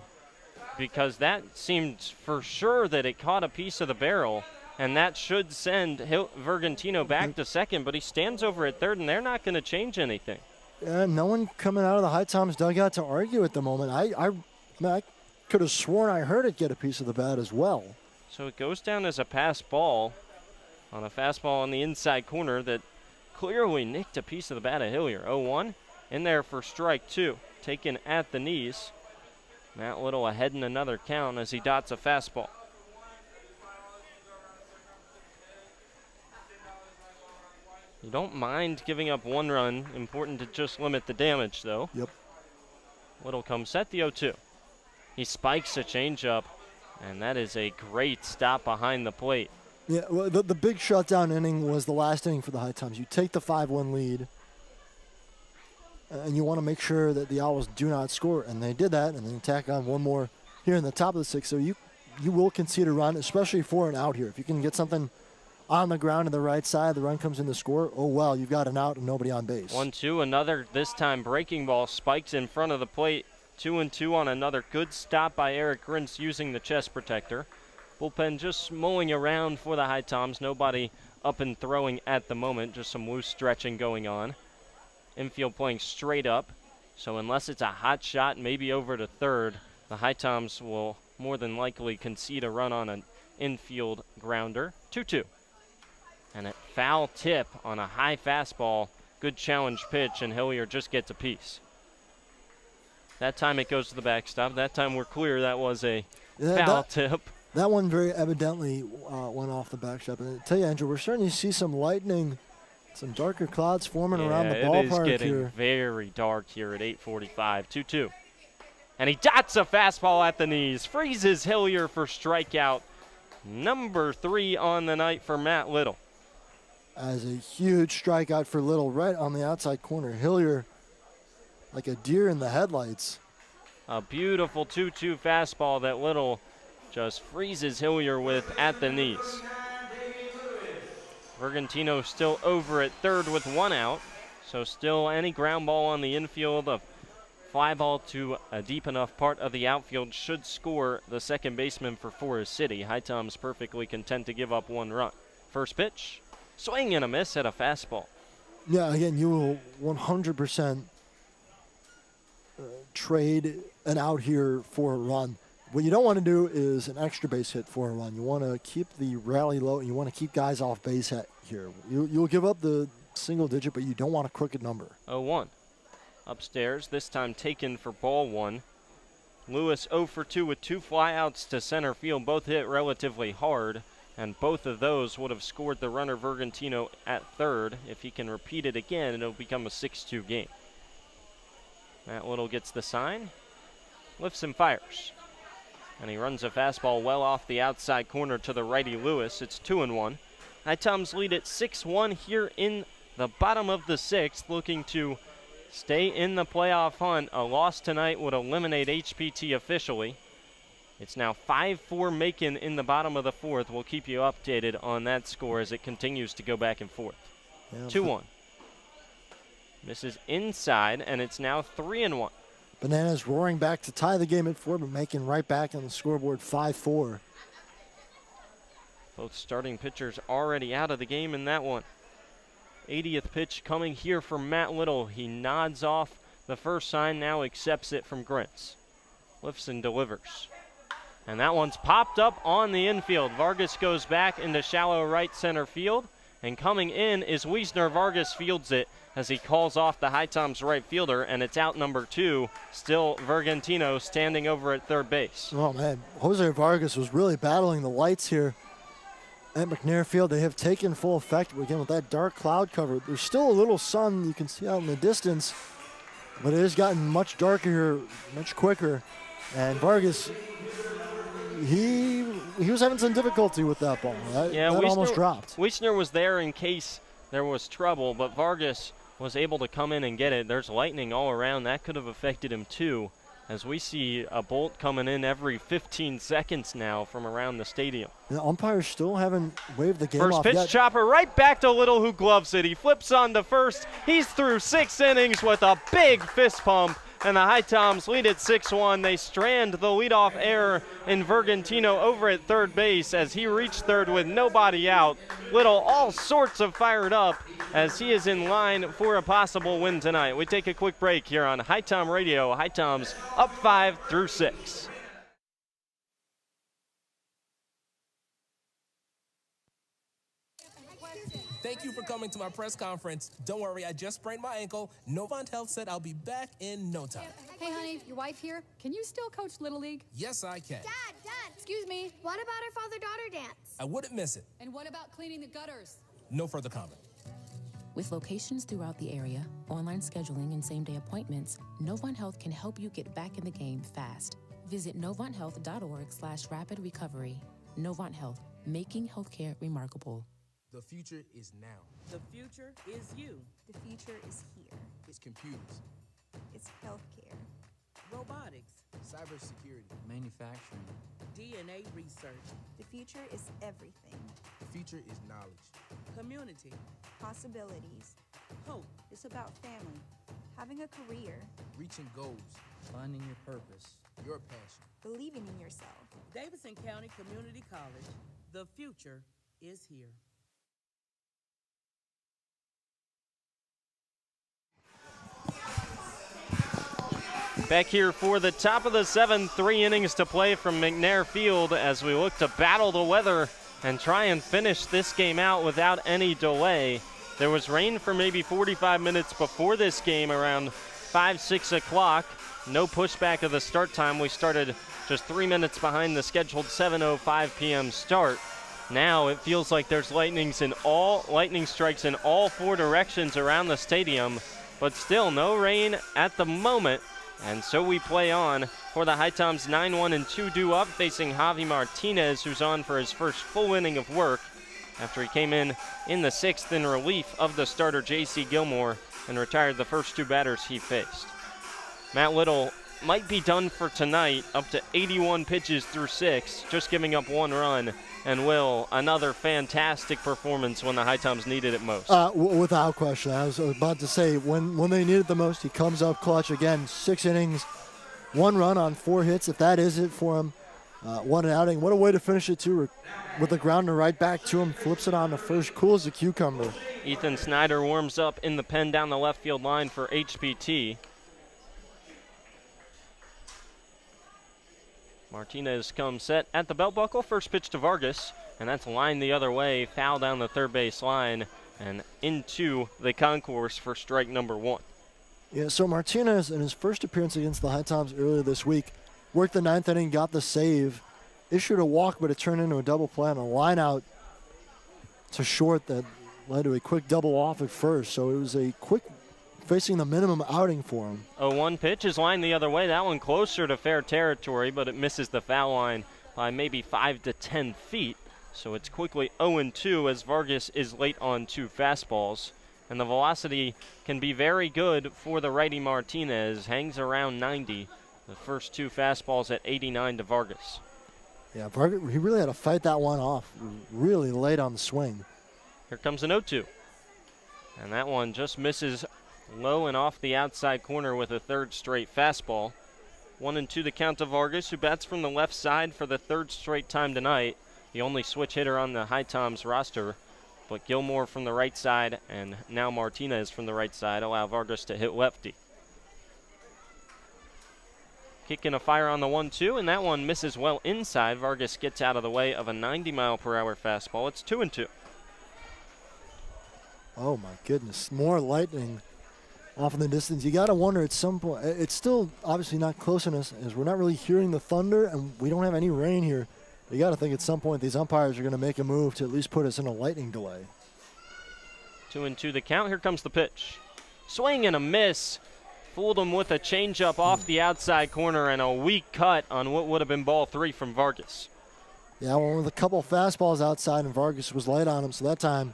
because that seemed for sure that it caught a piece of the barrel, and that should send Vergantino back to second, but he stands over at third, and they're not going to change anything. Yeah, no one coming out of the HiToms dugout to argue at the moment. I could have sworn I heard it get a piece of the bat as well. So it goes down as a pass ball on a fastball on the inside corner that clearly nicked a piece of the bat of Hillier. 0-1 in there for strike 2, taken at the knees. Matt Little ahead in another count as he dots a fastball. You don't mind giving up 1 run. Important to just limit the damage, though. Yep. Little comes set, the 0-2. He spikes a changeup, and that is a great stop behind the plate. Yeah, well, the big shutdown inning was the last inning for the HiToms. You take the 5-1 lead, and you want to make sure that the Owls do not score, and they did that, and then tack on 1 more here in the top of the 6th. So you will concede a run, especially for an out here. If you can get something on the ground to the right side, the run comes in to score. Oh, well, you've got an out and nobody on base. 1-2, another, this time breaking ball, spikes in front of the plate. 2-2 on another good stop by Eric Grins using the chest protector. Bullpen just mulling around for the HiToms. Nobody up and throwing at the moment, just some loose stretching going on. Infield playing straight up, so unless it's a hot shot, maybe over to third, the HiToms will more than likely concede a run on an infield grounder. 2-2. And a foul tip on a high fastball. Good challenge pitch, and Hillier just gets a piece. That time it goes to the backstop. That time we're clear that was a foul tip. That one very evidently went off the backstop. And I tell you, Andrew, we're starting to see some lightning, some darker clouds forming around the ballpark here. It is getting very dark here at 8:45. 2-2. And he dots a fastball at the knees. Freezes Hillier for strikeout. Number 3 on the night for Matt Little. As a huge strikeout for Little right on the outside corner. Hillier like a deer in the headlights. A beautiful 2-2 fastball that Little just freezes Hillier with at the knees. Vergantino still over at third with 1 out. So still any ground ball on the infield, a fly ball to a deep enough part of the outfield should score the second baseman for Forest City. HiToms perfectly content to give up 1 run. First pitch, swing and a miss at a fastball. Yeah, again, you will 100% trade an out here for a run. What you don't want to do is an extra base hit for a run. You want to keep the rally low, and you want to keep guys off base here. You'll give up the single digit, but you don't want a crooked number. 0-1. Upstairs, this time taken for ball one. Lewis 0 for 2 with 2 flyouts to center field, both hit relatively hard, and both of those would have scored the runner Vergantino at third. If he can repeat it again, it'll become a 6-2 game. Matt Little gets the sign, lifts and fires. And he runs a fastball well off the outside corner to the righty Lewis. It's 2-1. HiToms lead at 6-1 here in the bottom of the 6th, looking to stay in the playoff hunt. A loss tonight would eliminate HPT officially. It's now 5-4 Macon in the bottom of the 4th. We'll keep you updated on that score as it continues to go back and forth. 2-1. Misses inside, and it's now 3-1. Bananas roaring back to tie the game at 4, but Macon right back on the scoreboard 5-4. Both starting pitchers already out of the game in that one. 80th pitch coming here from Matt Little. He nods off the first sign, now accepts it from Grintz. Lifts and delivers. And that one's popped up on the infield. Vargas goes back into shallow right center field. And coming in is Weissner. Vargas fields it as he calls off the HiToms right fielder, and it's out number 2. Still Vergantino standing over at third base. Oh, man. Jose Vargas was really battling the lights here at McNair Field. They have taken full effect again with that dark cloud cover. There's still a little sun you can see out in the distance, but it has gotten much darker here, much quicker. And Vargas, he was having some difficulty with that ball. That almost dropped. Weissner was there in case there was trouble, but Vargas was able to come in and get it. There's lightning all around. That could have affected him too, as we see a bolt coming in every 15 seconds now from around the stadium. The umpires still haven't waved the game off yet. First pitch chopper right back to Little, who gloves it. He flips on to first. He's through 6 innings with a big fist pump, and the HiToms lead at 6-1. They strand the leadoff error in Vergantino over at third base as he reached third with nobody out. Little all sorts of fired up as he is in line for a possible win tonight. We take a quick break here on HiTom Radio. HiToms up 5 through 6. Thank you for coming to my press conference. Don't worry, I just sprained my ankle. Novant Health said I'll be back in no time. Hey, honey, your wife here. Can you still coach Little League? Yes, I can. Dad, Excuse me. what about our father-daughter dance? I wouldn't miss it. And what about cleaning the gutters? No further comment. With locations throughout the area, online scheduling, and same-day appointments, Novant Health can help you get back in the game fast. Visit novanthealth.org/rapid recovery. Novant Health, making healthcare remarkable. The future is now. The future is you. The future is here. It's computers, It's healthcare. Robotics. cybersecurity. Manufacturing. DNA research. The future is everything. The future is knowledge. Community. Possibilities. Hope. It's about family. Having a career. Reaching goals. Finding your purpose. Your passion. Believing in yourself. Davidson County Community College. The future is here. Back here for the top of the 7th, 3 innings to play from McNair Field as we look to battle the weather and try and finish this game out without any delay. There was rain for maybe 45 minutes before this game around 5, 6 o'clock. No pushback of the start time. We started just 3 minutes behind the scheduled 7:05 p.m. start. Now it feels like there's lightning strikes in all 4 directions around the stadium, but still no rain at the moment. And so we play on for the HiToms 9-1 and 2 due up, facing Javi Martinez, who's on for his first full inning of work after he came in the 6th in relief of the starter J.C. Gilmore and retired the first 2 batters he faced. Matt Little might be done for tonight, up to 81 pitches through 6, just giving up 1 run. And Will, another fantastic performance when the HiToms needed it most. Without question. I was about to say, when they needed the most, he comes up clutch again. 6 innings, 1 run on 4 hits. If that is it for him, what an outing. What a way to finish it, too, with a grounder right back to him. Flips it on to first, cool as a cucumber. Ethan Snyder warms up in the pen down the left field line for HPT. Martinez comes set at the belt buckle. First pitch to Vargas, and that's lined the other way, foul down the third base line and into the concourse for strike number 1. Yeah, so Martinez, in his first appearance against the HiToms earlier this week, worked the 9th inning, got the save, issued a walk, but it turned into a double play on a line out to short that led to a quick double off at first. So it was a quick facing the minimum outing for him. 0-1 pitch is lined the other way. That one closer to fair territory, but it misses the foul line by maybe 5 to 10 feet. So it's quickly 0-2 as Vargas is late on 2 fastballs. And the velocity can be very good for the righty Martinez. Hangs around 90. The first 2 fastballs at 89 to Vargas. Yeah, Vargas, he really had to fight that one off really late on the swing. Here comes an 0-2. And that one just misses low and off the outside corner with a third straight fastball. 1-2 the count to Vargas, who bats from the left side for the third straight time tonight. The only switch hitter on the HiToms roster. But Gilmore from the right side and now Martinez from the right side allow Vargas to hit lefty. Kicking a fire on the 1-2, and that one misses well inside. Vargas gets out of the way of a 90-mile-per-hour fastball. It's 2-2. Oh, my goodness. More lightning off in the distance. You got to wonder at some point. It's still obviously not close enough as we're not really hearing the thunder, and we don't have any rain here. You got to think at some point these umpires are going to make a move to at least put us in a lightning delay. 2-2 the count. Here comes the pitch. Swing and a miss. Fooled him with a changeup off the outside corner and a weak cut on what would have been ball 3 from Vargas. Yeah, well, with a couple fastballs outside and Vargas was light on him, so that time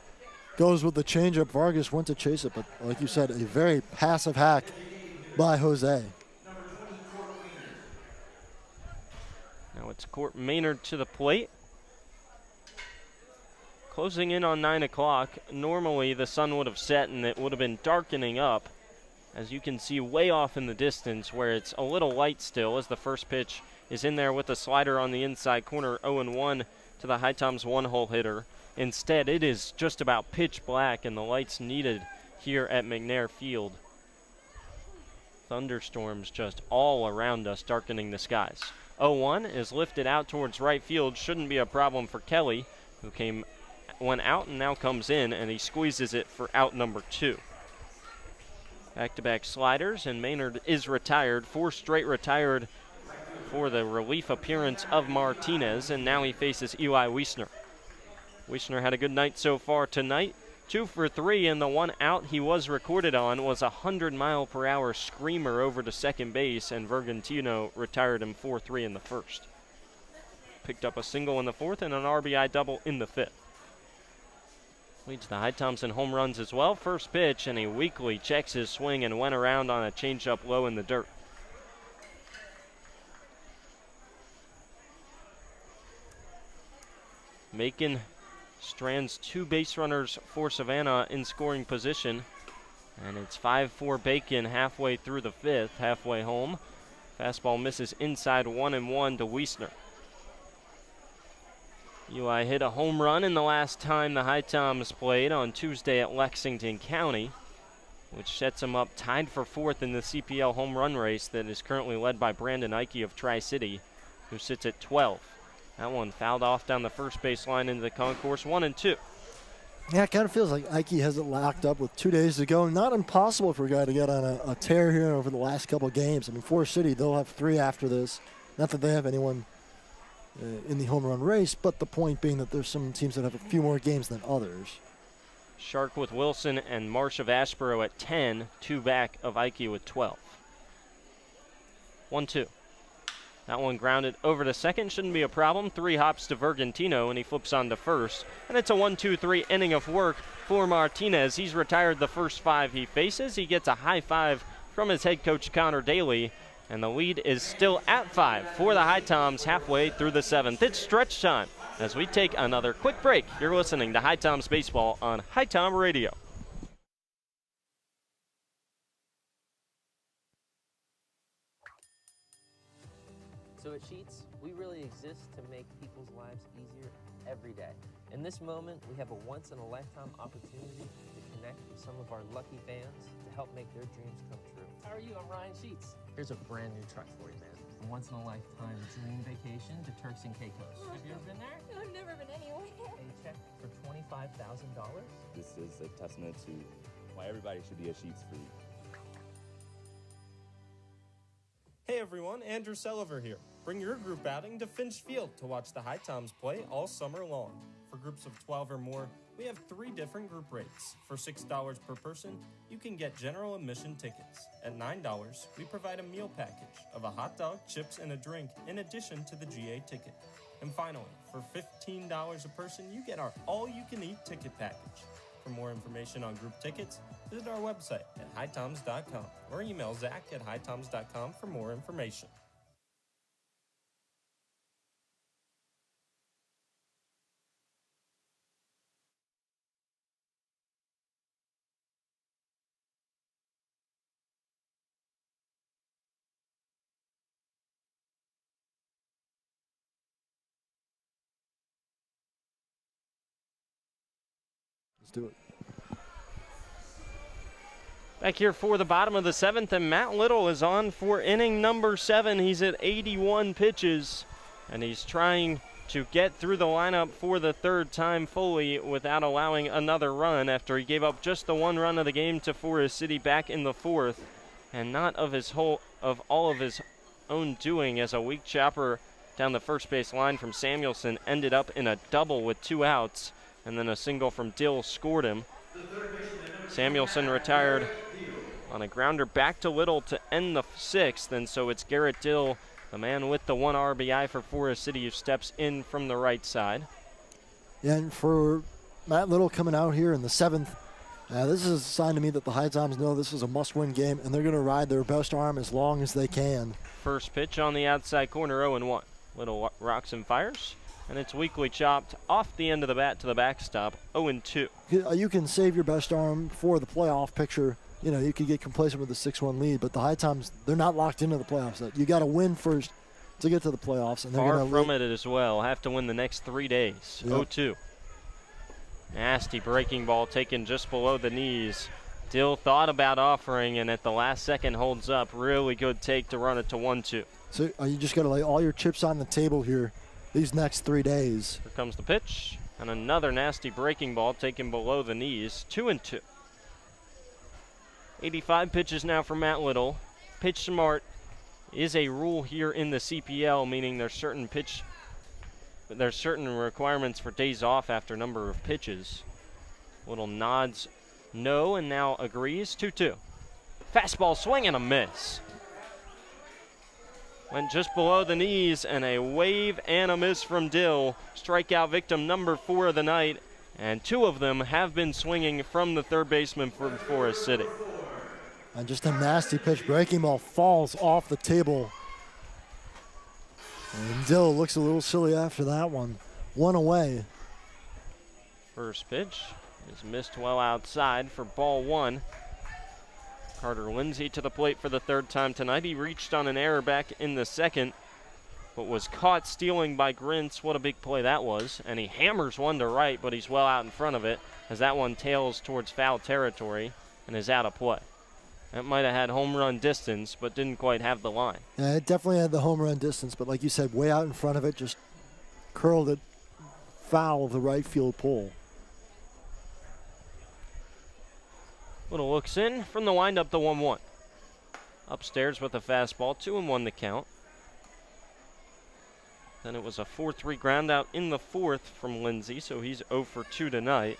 goes with the changeup. Vargas went to chase it, but like you said, a very passive hack by Jose. Now it's Court Maynard to the plate. Closing in on 9 o'clock. Normally the sun would have set and it would have been darkening up. As you can see way off in the distance where it's a little light still as the first pitch is in there with a slider on the inside corner. 0-1 to the HiToms one-hole hitter. Instead, it is just about pitch black and the lights needed here at McNair Field. Thunderstorms just all around us, darkening the skies. 0-1 is lifted out towards right field. Shouldn't be a problem for Kelly, who went out and now comes in, and he squeezes it for out number 2. Back-to-back sliders, and Maynard is retired. 4 straight retired for the relief appearance of Martinez, and now he faces Eli Weissner. Weissner had a good night so far tonight. 2 for 3, and the one out he was recorded on was a 100-mile-per-hour screamer over to second base, and Vergantino retired him 4-3 in the first. Picked up a single in the 4th and an RBI double in the 5th. Leads the HiToms in home runs as well. First pitch, and he weakly checks his swing and went around on a changeup low in the dirt. Macon strands 2 base runners for Savannah in scoring position. And it's 5-4 Bacon halfway through the 5th, halfway home. Fastball misses inside 1-1 to Weissner. Eli hit a home run in the last time the HiToms played on Tuesday at Lexington County, which sets him up tied for 4th in the CPL home run race that is currently led by Brandon Ike of Tri-City, who sits at 12. That one fouled off down the first base line into the concourse, 1-2. Yeah, it kind of feels like Ike has it locked up with 2 days to go. Not impossible for a guy to get on a tear here over the last couple of games. I mean, Forest City, they'll have 3 after this. Not that they have anyone in the home run race, but the point being that there's some teams that have a few more games than others. Shark with Wilson and Marsh of Ashboro at 10, 2 back of Ike with 12. 1-2. That one grounded over to second, shouldn't be a problem. 3 hops to Vergantino, and he flips on to first. And it's a 1-2-3 inning of work for Martinez. He's retired the first 5 he faces. He gets a high 5 from his head coach, Connor Daly. And the lead is still at 5 for the HiToms halfway through the 7th. It's stretch time as we take another quick break. You're listening to HiToms Baseball on HiTom Radio. So at Sheets, we really exist to make people's lives easier every day. In this moment, we have a once-in-a-lifetime opportunity to connect with some of our lucky fans to help make their dreams come true. How are you? I'm Ryan Sheets. Here's a brand new truck for you, man. A once-in-a-lifetime dream vacation to Turks and Caicos. Have you ever been there? No, I've never been anywhere. A check for $25,000? This is a testament to why everybody should be a Sheets freak. Hey everyone, Andrew Selliver here. Bring your group outing to Finch Field to watch the HiToms play all summer long. For groups of 12 or more, we have 3 different group rates. For $6 per person, you can get general admission tickets. At $9, we provide a meal package of a hot dog, chips, and a drink in addition to the GA ticket. And finally, for $15 a person, you get our all-you-can-eat ticket package. For more information on group tickets, visit our website at HiToms.com or email Zach at HiToms.com for more information. Let's do it. Back here for the bottom of the 7th, and Matt Little is on for inning number 7. He's at 81 pitches, and he's trying to get through the lineup for the 3rd time fully without allowing another run after he gave up just the 1 run of the game to Forest City back in the 4th, and not of all of his own doing, as a weak chopper down the first base line from Samuelson ended up in a double with 2 outs, and then a single from Dill scored him. Samuelson retired on a grounder back to Little to end the 6th, and so it's Garrett Dill, the man with the 1 RBI for Forest City, who steps in from the right side. Yeah, and for Matt Little coming out here in the 7th, this is a sign to me that the HiToms know this is a must-win game, and they're going to ride their best arm as long as they can. First pitch on the outside corner, 0-1. Little rocks and fires, and it's weakly chopped off the end of the bat to the backstop, 0-2. You can save your best arm for the playoff picture. You know, you could get complacent with a 6-1 lead, but the HiToms, they're not locked into the playoffs yet. You got to win first to get to the playoffs. And they're far from it as well. Have to win the next 3 days. Yep. 0-2. Nasty breaking ball taken just below the knees. Dill thought about offering, and at the last second holds up. Really good take to run it to 1-2. So you just got to lay all your chips on the table here these next 3 days. Here comes the pitch, and another nasty breaking ball taken below the knees. 2-2. 85 pitches now for Matt Little. Pitch smart is a rule here in the CPL, meaning there's certain requirements for days off after a number of pitches. Little nods no and now agrees. 2-2. Fastball swing and a miss. Went just below the knees, and a wave and a miss from Dill. Strikeout victim number 4 of the night, and 2 of them have been swinging from the third baseman for Forest City. And just a nasty pitch. Breaking ball falls off the table. And Dill looks a little silly after that one. 1 away. First pitch is missed well outside for ball 1. Carter Lindsay to the plate for the 3rd time tonight. He reached on an error back in the 2nd, but was caught stealing by Grintz. What a big play that was. And he hammers one to right, but he's well out in front of it, as that one tails towards foul territory and is out of play. That might have had home run distance, but didn't quite have the line. Yeah, it definitely had the home run distance, but like you said, way out in front of it, just curled it foul of the right field pole. Little looks in from the windup, the 1-1. Upstairs with a fastball, 2-1 the count. Then it was a 4-3 ground out in the 4th from Lindsay, so he's 0 for 2 tonight.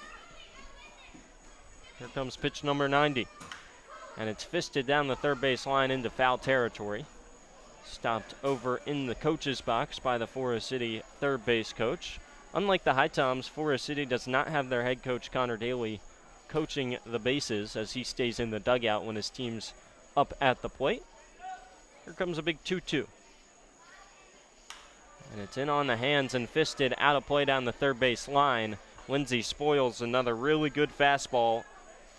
Here comes pitch number 90. And it's fisted down the third base line into foul territory. Stopped over in the coach's box by the Forest City third base coach. Unlike the HiToms, Forest City does not have their head coach Connor Daly coaching the bases, as he stays in the dugout when his team's up at the plate. Here comes a big 2-2. And it's in on the hands and fisted out of play down the third base line. Lindsay spoils another really good fastball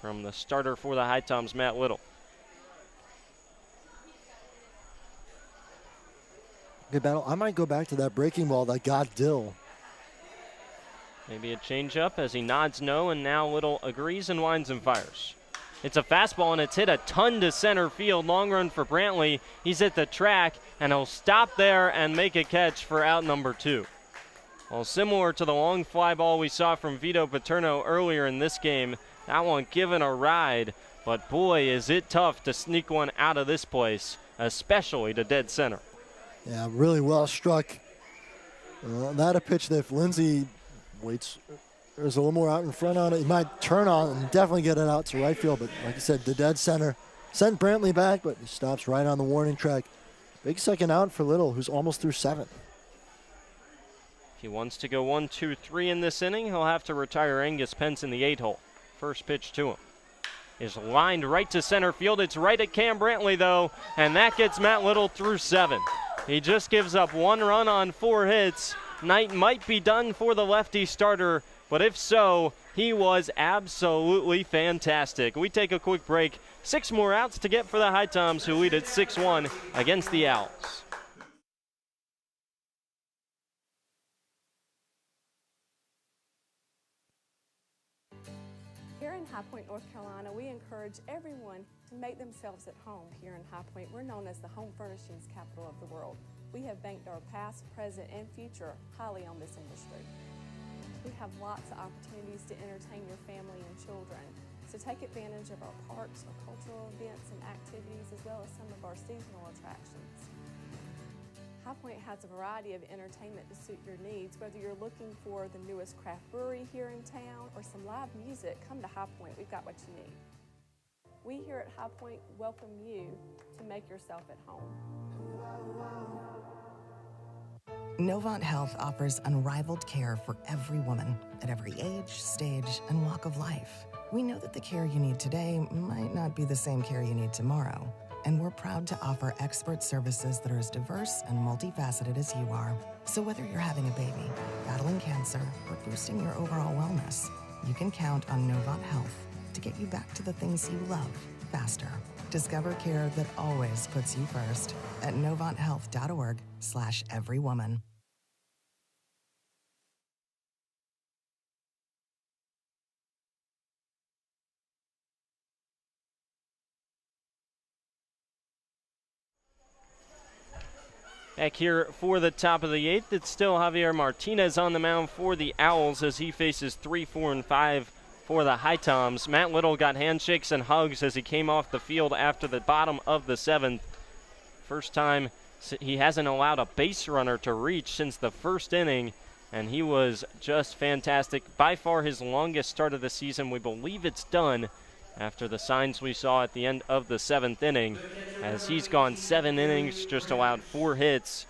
from the starter for the HiToms, Matt Little. Good battle. I might go back to that breaking ball that got Dill. Maybe a changeup as he nods no, and now Little agrees and winds and fires. It's a fastball, and it's hit a ton to center field. Long run for Brantley. He's at the track, and he'll stop there and make a catch for out number 2. Well, similar to the long fly ball we saw from Vito Paterno earlier in this game, that one given a ride, but boy, is it tough to sneak one out of this place, especially to dead center. Yeah, really well struck. Not a pitch that if Lindsay waits, there's a little more out in front on it, he might turn on and definitely get it out to right field, but like I said, the dead center sent Brantley back, but he stops right on the warning track. Big second out for Little, who's almost through 7. If he wants to go 1, 2, 3 in this inning, he'll have to retire Angus Pence in the 8 hole. First pitch to him is lined right to center field. It's right at Cam Brantley, though, and that gets Matt Little through 7. He just gives up 1 run on 4 hits. Night might be done for the lefty starter, but if so, he was absolutely fantastic. We take a quick break. 6 more outs to get for the HiToms, who lead at 6-1 against the Owls. Here in High Point, North Carolina, we encourage everyone to make themselves at home here in High Point. We're known as the home furnishings capital of the world. We have banked our past, present, and future highly on this industry. We have lots of opportunities to entertain your family and children. So take advantage of our parks, our cultural events and activities, as well as some of our seasonal attractions. High Point has a variety of entertainment to suit your needs. Whether you're looking for the newest craft brewery here in town or some live music, come to High Point. We've got what you need. We here at High Point welcome you to make yourself at home. Novant Health offers unrivaled care for every woman at every age, stage, and walk of life. We know that the care you need today might not be the same care you need tomorrow, and we're proud to offer expert services that are as diverse and multifaceted as you are. So whether you're having a baby, battling cancer, or boosting your overall wellness, you can count on Novant Health to get you back to the things you love faster. Discover care that always puts you first at novanthealth.org/everywoman. Back here for the top of the 8th, it's still Javier Martinez on the mound for the Owls as he faces 3, 4, and 5 for the HiToms. Matt Little got handshakes and hugs as he came off the field after the bottom of the 7th. First time he hasn't allowed a base runner to reach since the first inning, and he was just fantastic. By far his longest start of the season. We believe it's done after the signs we saw at the end of the 7th inning, as he's gone 7 innings, just allowed 4 hits,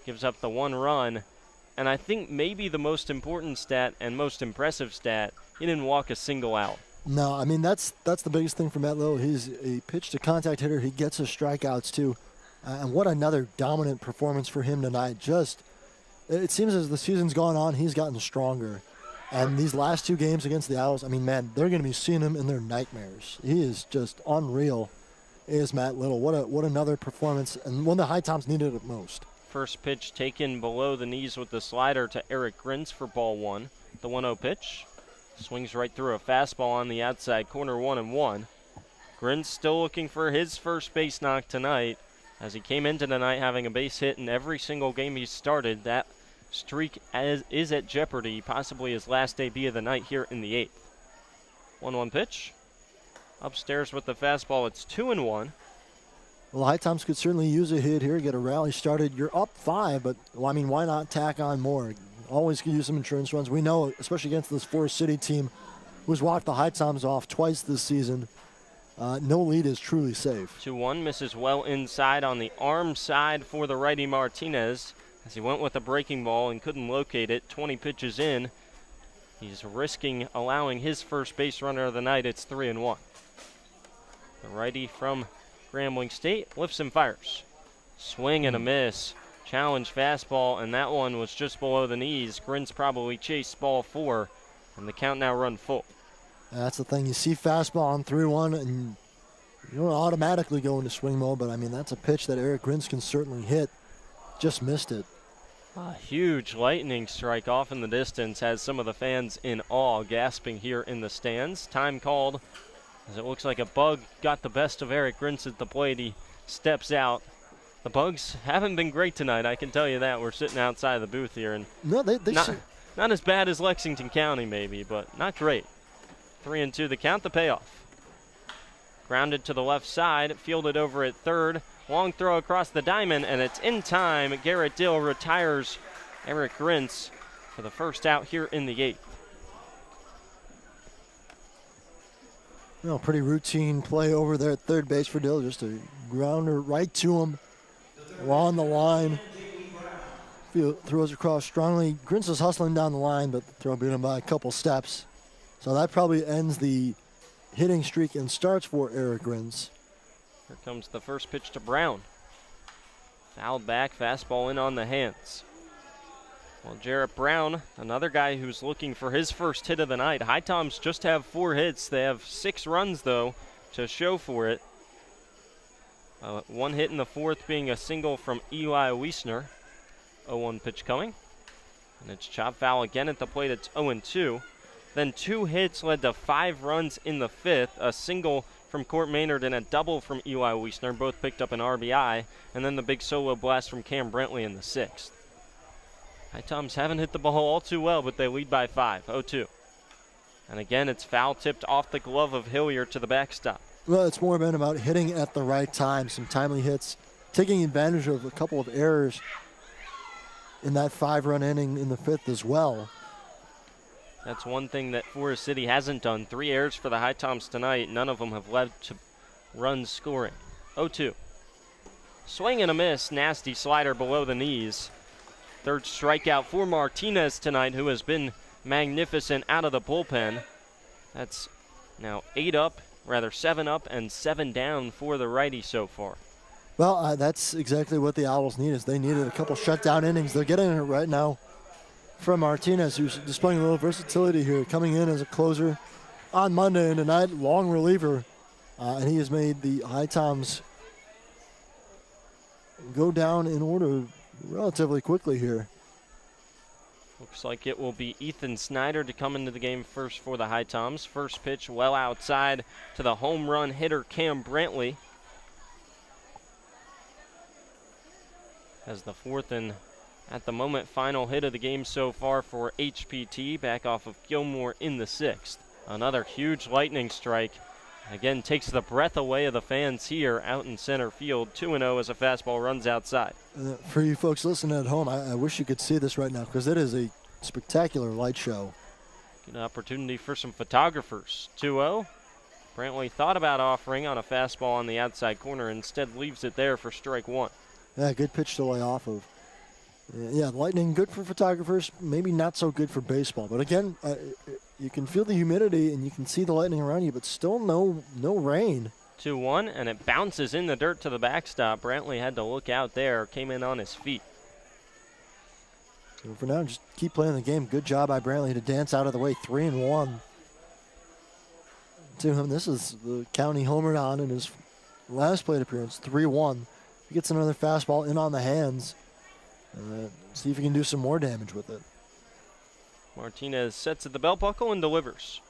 gives up the 1 run. And I think maybe the most important stat and most impressive stat, he didn't walk a single out. No, I mean, that's the biggest thing for Matt Little. He's a pitch-to-contact hitter. He gets his strikeouts, too. And what another dominant performance for him tonight. Just, it seems as the season's gone on, he's gotten stronger. And these last 2 games against the Owls, I mean, man, they're going to be seeing him in their nightmares. He is just unreal, is Matt Little. What another performance, and one the HiToms needed it most. First pitch taken below the knees with the slider to Eric Grins for ball 1. The 1-0 pitch. Swings right through a fastball on the outside corner, 1-1. Grins still looking for his first base knock tonight, as he came into tonight having a base hit in every single game he started. That streak is at jeopardy, possibly his last debut of the night here in the 8th. 1-1 pitch. Upstairs with the fastball, it's 2-1. Well, HiToms could certainly use a hit here, get a rally started. You're up 5, but, well, I mean, why not tack on more? Always could use some insurance runs. We know, especially against this Forest City team, who's walked the HiToms off twice this season, no lead is truly safe. 2-1, misses well inside on the arm side for the righty Martinez, as he went with a breaking ball and couldn't locate it. 20 pitches in. He's risking allowing his first base runner of the night. It's 3-1. The righty from Grambling State lifts and fires. Swing and a miss. Challenge fastball, and that one was just below the knees. Grins probably chased ball 4, and the count now run full. That's the thing. You see fastball on 3-1, and you don't automatically go into swing mode, but, I mean, that's a pitch that Eric Grins can certainly hit. Just missed it. A huge lightning strike off in the distance has some of the fans in awe, gasping here in the stands. Time called As it looks like a bug got the best of Eric Grintz at the plate. He steps out. The Bugs haven't been great tonight, I can tell you that. We're sitting outside the booth here, and no, they not as bad as Lexington County maybe, but not great. 3-2 the count, the payoff. Grounded to the left side, fielded over at third. Long throw across the diamond, and it's in time. Garrett Dill retires Eric Grintz for the first out here in the 8th. No, pretty routine play over there at third base for Dill. Just a grounder right to him. On the line. Throws across strongly. Grintz is hustling down the line, but the throw beat him by a couple steps. So that probably ends the hitting streak and starts for Eric Grintz. Here comes the first pitch to Brown. Fouled back, fastball in on the hands. Well, Jarrett Brown, another guy who's looking for his first hit of the night. HiToms just have 4 hits. They have 6 runs, though, to show for it. 1 hit in the 4th being a single from Eli Weissner. 0-1 pitch coming. And it's chop foul again at the plate. It's 0-2. Then 2 hits led to 5 runs in the 5th. A single from Court Maynard and a double from Eli Weissner. Both picked up an RBI. And then the big solo blast from Cam Brentley in the 6th. HiToms haven't hit the ball all too well, but they lead by 5, 0-2. And again, it's foul tipped off the glove of Hillier to the backstop. Well, it's more been about hitting at the right time, some timely hits, taking advantage of a couple of errors in that 5-run inning in the 5th as well. That's one thing that Forest City hasn't done. 3 errors for the HiToms tonight. None of them have led to runs scoring. 0-2. Swing and a miss. Nasty slider below the knees. 3rd strikeout for Martinez tonight, who has been magnificent out of the bullpen. That's now 7 up and 7 down for the righty so far. Well, that's exactly what the Owls need. Is they needed a couple shutdown innings. They're getting it right now from Martinez, who's displaying a little versatility here, coming in as a closer on Monday and tonight, long reliever, and he has made the HiToms go down in order relatively quickly here. Looks like it will be Ethan Snyder to come into the game first for the HiToms. First pitch well outside to the home run hitter Cam Brentley. As the 4th and at the moment final hit of the game so far for HPT, back off of Gilmore in the 6th. Another huge lightning strike. Again, takes the breath away of the fans here out in center field. 2-0 as a fastball runs outside. For you folks listening at home, I wish you could see this right now because it is a spectacular light show. Good opportunity for some photographers. 2-0. Brantley thought about offering on a fastball on the outside corner, instead leaves it there for strike 1. Yeah, good pitch to lay off of. Yeah, lightning, good for photographers, maybe not so good for baseball. But again, you can feel the humidity and you can see the lightning around you, but still no rain. 2-1, and it bounces in the dirt to the backstop. Brantley had to look out there, came in on his feet. So for now, just keep playing the game. Good job by Brantley to dance out of the way. 3-1. To him, this is the county homer on in his last plate appearance. 3-1. He gets another fastball in on the hands. See if he can do some more damage with it. Martinez sets at the belt buckle and delivers.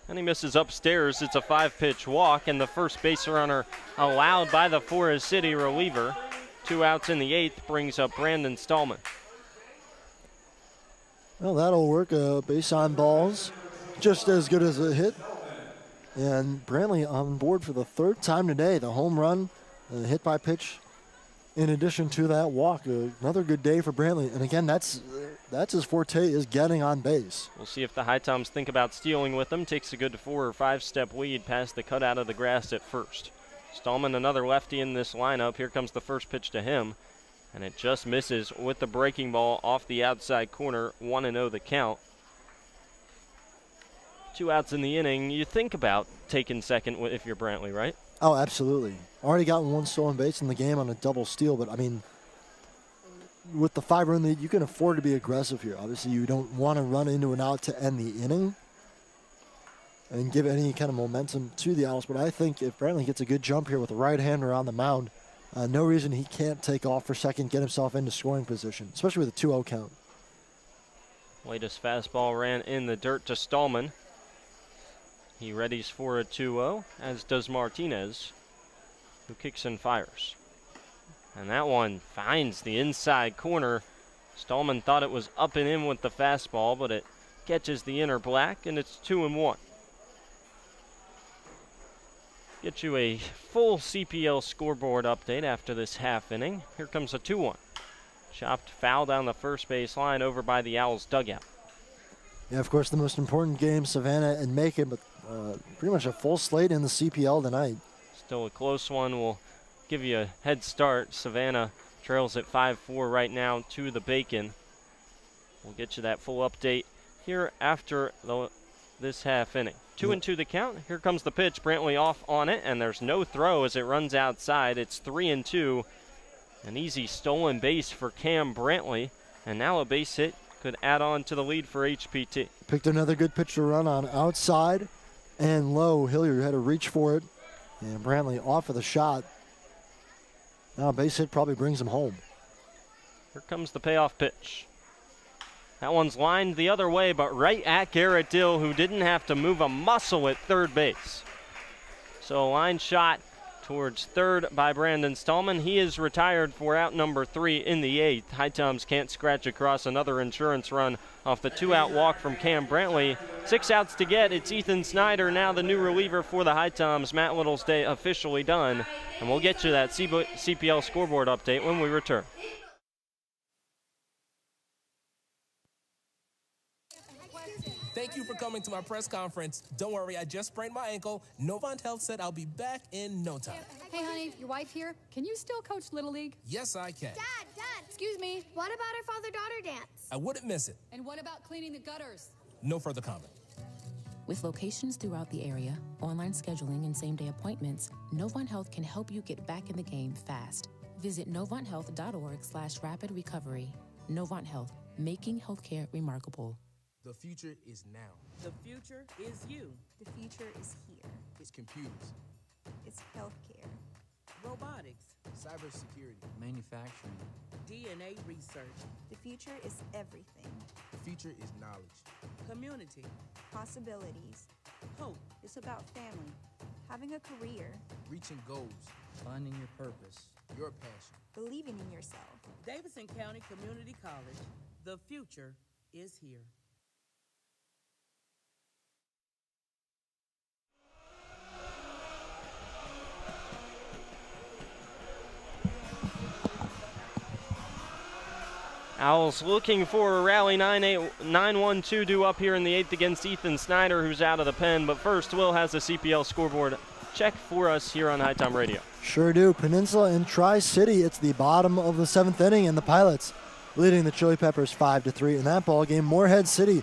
And he misses upstairs. It's a 5-pitch walk, and the first base runner allowed by the Forest City reliever. 2 outs in the 8th brings up Brandon Stallman. Well, that'll work. Base on balls, just as good as a hit. And Brantley on board for the 3rd time today. The home run, hit by pitch. In addition to that walk, another good day for Brantley. And again, that's his forte, is getting on base. We'll see if the HiToms think about stealing with him. Takes a good 4 or 5 step lead past the cutout of the grass at first. Stallman, another lefty in this lineup. Here comes the first pitch to him. And it just misses with the breaking ball off the outside corner. 1-0 the count. 2 outs in the inning. You think about taking second if you're Brantley, right? Oh, absolutely. Already gotten 1 stolen base in the game on a double steal, but I mean, with the 5-run lead, you can afford to be aggressive here. Obviously, you don't want to run into an out to end the inning and give any kind of momentum to the Owls, but I think if Brantley gets a good jump here with a right-hander on the mound, no reason he can't take off for second, get himself into scoring position, especially with a 2-0 count. Latest fastball ran in the dirt to Stallman. He readies for a 2-0, as does Martinez, who kicks and fires. And that one finds the inside corner. Stallman thought it was up and in with the fastball, but it catches the inner black, and it's 2-1. Get you a full CPL scoreboard update after this half inning. Here comes a 2-1. Chopped foul down the first base line over by the Owls dugout. Yeah, of course, the most important game, Savannah and Macon, but pretty much a full slate in the CPL tonight. Still a close one. We'll give you a head start. Savannah trails at 5-4 right now to the Bacon. We'll get you that full update here after this half inning. 2-2 the count. Here comes the pitch. Brantley off on it, and there's no throw as it runs outside. It's 3-2. An easy stolen base for Cam Brantley, and now a base hit could add on to the lead for HPT. Picked another good pitch to run on outside and low. Hilliard had to reach for it, and Brantley off of the shot. Now a base hit probably brings him home. Here comes the payoff pitch. That one's lined the other way, but right at Garrett Dill, who didn't have to move a muscle at third base. So a line shot towards third by Brandon Stallman. He is retired for out number 3 in the 8th. HiToms can't scratch across another insurance run off the 2-out walk from Cam Brantley. 6 outs to get. It's Ethan Snyder, now the new reliever for the HiToms. Matt Little's day officially done. And we'll get you that CPL scoreboard update when we return. Thank you for coming to my press conference. Don't worry, I just sprained my ankle. Novant Health said I'll be back in no time. Hey, honey, your wife here. Can you still coach Little League? Yes, I can. Dad, Excuse me. what about our father-daughter dance? I wouldn't miss it. And what about cleaning the gutters? No further comment. With locations throughout the area, online scheduling, and same-day appointments, Novant Health can help you get back in the game fast. Visit novanthealth.org/rapid recovery. Novant Health, making healthcare remarkable. The future is now. The future is you. The future is here. It's computers, It's healthcare. Robotics, cybersecurity. Manufacturing. DNA research, The future is everything. The future is knowledge. community, Possibilities. hope, It's about family, having a career, Reaching goals, Finding your purpose. your passion. believing in yourself. Davidson County Community College. The future is here. Owls looking for a rally 9-1-2 due up here in the 8th against Ethan Snyder, who's out of the pen. But first, Will has the CPL scoreboard check for us here on HiTom Radio. Sure do. Peninsula and Tri-City. It's the bottom of the 7th inning, and the Pilots leading the Chili Peppers 5-3 in that ball game. Moorhead City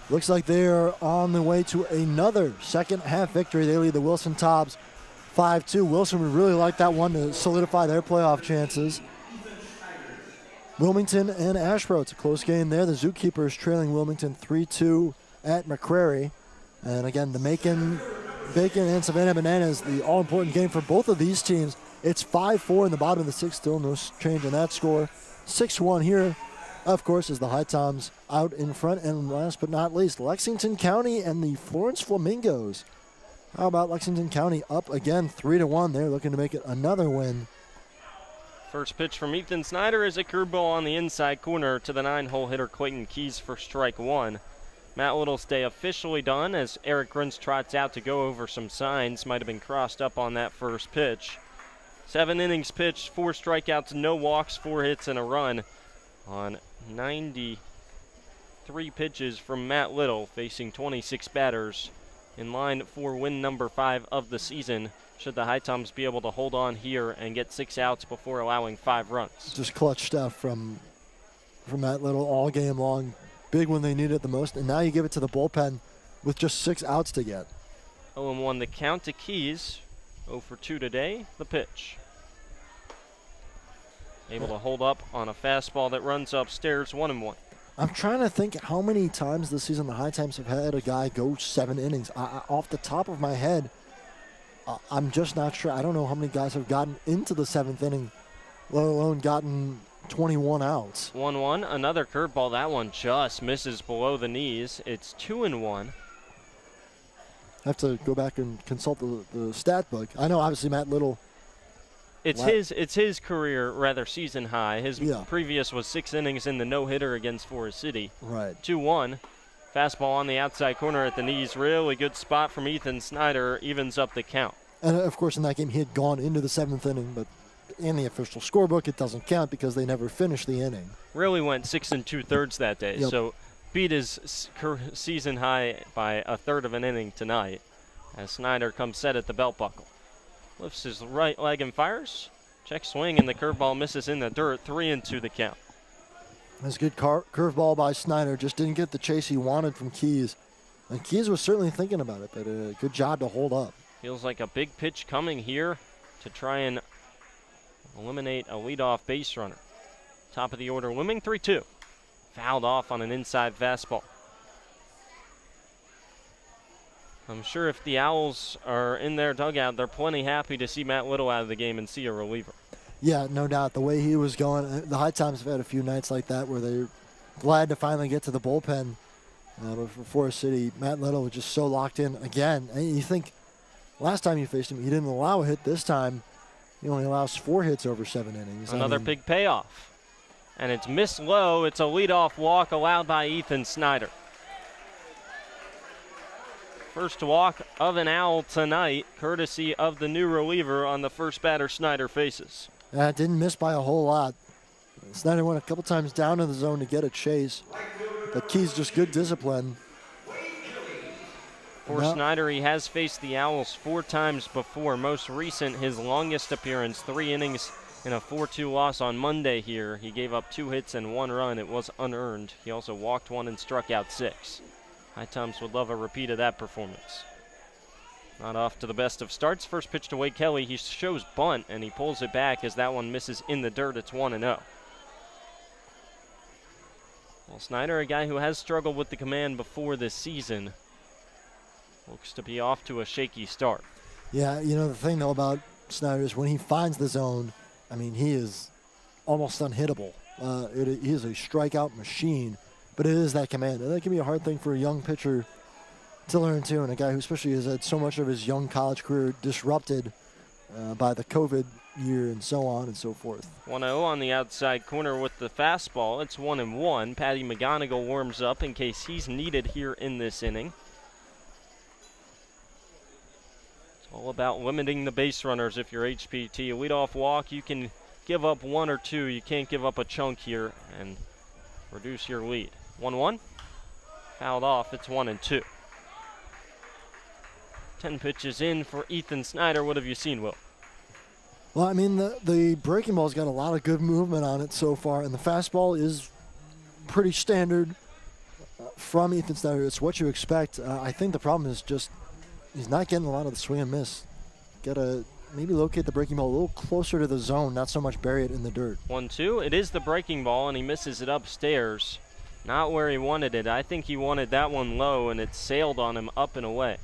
looks like they are on the way to another second-half victory. They lead the Wilson Tops 5-2. Wilson would really like that one to solidify their playoff chances. Wilmington and Asheboro, it's a close game there. The Zookeepers trailing Wilmington 3-2 at McCrary. And again, the Bacon and Savannah Bananas, the all-important game for both of these teams. It's 5-4 in the bottom of the 6th, still no change in that score. 6-1 here, of course, is the HiToms out in front. And last but not least, Lexington County and the Florence Flamingos. How about Lexington County up again 3-1? They're looking to make it another win. First pitch from Ethan Snyder is a curveball on the inside corner to the 9-hole hitter Clayton Keys for strike 1. Matt Little's day officially done as Eric Gruntz trots out to go over some signs. Might have been crossed up on that first pitch. 7 innings pitched, 4 strikeouts, no walks, 4 hits, and a run on 93 pitches from Matt Little, facing 26 batters in line for win number 5 of the season. Should the HiToms be able to hold on here and get 6 outs before allowing 5 runs. Just clutch stuff from Matt Little all game long. Big when they need it the most. And now you give it to the bullpen with just 6 outs to get. 0-1 the count to Keys. 0 for 2 today. The pitch. Able to hold up on a fastball that runs upstairs. 1-1. I'm trying to think how many times this season the HiToms have had a guy go 7 innings. Off the top of my head, I'm just not sure. I don't know how many guys have gotten into the 7th inning, let alone gotten 21 outs. 1-1, another curveball. That one just misses below the knees. It's 2-1. have to go back and consult the stat book. I know, obviously, Matt Little. It's his career, rather season high. His previous was 6 innings in the no-hitter against Forest City. Right. 2-1. Fastball on the outside corner at the knees. Really good spot from Ethan Snyder. Evens up the count. And, of course, in that game, he had gone into the 7th inning, but in the official scorebook, it doesn't count because they never finished the inning. Really went 6 2/3 that day. Yep. So beat his season high by 1/3 of an inning tonight as Snyder comes set at the belt buckle. Lifts his right leg and fires. Check swing, and the curveball misses in the dirt. 3-2 the count. That's a good curveball by Snyder. Just didn't get the chase he wanted from Keys. And Keys was certainly thinking about it, but good job to hold up. Feels like a big pitch coming here to try and eliminate a leadoff base runner. Top of the order looming, 3-2. Fouled off on an inside fastball. I'm sure if the Owls are in their dugout, they're plenty happy to see Matt Little out of the game and see a reliever. Yeah, no doubt. The way he was going, the HiToms have had a few nights like that where they're glad to finally get to the bullpen. But for Forest City, Matt Little was just so locked in again. And you think last time you faced him, he didn't allow a hit. This time, he only allows 4 hits over 7 innings. Another big payoff. And it's missed low. It's a leadoff walk allowed by Ethan Snyder. First walk of an Owl tonight, courtesy of the new reliever on the first batter Snyder faces. Didn't miss by a whole lot. Snyder went a couple times down in the zone to get a chase. But Keys just good discipline. For Snyder, he has faced the Owls 4 times before. Most recent, his longest appearance, 3 innings in a 4-2 loss on Monday here. He gave up 2 hits and 1 run. It was unearned. He also walked 1 and struck out 6. HiToms would love a repeat of that performance. Not off to the best of starts. First pitch to Wade Kelly. He shows bunt, and he pulls it back as that one misses in the dirt. It's 1-0. Well, Snyder, a guy who has struggled with the command before this season, looks to be off to a shaky start. Yeah, you know, the thing, though, about Snyder is when he finds the zone, I mean, he is almost unhittable. He is a strikeout machine, but it is that command. And that can be a hard thing for a young pitcher to learn, too, and a guy who especially has had so much of his young college career disrupted by the COVID year and so on and so forth. 1-0 on the outside corner with the fastball. It's 1-1. Patty McGonigal warms up in case he's needed here in this inning. It's all about limiting the base runners if you're HPT. A leadoff walk, you can give up 1 or 2. You can't give up a chunk here and reduce your lead. 1-1. Fouled off. It's 1-2. 10 pitches in for Ethan Snyder. What have you seen, Will? Well, I mean, the breaking ball's got a lot of good movement on it so far, and the fastball is pretty standard from Ethan Snyder. It's what you expect. I think the problem is just he's not getting a lot of the swing and miss. Got to maybe locate the breaking ball a little closer to the zone, not so much bury it in the dirt. 1-2. It is the breaking ball, and he misses it upstairs. Not where he wanted it. I think he wanted that one low, and it sailed on him up and away.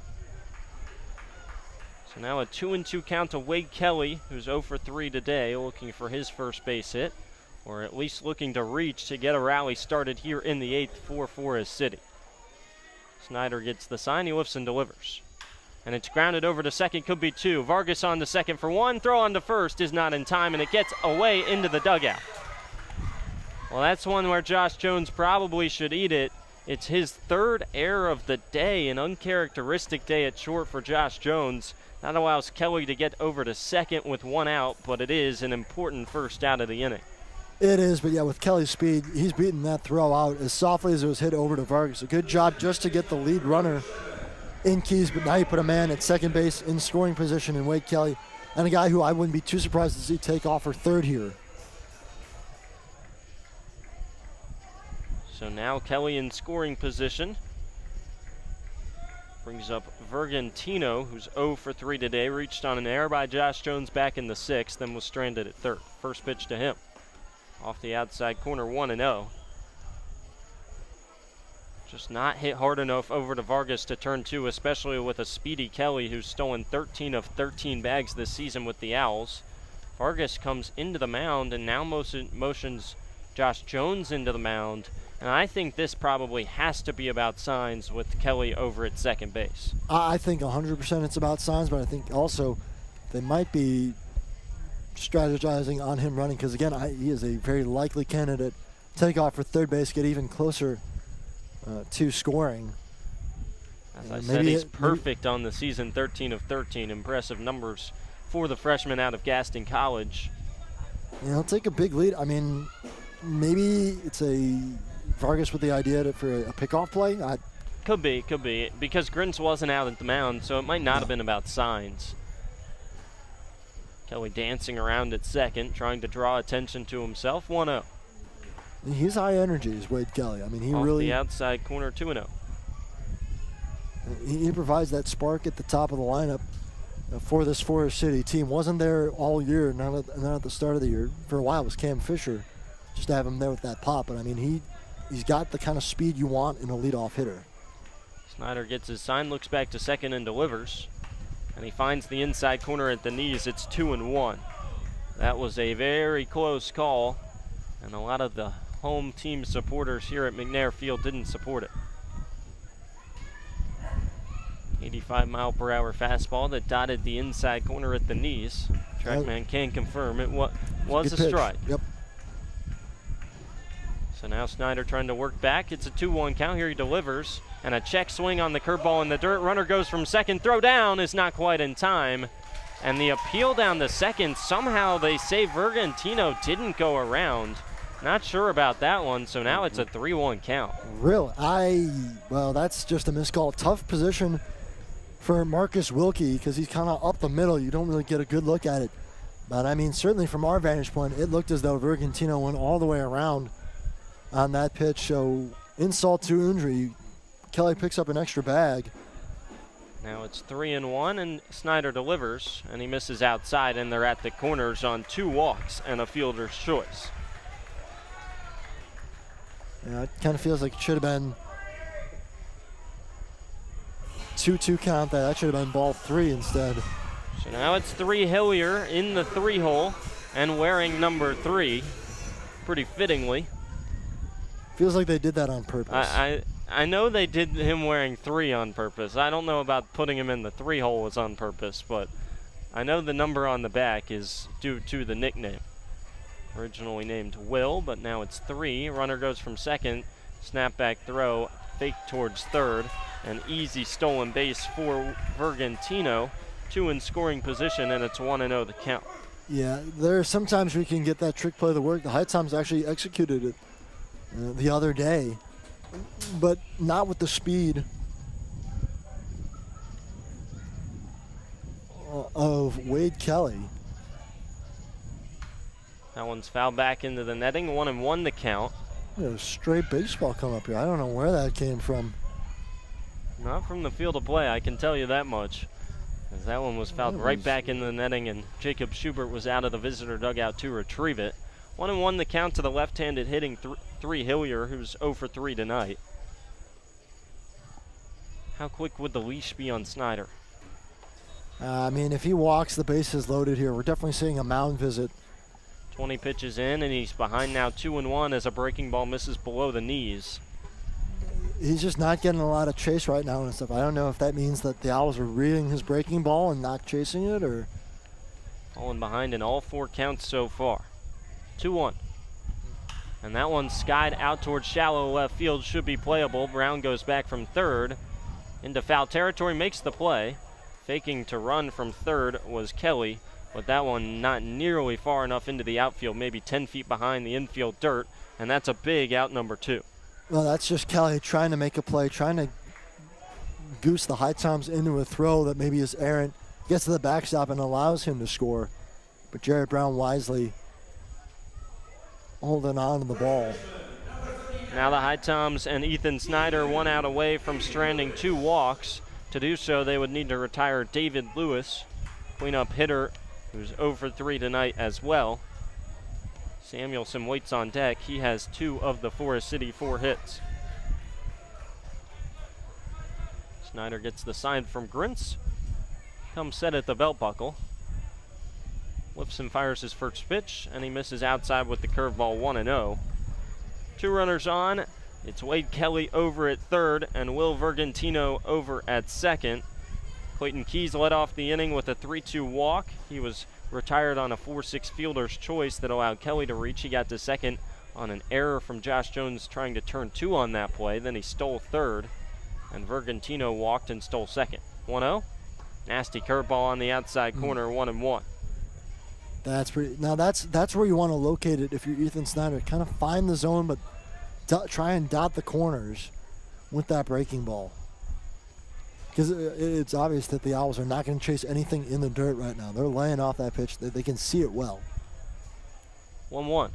So now a 2-2 count to Wade Kelly, who's 0 for 3 today, looking for his first base hit, or at least looking to reach to get a rally started here in the 8th, 4-4 his City. Snyder gets the sign, he lifts and delivers. And it's grounded over to second, could be 2. Vargas on to second for 1, throw on to first is not in time, and it gets away into the dugout. Well, that's one where Josh Jones probably should eat it. It's his 3rd error of the day, an uncharacteristic day at short for Josh Jones. That allows Kelly to get over to second with 1 out, but it is an important first out of the inning. It is, but yeah, with Kelly's speed, he's beaten that throw out as softly as it was hit over to Vargas. A good job just to get the lead runner in Keys, but now you put a man at second base in scoring position in Wade Kelly, and a guy who I wouldn't be too surprised to see take off for 3rd here. So now Kelly in scoring position. Brings up Vergantino, who's 0 for 3 today. Reached on an error by Josh Jones back in the 6th, then was stranded at 3rd. First pitch to him. Off the outside corner, 1-0. Just not hit hard enough over to Vargas to turn 2, especially with a speedy Kelly who's stolen 13 of 13 bags this season with the Owls. Vargas comes into the mound and now motions Josh Jones into the mound, And I think this probably has to be about signs with Kelly over at second base. I think 100% it's about signs, but I think also they might be strategizing on him running because, again, he is a very likely candidate. Take off for third base, get even closer to scoring. As I said, he's perfect on the season, 13 of 13. Impressive numbers for the freshman out of Gaston College. Yeah, he'll take a big lead. I mean, maybe it's a Vargas with the idea for a pickoff play. Could be, because Grins wasn't out at the mound, so it might not have been about signs. Kelly dancing around at second, trying to draw attention to himself. 1-0. He's high energy, is Wade Kelly. I mean, he off really the outside corner, 2-0. He provides that spark at the top of the lineup for this Forest City team. Wasn't there all year, not at the start of the year. For a while, it was Cam Fisher, just to have him there with that pop. But I mean, he's got the kind of speed you want in a leadoff hitter. Snyder gets his sign, looks back to second and delivers. And he finds the inside corner at the knees. It's 2-1. That was a very close call, and a lot of the home team supporters here at McNair Field didn't support it. 85-mile-per-hour fastball that dotted the inside corner at the knees. Trackman can confirm it was a strike. Yep. So now Snyder trying to work back. It's a 2-1 count. Here he delivers. And a check swing on the curveball in the dirt. Runner goes from second. Throw down is not quite in time. And the appeal down to second, somehow they say Vergantino didn't go around. Not sure about that one, so now it's a 3-1 count. Really? Well, that's just a missed call. Tough position for Marcus Wilkie because he's kind of up the middle. You don't really get a good look at it. But, I mean, certainly from our vantage point, it looked as though Vergantino went all the way around on that pitch. So, insult to injury, Kelly picks up an extra bag. Now it's 3-1, and Snyder delivers, and he misses outside, and they're at the corners on 2 walks and a fielder's choice. Yeah, it kind of feels like it should have been 2-2 count. That should have been ball 3 instead. So now it's 3 Hillier in the 3-hole and wearing number 3, pretty fittingly. Feels like they did that on purpose. I know they did him wearing 3 on purpose. I don't know about putting him in the 3-hole was on purpose, but I know the number on the back is due to the nickname. Originally named Will, but now it's 3. Runner goes from second. Snap back throw, fake towards third. An easy stolen base for Vergantino. 2 in scoring position, and it's 1-0 the count. Yeah, there sometimes we can get that trick play to work. The HiToms actually executed it the other day, but not with the speed of Wade Kelly. That one's fouled back into the netting. 1-1 the count. Straight baseball come up here. I don't know where that came from. Not from the field of play, I can tell you that much. As that one was fouled right back into the netting, and Jacob Schubert was out of the visitor dugout to retrieve it. 1-1 the count to the left-handed hitting 3 Hillier, who's 0 for 3 tonight. How quick would the leash be on Snyder? I mean, if he walks, the base is loaded here. We're definitely seeing a mound visit. 20 pitches in, and he's behind now 2-1 as a breaking ball misses below the knees. He's just not getting a lot of chase right now and stuff. I don't know if that means that the Owls are reading his breaking ball and not chasing it, or... Falling behind in all 4 counts so far. 2-1. And that one skied out towards shallow left field, should be playable. Brown goes back from third into foul territory, makes the play. Faking to run from third was Kelly, but that one not nearly far enough into the outfield, maybe 10 feet behind the infield dirt, and that's a big out number 2. Well, that's just Kelly trying to make a play, trying to goose the HiToms into a throw that maybe is errant, gets to the backstop and allows him to score. But Jarrett Brown wisely holding on to the ball. Now the HiToms and Ethan Snyder 1 out away from stranding 2 walks. To do so, they would need to retire David Lewis, cleanup hitter, who's 0 for 3 tonight as well. Samuelson waits on deck. He has 2 of the Forest City 4 hits. Snyder gets the sign from Grins. Comes set at the belt buckle. Lifts and fires his first pitch, and he misses outside with the curveball. 1-0. 2 runners on, It's Wade Kelly over at third and Will Vergantino over at second. Clayton Keys led off the inning with a 3-2 walk. He was retired on a 4-6 fielder's choice that allowed Kelly to reach. He got to second on an error from Josh Jones trying to turn two on that play. Then he stole third, and Vergantino walked and stole second. 1-0. Nasty curveball on the outside corner, 1-1. That's pretty. Now that's where you want to locate it if you're Ethan Snyder. Kind of find the zone, but try and dot the corners with that breaking ball. Because it's obvious that the Owls are not going to chase anything in the dirt right now. They're laying off that pitch. They can see it well. 1-1.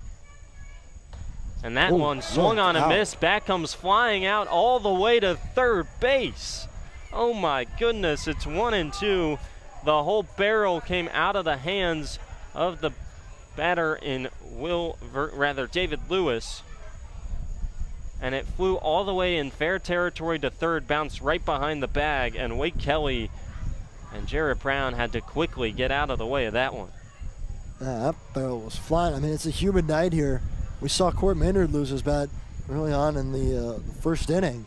And that one swung on and missed. Bat comes flying out all the way to third base. Oh my goodness, it's 1-2. The whole barrel came out of the hands of the batter in David Lewis. And it flew all the way in fair territory to third, bounced right behind the bag, and Wade Kelly and Jarrett Brown had to quickly get out of the way of that one. That barrel was flying. I mean, it's a humid night here. We saw Court Maynard lose his bat early on in the first inning.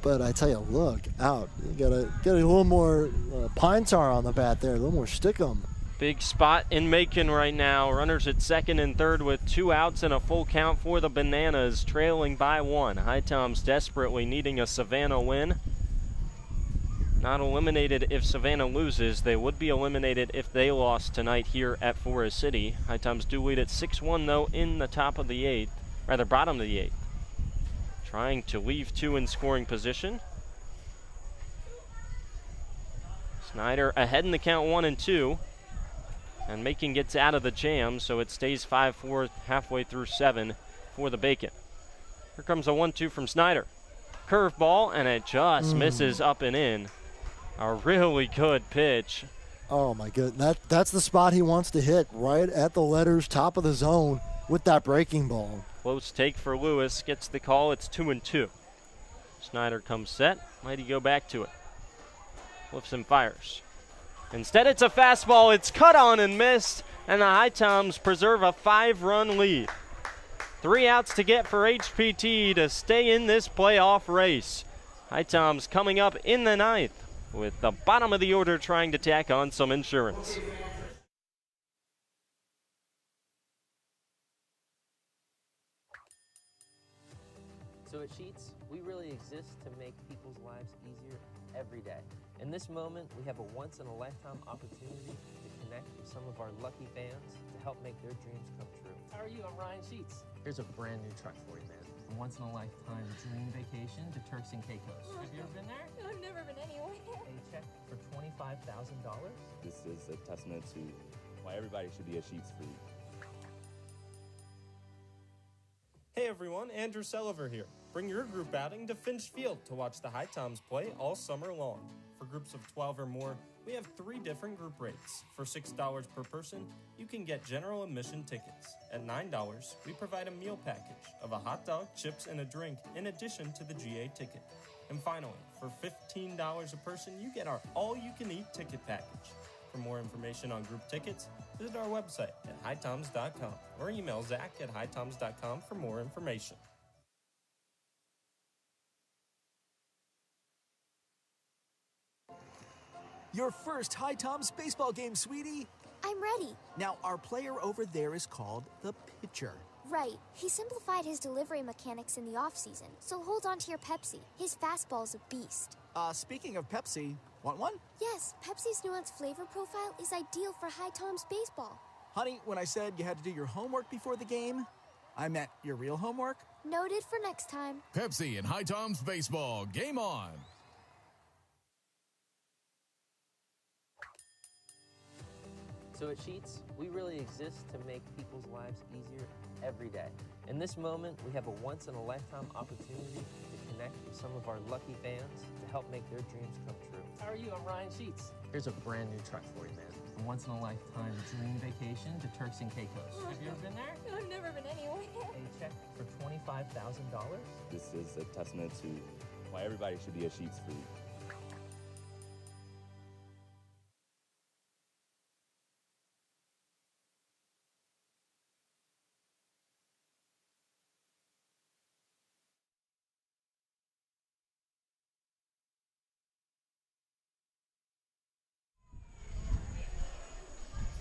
But I tell you, look out. You gotta get a little more pine tar on the bat there, a little more stickum. Big spot in Macon right now. Runners at second and third with 2 outs and a full count for the Bananas, trailing by 1. HiToms desperately needing a Savannah win. Not eliminated if Savannah loses. They would be eliminated if they lost tonight here at Forest City. HiToms do lead at 6-1 though in the bottom of the 8th. Trying to leave 2 in scoring position. Snyder ahead in the count 1-2. And Macon gets out of the jam, so it stays 5-4 halfway through 7 for the Bacon. Here comes a 1-2 from Snyder. Curveball, and it just misses up and in. A really good pitch. Oh my goodness, that's the spot he wants to hit, right at the letters, top of the zone with that breaking ball. Close take for Lewis, gets the call, it's 2-2. Snyder comes set, might he go back to it. Flips and fires. Instead, it's a fastball. It's cut on and missed, and the HiToms preserve a 5-run lead. 3 outs to get for HPT to stay in this playoff race. HiToms coming up in the 9th with the bottom of the order trying to tack on some insurance. So at Sheets, we really exist to make people's lives easier every day. In this moment, we have a once-in-a-lifetime opportunity to connect with some of our lucky fans to help make their dreams come true. How are you? I'm Ryan Sheets. Here's a brand new truck for you, man. A once-in-a-lifetime dream vacation to Turks and Caicos. Have you ever been there? I've never been anywhere. A check for $25,000? This is a testament to why everybody should be a Sheets freak. Hey everyone, Andrew Selliver here. Bring your group outing to Finch Field to watch the HiToms play all summer long. For groups of 12 or more, we have 3 different group rates. For $6 per person, you can get general admission tickets. At $9, we provide a meal package of a hot dog, chips, and a drink in addition to the GA ticket. And finally, for $15 a person, you get our all-you-can-eat ticket package. For more information on group tickets, visit our website at HiToms.com or email Zach at HiToms.com for more information. Your first HiToms baseball game, sweetie. I'm ready. Now, our player over there is called the pitcher. Right. He simplified his delivery mechanics in the off-season, so hold on to your Pepsi. His fastball's a beast. Speaking of Pepsi, want one? Yes, Pepsi's nuanced flavor profile is ideal for HiToms baseball. Honey, when I said you had to do your homework before the game, I meant your real homework. Noted for next time. Pepsi and HiToms baseball. Game on. So at Sheets, we really exist to make people's lives easier every day. In this moment, we have a once-in-a-lifetime opportunity to connect with some of our lucky fans to help make their dreams come true. How are you? I'm Ryan Sheets. Here's a brand new truck for you, man. A once-in-a-lifetime dream vacation to Turks and Caicos. Have you ever been there? I've never been anywhere. A check for $25,000? This is a testament to why everybody should be a Sheets freak.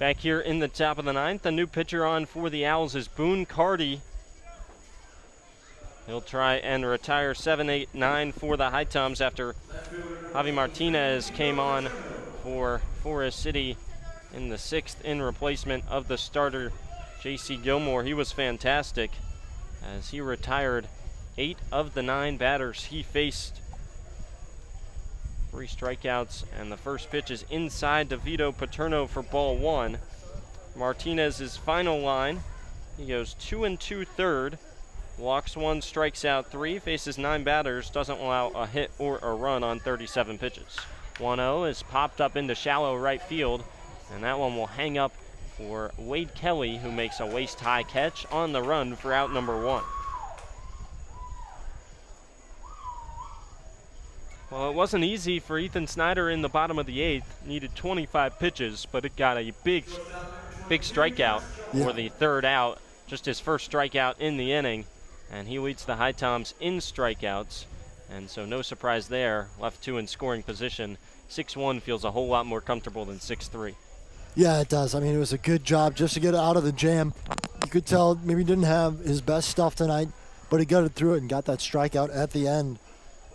Back here in the top of the ninth, a new pitcher on for the Owls is Boone Carty. He'll try and retire 7-8-9 for the HiToms after Javi Martinez came on for Forest City in the 6th in replacement of the starter J.C. Gilmore. He was fantastic as he retired 8 of the 9 batters he faced. 3 strikeouts, and the first pitch is inside to Vito Paterno for ball 1. Martinez's final line, he goes 2 2/3, walks 1, strikes out 3, faces 9 batters, doesn't allow a hit or a run on 37 pitches. 1-0 is popped up into shallow right field, and that one will hang up for Wade Kelly, who makes a waist-high catch on the run for out number 1. Well, it wasn't easy for Ethan Snyder in the bottom of the 8th. Needed 25 pitches, but it got a big strikeout for the 3rd out. Just his first strikeout in the inning, and he leads the HiToms in strikeouts. And so no surprise there. Left 2 in scoring position. 6-1 feels a whole lot more comfortable than 6-3. Yeah, it does. I mean, it was a good job just to get out of the jam. You could tell maybe he didn't have his best stuff tonight, but he gutted through it and got that strikeout at the end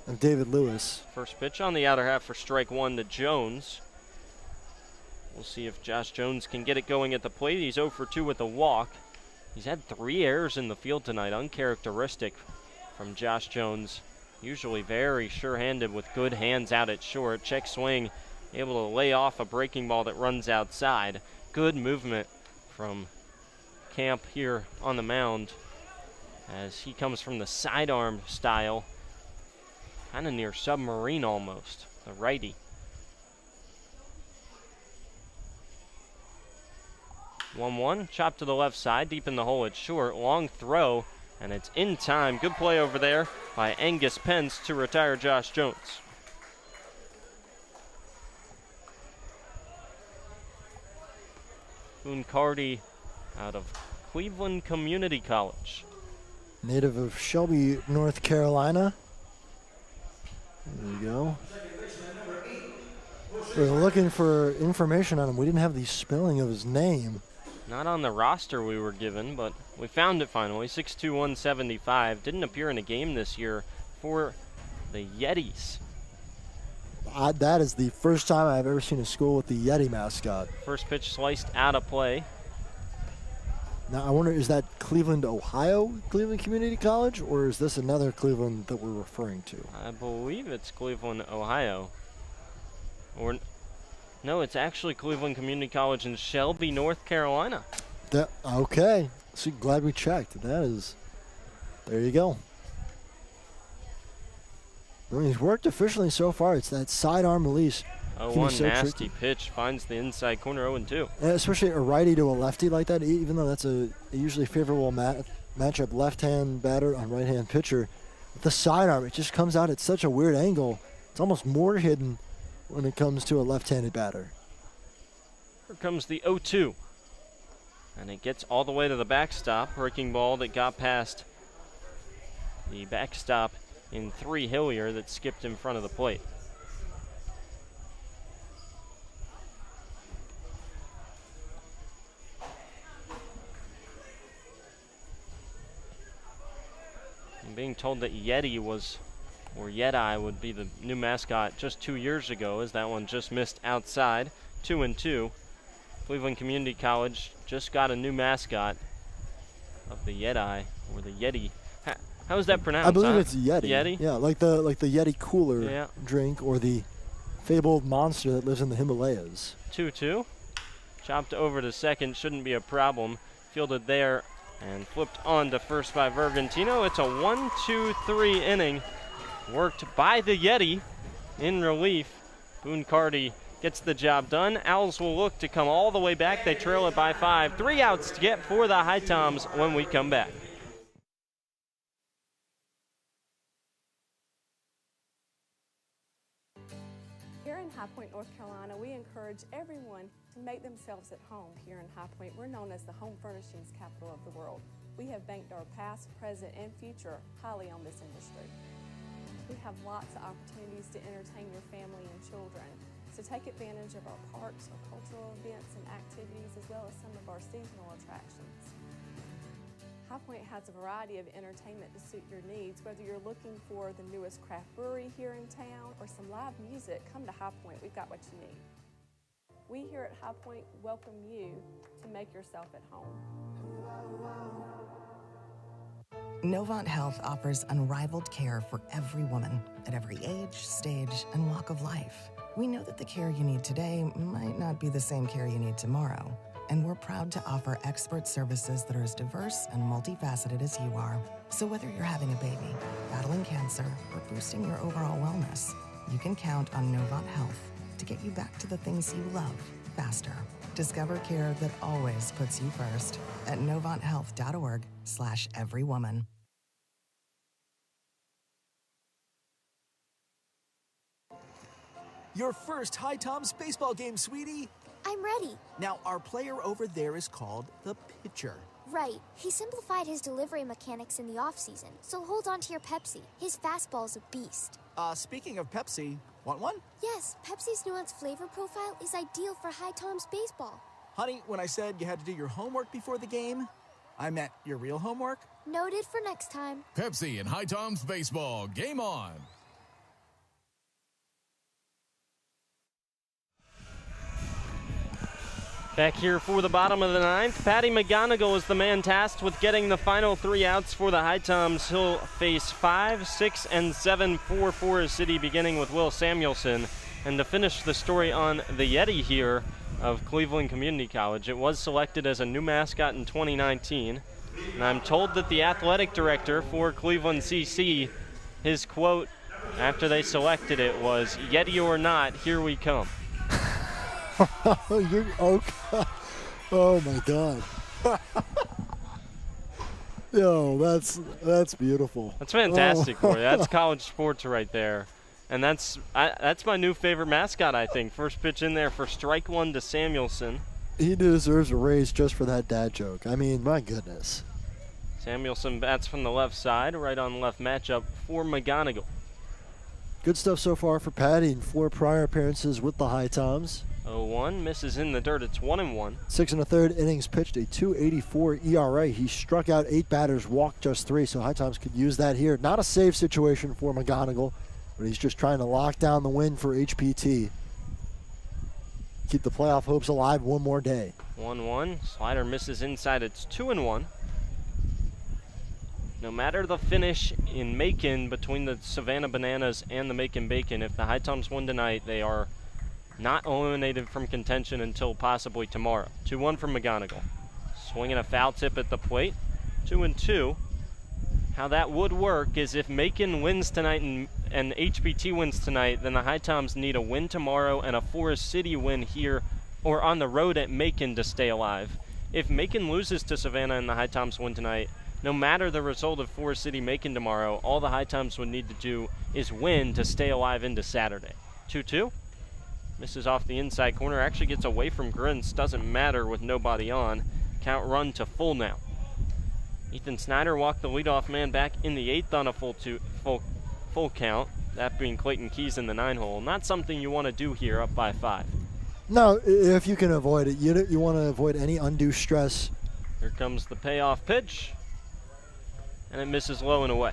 of David Lewis. First pitch on the outer half for strike 1 to Jones. We'll see if Josh Jones can get it going at the plate. He's 0 for 2 with a walk. He's had 3 errors in the field tonight, uncharacteristic from Josh Jones. Usually very sure-handed with good hands out at short. Check swing, able to lay off a breaking ball that runs outside. Good movement from Camp here on the mound as he comes from the sidearm style. Kind of near submarine almost, the righty. 1-1, chop to the left side, deep in the hole, it's short, long throw, and it's in time. Good play over there by Angus Pence to retire Josh Jones. Boone Carty out of Cleveland Community College. Native of Shelby, North Carolina. There you go. We were looking for information on him. We didn't have the spelling of his name. Not on the roster we were given, but we found it finally. 6'2", 175. Didn't appear in a game this year for the Yetis. That is the first time I've ever seen a school with the Yeti mascot. First pitch sliced out of play. Now, I wonder, is that Cleveland, Ohio, Cleveland Community College, or is this another Cleveland that we're referring to? I believe it's Cleveland, Ohio. Or, no, it's actually Cleveland Community College in Shelby, North Carolina. Okay. So glad we checked. That is, there you go. I mean, he's worked efficiently so far. It's that sidearm release. One nasty pitch finds the inside corner, 0-2. And especially a righty to a lefty like that, even though that's a usually favorable matchup, left-hand batter on right-hand pitcher. With the sidearm, it just comes out at such a weird angle. It's almost more hidden when it comes to a left-handed batter. Here comes the 0-2. And it gets all the way to the backstop. Breaking ball that got past the backstop in 3 Hillier that skipped in front of the plate. I'm being told that Yeti was, or Yeti would be the new mascot just 2 years ago, as that one just missed outside. 2-2. Cleveland Community College just got a new mascot of the Yeti, or the Yeti. How is that pronounced? I believe it's Yeti. Yeti? Yeah, like the Yeti cooler drink, or the fabled monster that lives in the Himalayas. 2-2. Chopped over to second, shouldn't be a problem. Fielded there and flipped on to first by Vergantino. It's a 1-2-3 inning. Worked by the Yeti in relief. Boone Carty gets the job done. Owls will look to come all the way back. They trail it by 5. 3 outs to get for the HiToms when we come back. Here in High Point, North Carolina, we encourage everyone to make themselves at home here in High Point. We're known as the home furnishings capital of the world. We have banked our past, present, and future highly on this industry. We have lots of opportunities to entertain your family and children. So take advantage of our parks, our cultural events and activities, as well as some of our seasonal attractions. High Point has a variety of entertainment to suit your needs. Whether you're looking for the newest craft brewery here in town or some live music, come to High Point. We've got what you need. We here at High Point welcome you to make yourself at home. Novant Health offers unrivaled care for every woman at every age, stage, and walk of life. We know that the care you need today might not be the same care you need tomorrow, and we're proud to offer expert services that are as diverse and multifaceted as you are. So whether you're having a baby, battling cancer, or boosting your overall wellness, you can count on Novant Health to get you back to the things you love faster. Discover care that always puts you first at novanthealth.org/everywoman. Your first HiToms baseball game, sweetie. I'm ready. Now, our player over there is called the pitcher. Right. He simplified his delivery mechanics in the off-season, so hold on to your Pepsi. His fastball's a beast. Speaking of Pepsi, want one? Yes, Pepsi's nuanced flavor profile is ideal for HiToms baseball. Honey, when I said you had to do your homework before the game, I meant your real homework. Noted for next time. Pepsi and HiToms baseball. Game on. Back here for the bottom of the ninth, Patty McGonigal is the man tasked with getting the final 3 outs for the HiToms. He'll face 5, 6, and 7 for Forest City, beginning with Will Samuelson. And to finish the story on the Yeti here of Cleveland Community College, it was selected as a new mascot in 2019. And I'm told that the athletic director for Cleveland CC, his quote after they selected it was, "Yeti or not, here we come." Oh my God. Yo, that's beautiful. That's fantastic, Corey. That's college sports right there. And that's my new favorite mascot, I think. First pitch in there for strike one to Samuelson. He deserves a raise just for that dad joke. I mean, my goodness. Samuelson bats from the left side, right on left matchup for McGonigal. Good stuff so far for Patty in 4 prior appearances with the HiToms. 0-1, misses in the dirt. It's 1-1. 6 1/3 innings pitched, a 2.84 ERA. He struck out 8 batters, walked just 3, so HiToms could use that here. Not a save situation for McGonigal, but he's just trying to lock down the win for HPT. Keep the playoff hopes alive one more day. 1-1, slider misses inside. It's 2-1. No matter the finish in Macon between the Savannah Bananas and the Macon Bacon, if the HiToms win tonight, they are not eliminated from contention until possibly tomorrow. 2-1 from McGonigal. Swinging a foul tip at the plate. 2-2. How that would work is if Macon wins tonight and HPT wins tonight, then the HiToms need a win tomorrow and a Forest City win here or on the road at Macon to stay alive. If Macon loses to Savannah and the HiToms win tonight, no matter the result of Forest City Macon tomorrow, all the HiToms would need to do is win to stay alive into Saturday. 2-2. Misses off the inside corner. Actually gets away from Grins. Doesn't matter with nobody on. Count run to full now. Ethan Snyder walked the leadoff man back in the 8th on a full count. That being Clayton Keys in the 9-hole. Not something you want to do here up by 5. No, if you can avoid it. You want to avoid any undue stress. Here comes the payoff pitch. And it misses low and away.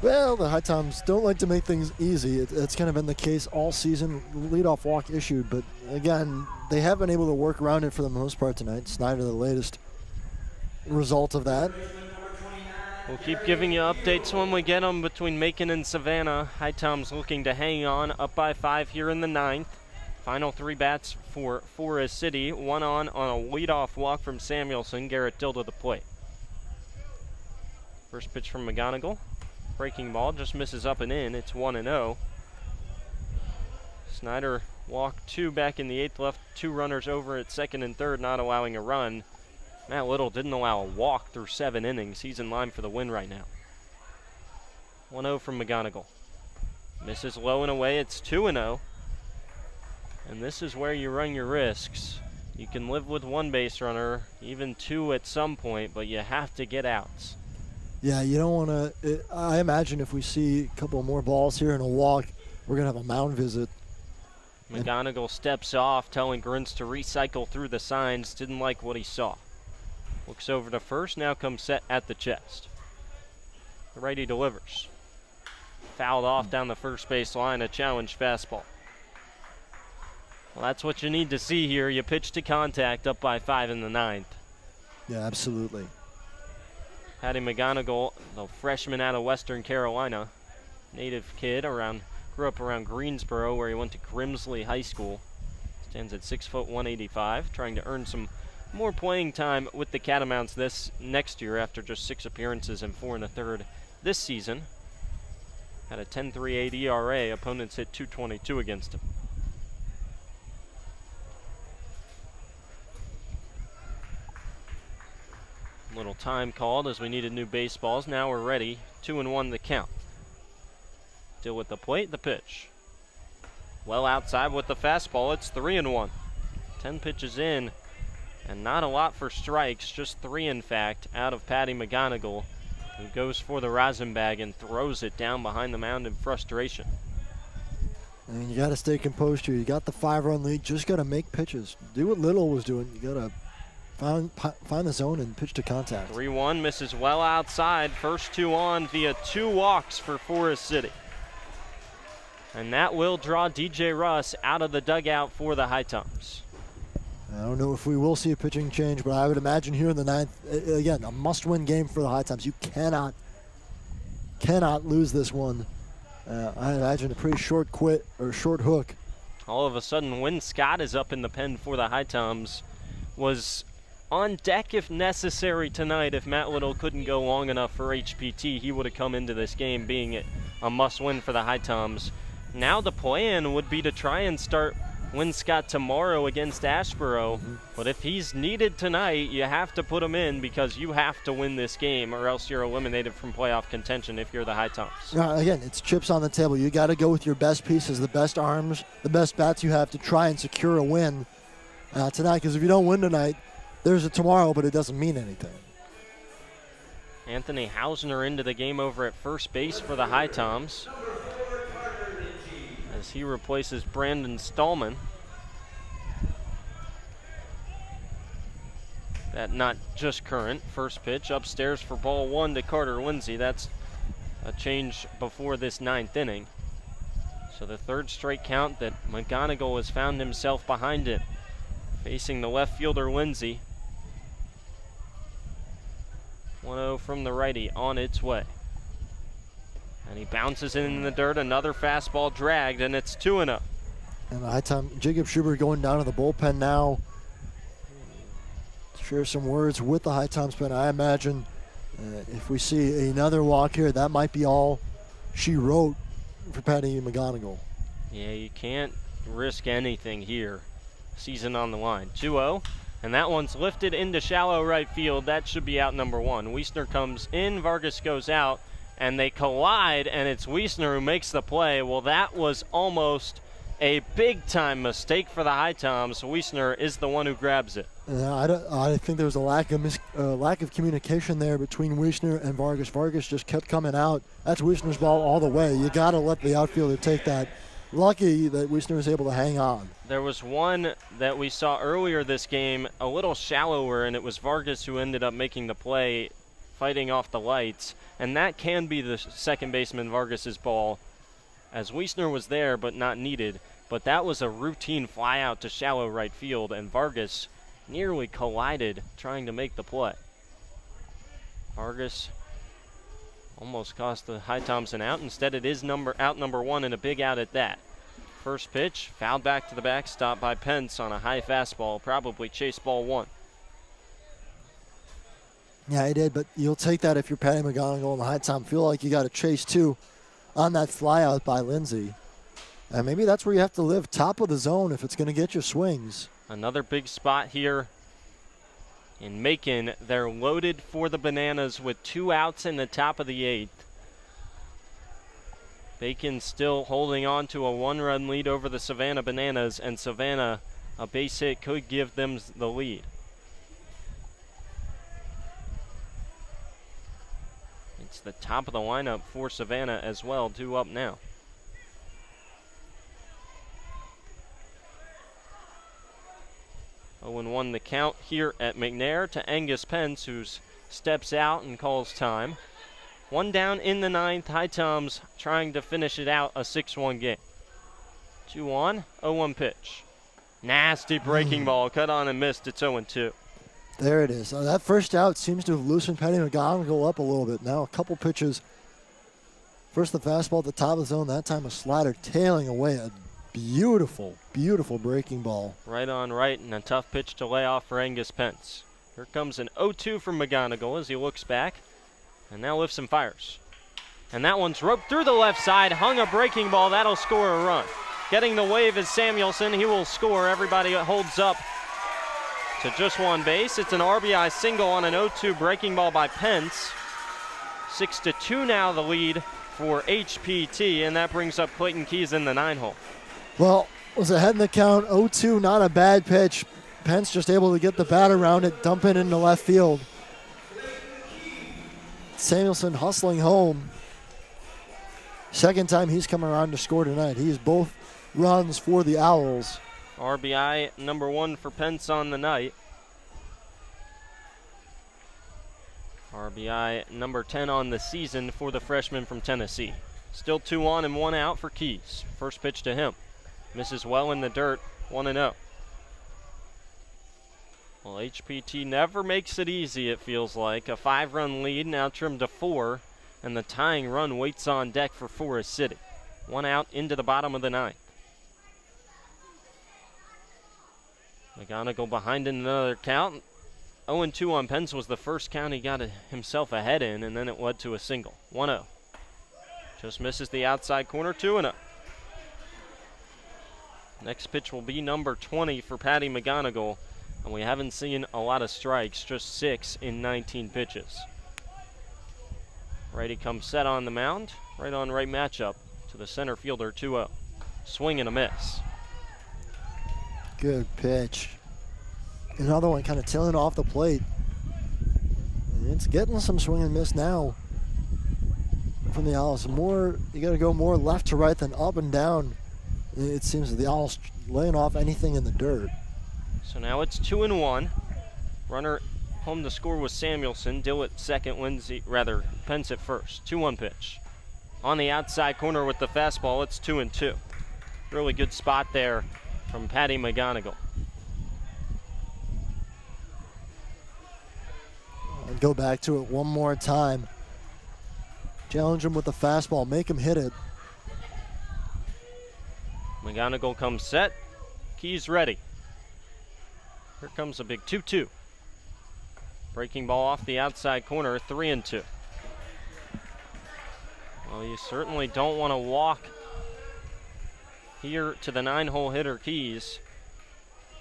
Well, the HiToms don't like to make things easy. It's kind of been the case all season. Leadoff walk issued, but again, they have been able to work around it for the most part tonight. Snyder, the latest result of that. We'll keep giving you updates when we get them between Macon and Savannah. HiToms looking to hang on, up by 5 here in the 9th. Final 3 bats for Forest City. One on a leadoff walk from Samuelson. Garrett Dill to the plate. First pitch from McGonigal. Breaking ball, just misses up and in. It's 1-0. Snyder walked 2 back in the 8th, left 2 runners over at 2nd and 3rd, not allowing a run. Matt Little didn't allow a walk through 7 innings. He's in line for the win right now. 1-0 from McGonigal. Misses low and away. It's 2-0. And this is where you run your risks. You can live with 1 base runner, even 2 at some point, but you have to get outs. Yeah, you don't want to. I imagine if we see a couple more balls here and a walk, we're going to have a mound visit. McGonigal steps off, telling Grins to recycle through the signs. Didn't like what he saw. Looks over to first, now comes set at the chest. The righty delivers. Fouled off down the first base line, a challenge fastball. Well, that's what you need to see here. You pitch to contact, up by 5 in the 9th. Yeah, absolutely. Patty McGonigal, the freshman out of Western Carolina, native kid, grew up around Greensboro, where he went to Grimsley High School. Stands at 6 foot 185, trying to earn some more playing time with the Catamounts this next year after just 6 appearances and 4 1/3 this season. Had a 10.38 ERA. Opponents hit .222 against him. Little time called as we needed new baseballs. Now we're ready. 2-1 the count. Still with the plate, the pitch. Well outside with the fastball. It's 3-1. 10 pitches in, and not a lot for strikes. Just 3, in fact, out of Patty McGonigal, who goes for the rosin bag and throws it down behind the mound in frustration. And you got to stay composed here. You got the 5-run lead. Just got to make pitches. Do what Little was doing. You got to find the zone and pitch to contact. 3-1 misses well outside. First 2 on via 2 walks for Forest City. And that will draw DJ Russ out of the dugout for the HiToms. I don't know if we will see a pitching change, but I would imagine here in the 9th, again, a must-win game for the HiToms. You cannot lose this one. I imagine a pretty short quit or short hook. All of a sudden, Wynn Scott is up in the pen for the HiToms. Was on deck if necessary tonight. If Matt Little couldn't go long enough for HPT, he would have come into this game being a must-win for the HiToms. Now the plan would be to try and start Wynn Scott tomorrow against Ashboro. But if he's needed tonight, you have to put him in because you have to win this game or else you're eliminated from playoff contention if you're the HiToms. Again, it's chips on the table. You got to go with your best pieces, the best arms, the best bats you have to try and secure a win tonight, because if you don't win tonight, there's a tomorrow, but it doesn't mean anything. Anthony Hausner into the game over at first base for the HiToms as he replaces Brandon Stallman. That not just current. First pitch upstairs for ball 1 to Carter Lindsay. That's a change before this 9th inning. So the 3rd straight count that McGonigal has found himself behind it. Facing the left fielder Lindsay. 1-0 from the righty on its way. And he bounces in the dirt, another fastball dragged, and it's 2-0. And the HiTom, Jacob Schubert going down to the bullpen now. Share some words with the HiToms pen. I imagine if we see another walk here, that might be all she wrote for Patty McGonigal. Yeah, you can't risk anything here. Season on the line. 2-0, and that one's lifted into shallow right field. That should be out number 1. Weissner comes in, Vargas goes out, and they collide, and it's Weissner who makes the play. Well, that was almost a big-time mistake for the HiToms. Weissner is the one who grabs it. I think there was a lack of communication there between Weissner and Vargas. Vargas just kept coming out. That's Weissner's ball all the way. You got to let the outfielder take that. Lucky that Weissner was able to hang on. There was one that we saw earlier this game, a little shallower, and it was Vargas who ended up making the play, fighting off the lights. And that can be the second baseman Vargas's ball, as Weissner was there but not needed. But that was a routine fly out to shallow right field, and Vargas nearly collided trying to make the play. Vargas almost cost the HiToms an out. Instead, it is out number 1 and a big out at that. First pitch, fouled back to the backstop by Pence on a high fastball, probably chase ball 1. Yeah, he did, but you'll take that if you're Patty McGonigal and the HiTom. Feel like you got to chase 2 on that fly out by Lindsay. And maybe that's where you have to live, top of the zone if it's going to get you swings. Another big spot here in Macon. They're loaded for the Bananas with 2 outs in the top of the 8th. Bacon still holding on to a 1-run lead over the Savannah Bananas, and Savannah, a base hit could give them the lead. It's the top of the lineup for Savannah as well, 2 up now. 2-1 the count here at McNair to Angus Pence, who steps out and calls time. 1 down in the 9th. HiToms trying to finish it out, a 6-1 game. 2-1, 0-1 pitch. Nasty breaking ball, cut on and missed. It's 0-2. There it is. That first out seems to have loosened Patty McGonigal up a little bit. Now a couple pitches. First the fastball at the top of the zone. That time a slider tailing away. A beautiful, beautiful breaking ball. Right on right, and a tough pitch to lay off for Angus Pence. Here comes an 0-2 from McGonigal as he looks back and now lifts and fires. And that one's roped through the left side, hung a breaking ball. That'll score a run. Getting the wave is Samuelson. He will score. Everybody holds up to just one base. It's an RBI single on an 0-2 breaking ball by Pence. 6-2 now the lead for HPT, and that brings up Clayton Keys in the 9-hole. Well, was ahead in the count. 0-2, not a bad pitch. Pence just able to get the bat around it, dump it into left field. Samuelson hustling home. Second time he's come around to score tonight. He's both runs for the Owls. RBI number 1 for Pence on the night. RBI number 10 on the season for the freshman from Tennessee. Still 2 on and 1 out for Keys. First pitch to him. Misses well in the dirt, 1-0. Well, HPT never makes it easy, it feels like. A 5-run lead, now trimmed to 4, and the tying run waits on deck for Forest City. 1 out into the bottom of the 9th. McGonigal behind in another count. 0-2 on Pence was the first count he got himself ahead in, and then it led to a single. 1-0. Just misses the outside corner, 2-0. Next pitch will be number 20 for Patty McGonigal, and we haven't seen a lot of strikes, just 6 in 19 pitches. Righty comes set on the mound, right on right matchup to the center fielder, 2-0. Swing and a miss. Good pitch. Another one kind of tailing off the plate. And it's getting some swing and miss now from the Owls. You got to go more left to right than up and down. It seems that the Owls laying off anything in the dirt. So now it's 2-1. Runner home to score was Samuelson. Dill at second, Pence at first. 2-1 pitch. On the outside corner with the fastball, it's 2-2. Really good spot there from Patty McGonigal. And go back to it one more time. Challenge him with the fastball. Make him hit it. McGonigal comes set. Keys ready. Here comes a big 2-2. Breaking ball off the outside corner, 3-2. Well, you certainly don't want to walk here to the 9-hole hitter Keys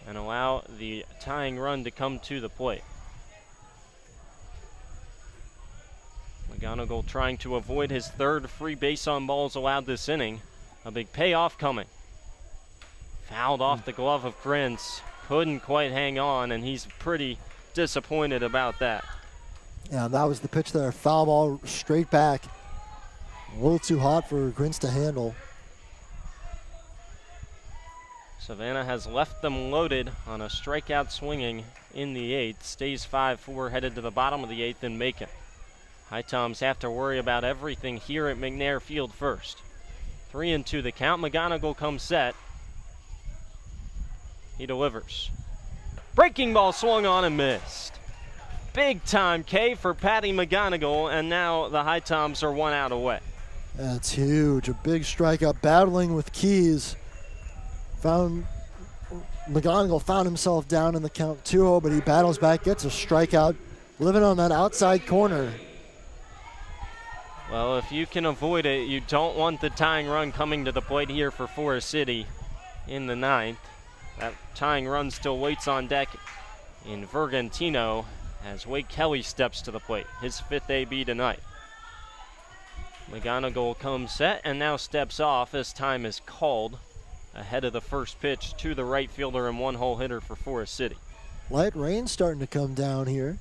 and allow the tying run to come to the plate. McGonigal trying to avoid his third free base on balls allowed this inning. A big payoff coming. Fouled off the glove of Prince. Couldn't quite hang on, and he's pretty disappointed about that. Yeah, that was the pitch there. Foul ball straight back. A little too hot for Grins to handle. Savannah has left them loaded on a strikeout swinging in the 8th. Stays 5-4, headed to the bottom of the 8th in Macon. HiToms have to worry about everything here at McNair Field first. 3-2 the count. McGonigal comes set. He delivers. Breaking ball swung on and missed. Big time K for Patty McGonigal, and now the HiToms are 1 out away. That's huge. A big strikeout, battling with Keys. McGonigal found himself down in the count 2-0, but he battles back, gets a strikeout, living on that outside corner. Well, if you can avoid it, you don't want the tying run coming to the plate here for Forest City in the 9th. That tying run still waits on deck in Vergantino as Wade Kelly steps to the plate, his 5th AB tonight. McGonigal comes set and now steps off as time is called ahead of the first pitch to the right fielder and 1-hole hitter for Forest City. Light rain starting to come down here.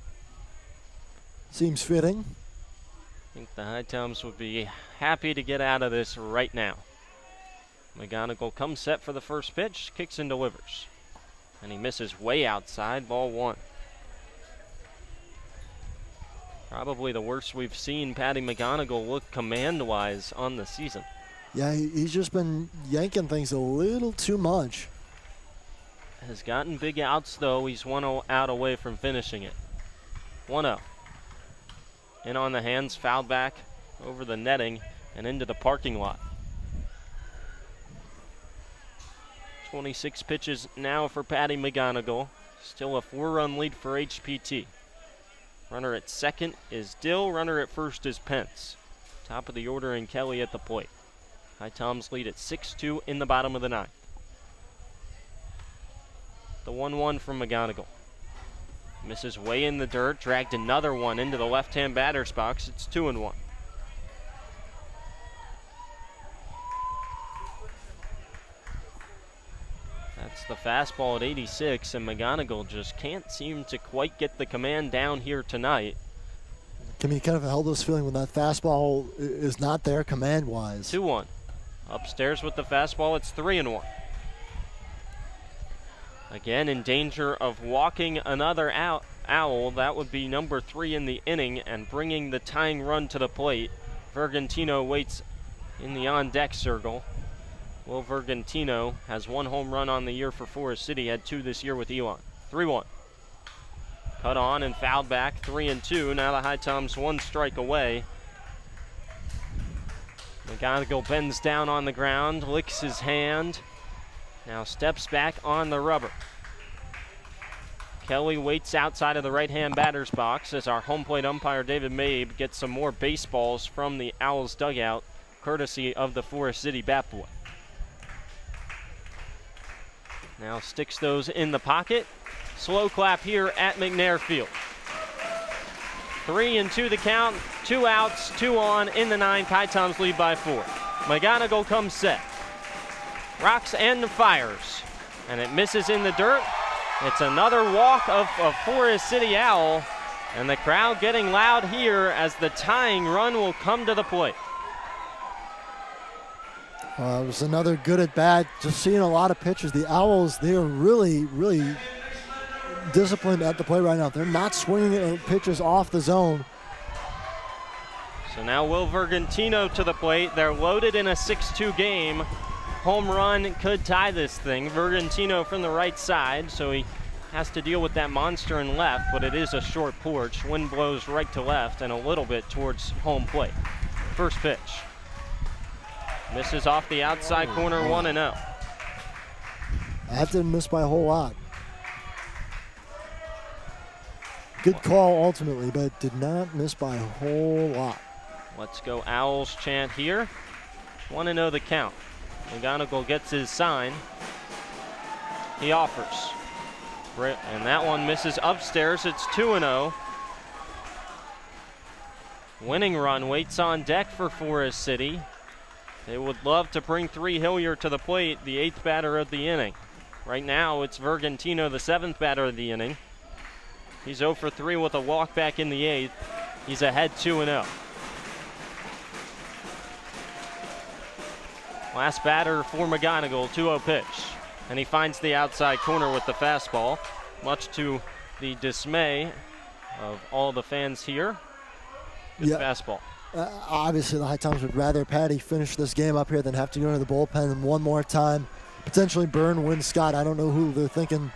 Seems fitting. I think the HiToms would be happy to get out of this right now. McGonigal comes set for the first pitch, kicks and delivers. And he misses way outside, ball 1. Probably the worst we've seen Patty McGonigal look command-wise on the season. Yeah, he's just been yanking things a little too much. Has gotten big outs, though. He's 1 out away from finishing it. 1-0. In on the hands, fouled back over the netting and into the parking lot. 26 pitches now for Patty McGonigal. Still a 4-run lead for HPT. Runner at second is Dill. Runner at first is Pence. Top of the order and Kelly at the plate. HiToms lead at 6-2 in the bottom of the 9th. The 1-1 from McGonigal. Misses way in the dirt. Dragged another one into the left-hand batter's box. It's 2-1. That's the fastball at 86, and McGonigal just can't seem to quite get the command down here tonight. Can you kind of held this feeling when that fastball is not there command-wise? 2-1. Upstairs with the fastball, it's 3-1. Again, in danger of walking another owl. That would be number 3 in the inning, and bringing the tying run to the plate. Vergantino waits in the on-deck circle. Will Vergantino has 1 home run on the year for Forest City, had 2 this year with Elon. 3-1. Cut on and fouled back, 3-2. Now the HiToms 1 strike away. McGonigal bends down on the ground, licks his hand. Now steps back on the rubber. Kelly waits outside of the right-hand batter's box as our home plate umpire David Mabe gets some more baseballs from the Owls dugout, courtesy of the Forest City bat boy. Now sticks those in the pocket. Slow clap here at McNair Field. 3-2 the count, 2 outs, 2 on in the 9th. HiToms lead by 4. McGonigal comes set. Rocks and fires. And it misses in the dirt. It's another walk of a Forest City Owl. And the crowd getting loud here as the tying run will come to the plate. It was another good at bat. Just seeing a lot of pitches. The Owls, they are really, really disciplined at the plate right now. They're not swinging pitches off the zone. So now Will Vergantino to the plate. They're loaded in a 6-2 game. Home run could tie this thing. Vergantino from the right side, so he has to deal with that monster in left, but it is a short porch. Wind blows right to left and a little bit towards home plate. First pitch. Misses off the outside corner, 1-0. That didn't miss by a whole lot. Good call ultimately, but did not miss by a whole lot. Let's go Owls chant here. 1-0 the count. McGonigal gets his sign. He offers. And that one misses upstairs. It's 2-0. Winning run waits on deck for Forest City. They would love to bring 3 Hillier to the plate, the 8th batter of the inning. Right now, it's Vergantino, the 7th batter of the inning. He's 0 for 3 with a walk back in the 8th. He's ahead 2-0. Last batter for McGonigal, 2-0 pitch. And he finds the outside corner with the fastball, much to the dismay of all the fans here. Good fastball. Obviously, the HiToms would rather Patty finish this game up here than have to go into the bullpen one more time. Potentially burn Win Scott. I don't know who they're thinking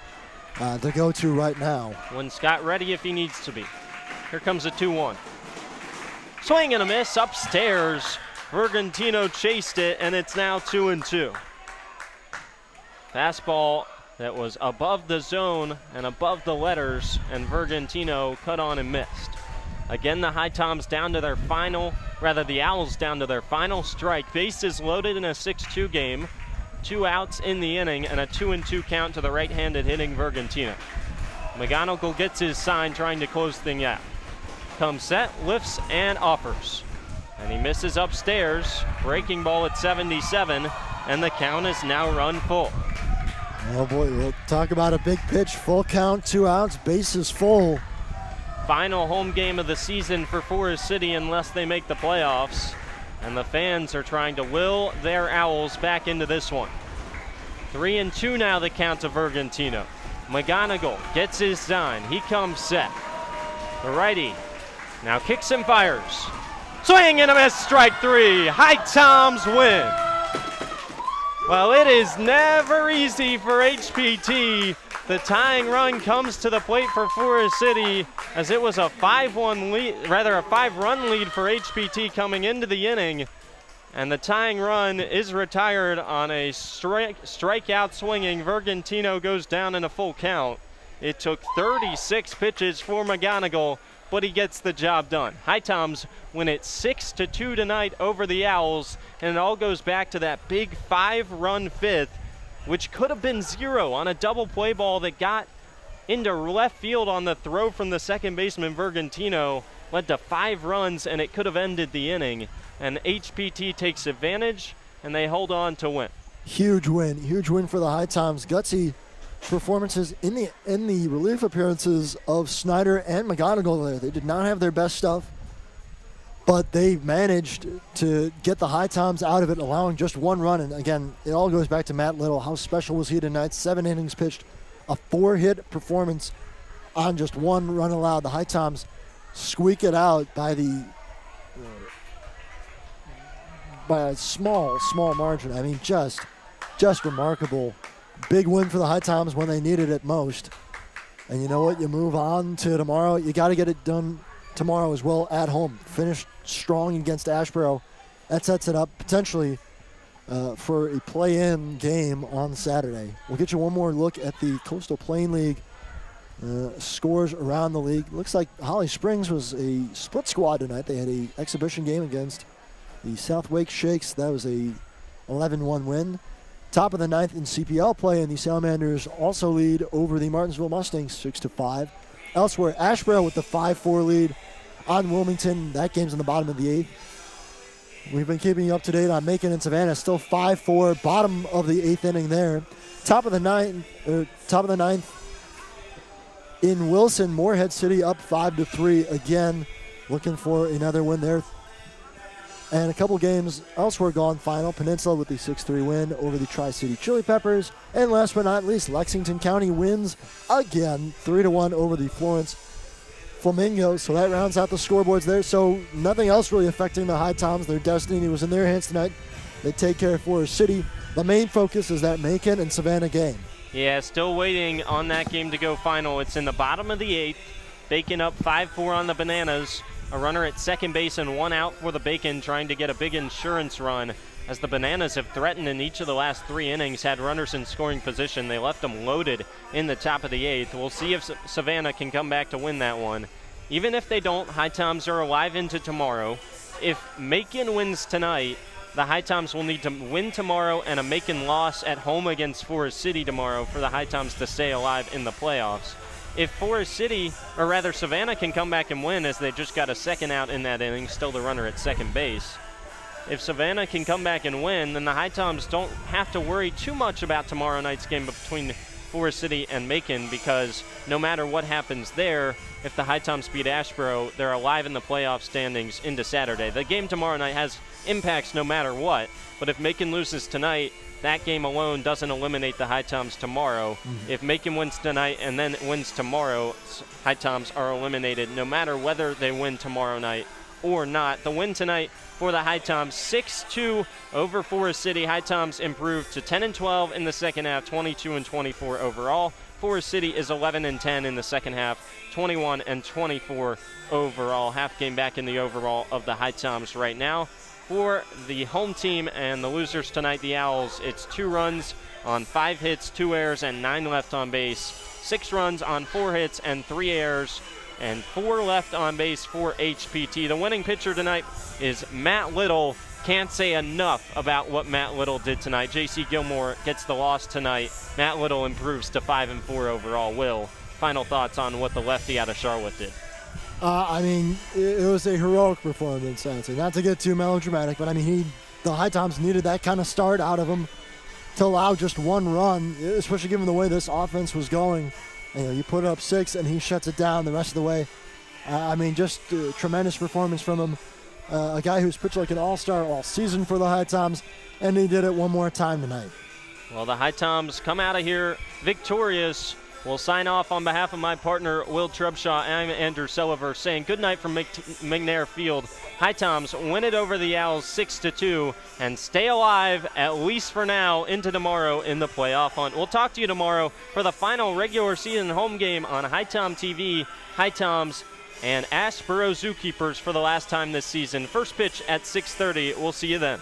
to go to right now. Win Scott ready if he needs to be. Here comes a 2-1. Swing and a miss upstairs. Vergantino chased it, and it's now 2-2. Fastball that was above the zone and above the letters, and Vergantino cut on and missed. Again, the HiToms down to their final, rather the Owls down to their final strike. Bases loaded in a 6-2 game. 2 outs in the inning and a 2-2 count to the right-handed hitting Vergantino. McGonigal gets his sign trying to close things out. Comes set, lifts, and offers. And he misses upstairs. Breaking ball at 77, and the count is now run full. Oh boy, we'll talk about a big pitch. Full count, 2 outs, bases full. Final home game of the season for Forest City unless they make the playoffs. And the fans are trying to will their Owls back into this one. 3-2 now the count to Vergantino. McGonigal gets his sign. He comes set. The righty now kicks and fires. Swing and a miss, strike 3. HiToms win. Well, it is never easy for HPT. The tying run comes to the plate for Forest City as it was a 5-1 lead, rather a 5-run lead for HPT coming into the inning. And the tying run is retired on a strikeout swinging. Vergantino goes down in a full count. It took 36 pitches for McGonigal, but he gets the job done. HiToms win it 6-2 tonight over the Owls, and it all goes back to that big 5-run fifth, which could have been 0 on a double play ball that got into left field on the throw from the second baseman Vergantino. Led to 5 runs, and it could have ended the inning. And HPT takes advantage, and they hold on to win. Huge win for the HiToms. Gutsy performances in the relief appearances of Snyder and McGonigal there. They did not have their best stuff, but they managed to get the HiToms out of it, allowing just 1 run. And again, it all goes back to Matt Little. How special was he tonight? 7 innings pitched, a 4-hit performance on just 1 run allowed. The HiToms squeak it out by a small margin. I mean, just remarkable. Big win for the HiToms when they needed it most. And you know what? You move on to tomorrow. You got to get it done tomorrow as well at home. Finish strong against Ashboro. That sets it up potentially for a play-in game on Saturday. We'll get you one more look at the Coastal Plain League scores around the league. Looks like Holly Springs was a split squad tonight. They had an exhibition game against the South Wake Shakes. That was a 11-1 win. Top of the 9th in CPL play, and the Salamanders also lead over the Martinsville Mustangs 6-5. Elsewhere, Ashboro with the 5-4 lead on Wilmington. That game's in the bottom of the 8th. We've been keeping you up to date on Macon and Savannah. Still 5-4, bottom of the 8th inning there. Top of the 9th in Wilson, Morehead City up 5-3 again, looking for another win there. And a couple games elsewhere gone final. Peninsula with the 6-3 win over the Tri-City Chili Peppers. And last but not least, Lexington County wins again 3-1 over the Florence Flamingos. So that rounds out the scoreboards there. So nothing else really affecting the HiToms. Their destiny was in their hands tonight. They take care of Forest City. The main focus is that Macon and Savannah game. Yeah, still waiting on that game to go final. It's in the bottom of the 8th. Bacon up 5-4 on the Bananas. A runner at second base and 1 out for the Bacon, trying to get a big insurance run, as the Bananas have threatened in each of the last 3 innings, had runners in scoring position. They left them loaded in the top of the 8th. We'll see if Savannah can come back to win that one. Even if they don't, HiToms are alive into tomorrow. If Macon wins tonight, the HiToms will need to win tomorrow and a Macon loss at home against Forest City tomorrow for the HiToms to stay alive in the playoffs. If Forest City, or rather Savannah, can come back and win, as they just got a second out in that inning, still the runner at second base. If Savannah can come back and win, then the HiToms don't have to worry too much about tomorrow night's game between Forest City and Macon, because no matter what happens there, if the HiToms beat Ashboro, they're alive in the playoff standings into Saturday. The game tomorrow night has impacts no matter what, but if Macon loses tonight, that game alone doesn't eliminate the HiToms tomorrow. Mm-hmm. If Macon wins tonight and then wins tomorrow, HiToms are eliminated no matter whether they win tomorrow night or not. The win tonight for the HiToms, 6-2 over Forest City. HiToms improved to 10-12 in the second half, 22-24 overall. Forest City is 11-10 in the second half, 21-24 overall. Half game back in the overall of the HiToms right now. For the home team and the losers tonight, the Owls, it's 2 runs on 5 hits, 2 errors, and 9 left on base. 6 runs on 4 hits and 3 errors, and 4 left on base for HPT. The winning pitcher tonight is Matt Little. Can't say enough about what Matt Little did tonight. J.C. Gilmore gets the loss tonight. Matt Little improves to 5-4 overall. Will, final thoughts on what the lefty out of Charlotte did? I mean, it was a heroic performance, I'd say. Not to get too melodramatic, but I mean, the HiToms needed that kind of start out of him to allow just 1 run, especially given the way this offense was going. You put up 6 and he shuts it down the rest of the way. I mean, just a tremendous performance from him. A guy who's pitched like an all-star all season for the HiToms, and he did it one more time tonight. Well, the HiToms come out of here victorious, We'll sign off on behalf of my partner, Will Trubshaw. I'm Andrew Sulliver saying good night from McNair Field. HiToms win it over the Owls 6-2 and stay alive, at least for now, into tomorrow in the playoff hunt. We'll talk to you tomorrow for the final regular season home game on HiTom TV. HiToms and Ashboro Zookeepers for the last time this season. First pitch at 6:30. We'll see you then.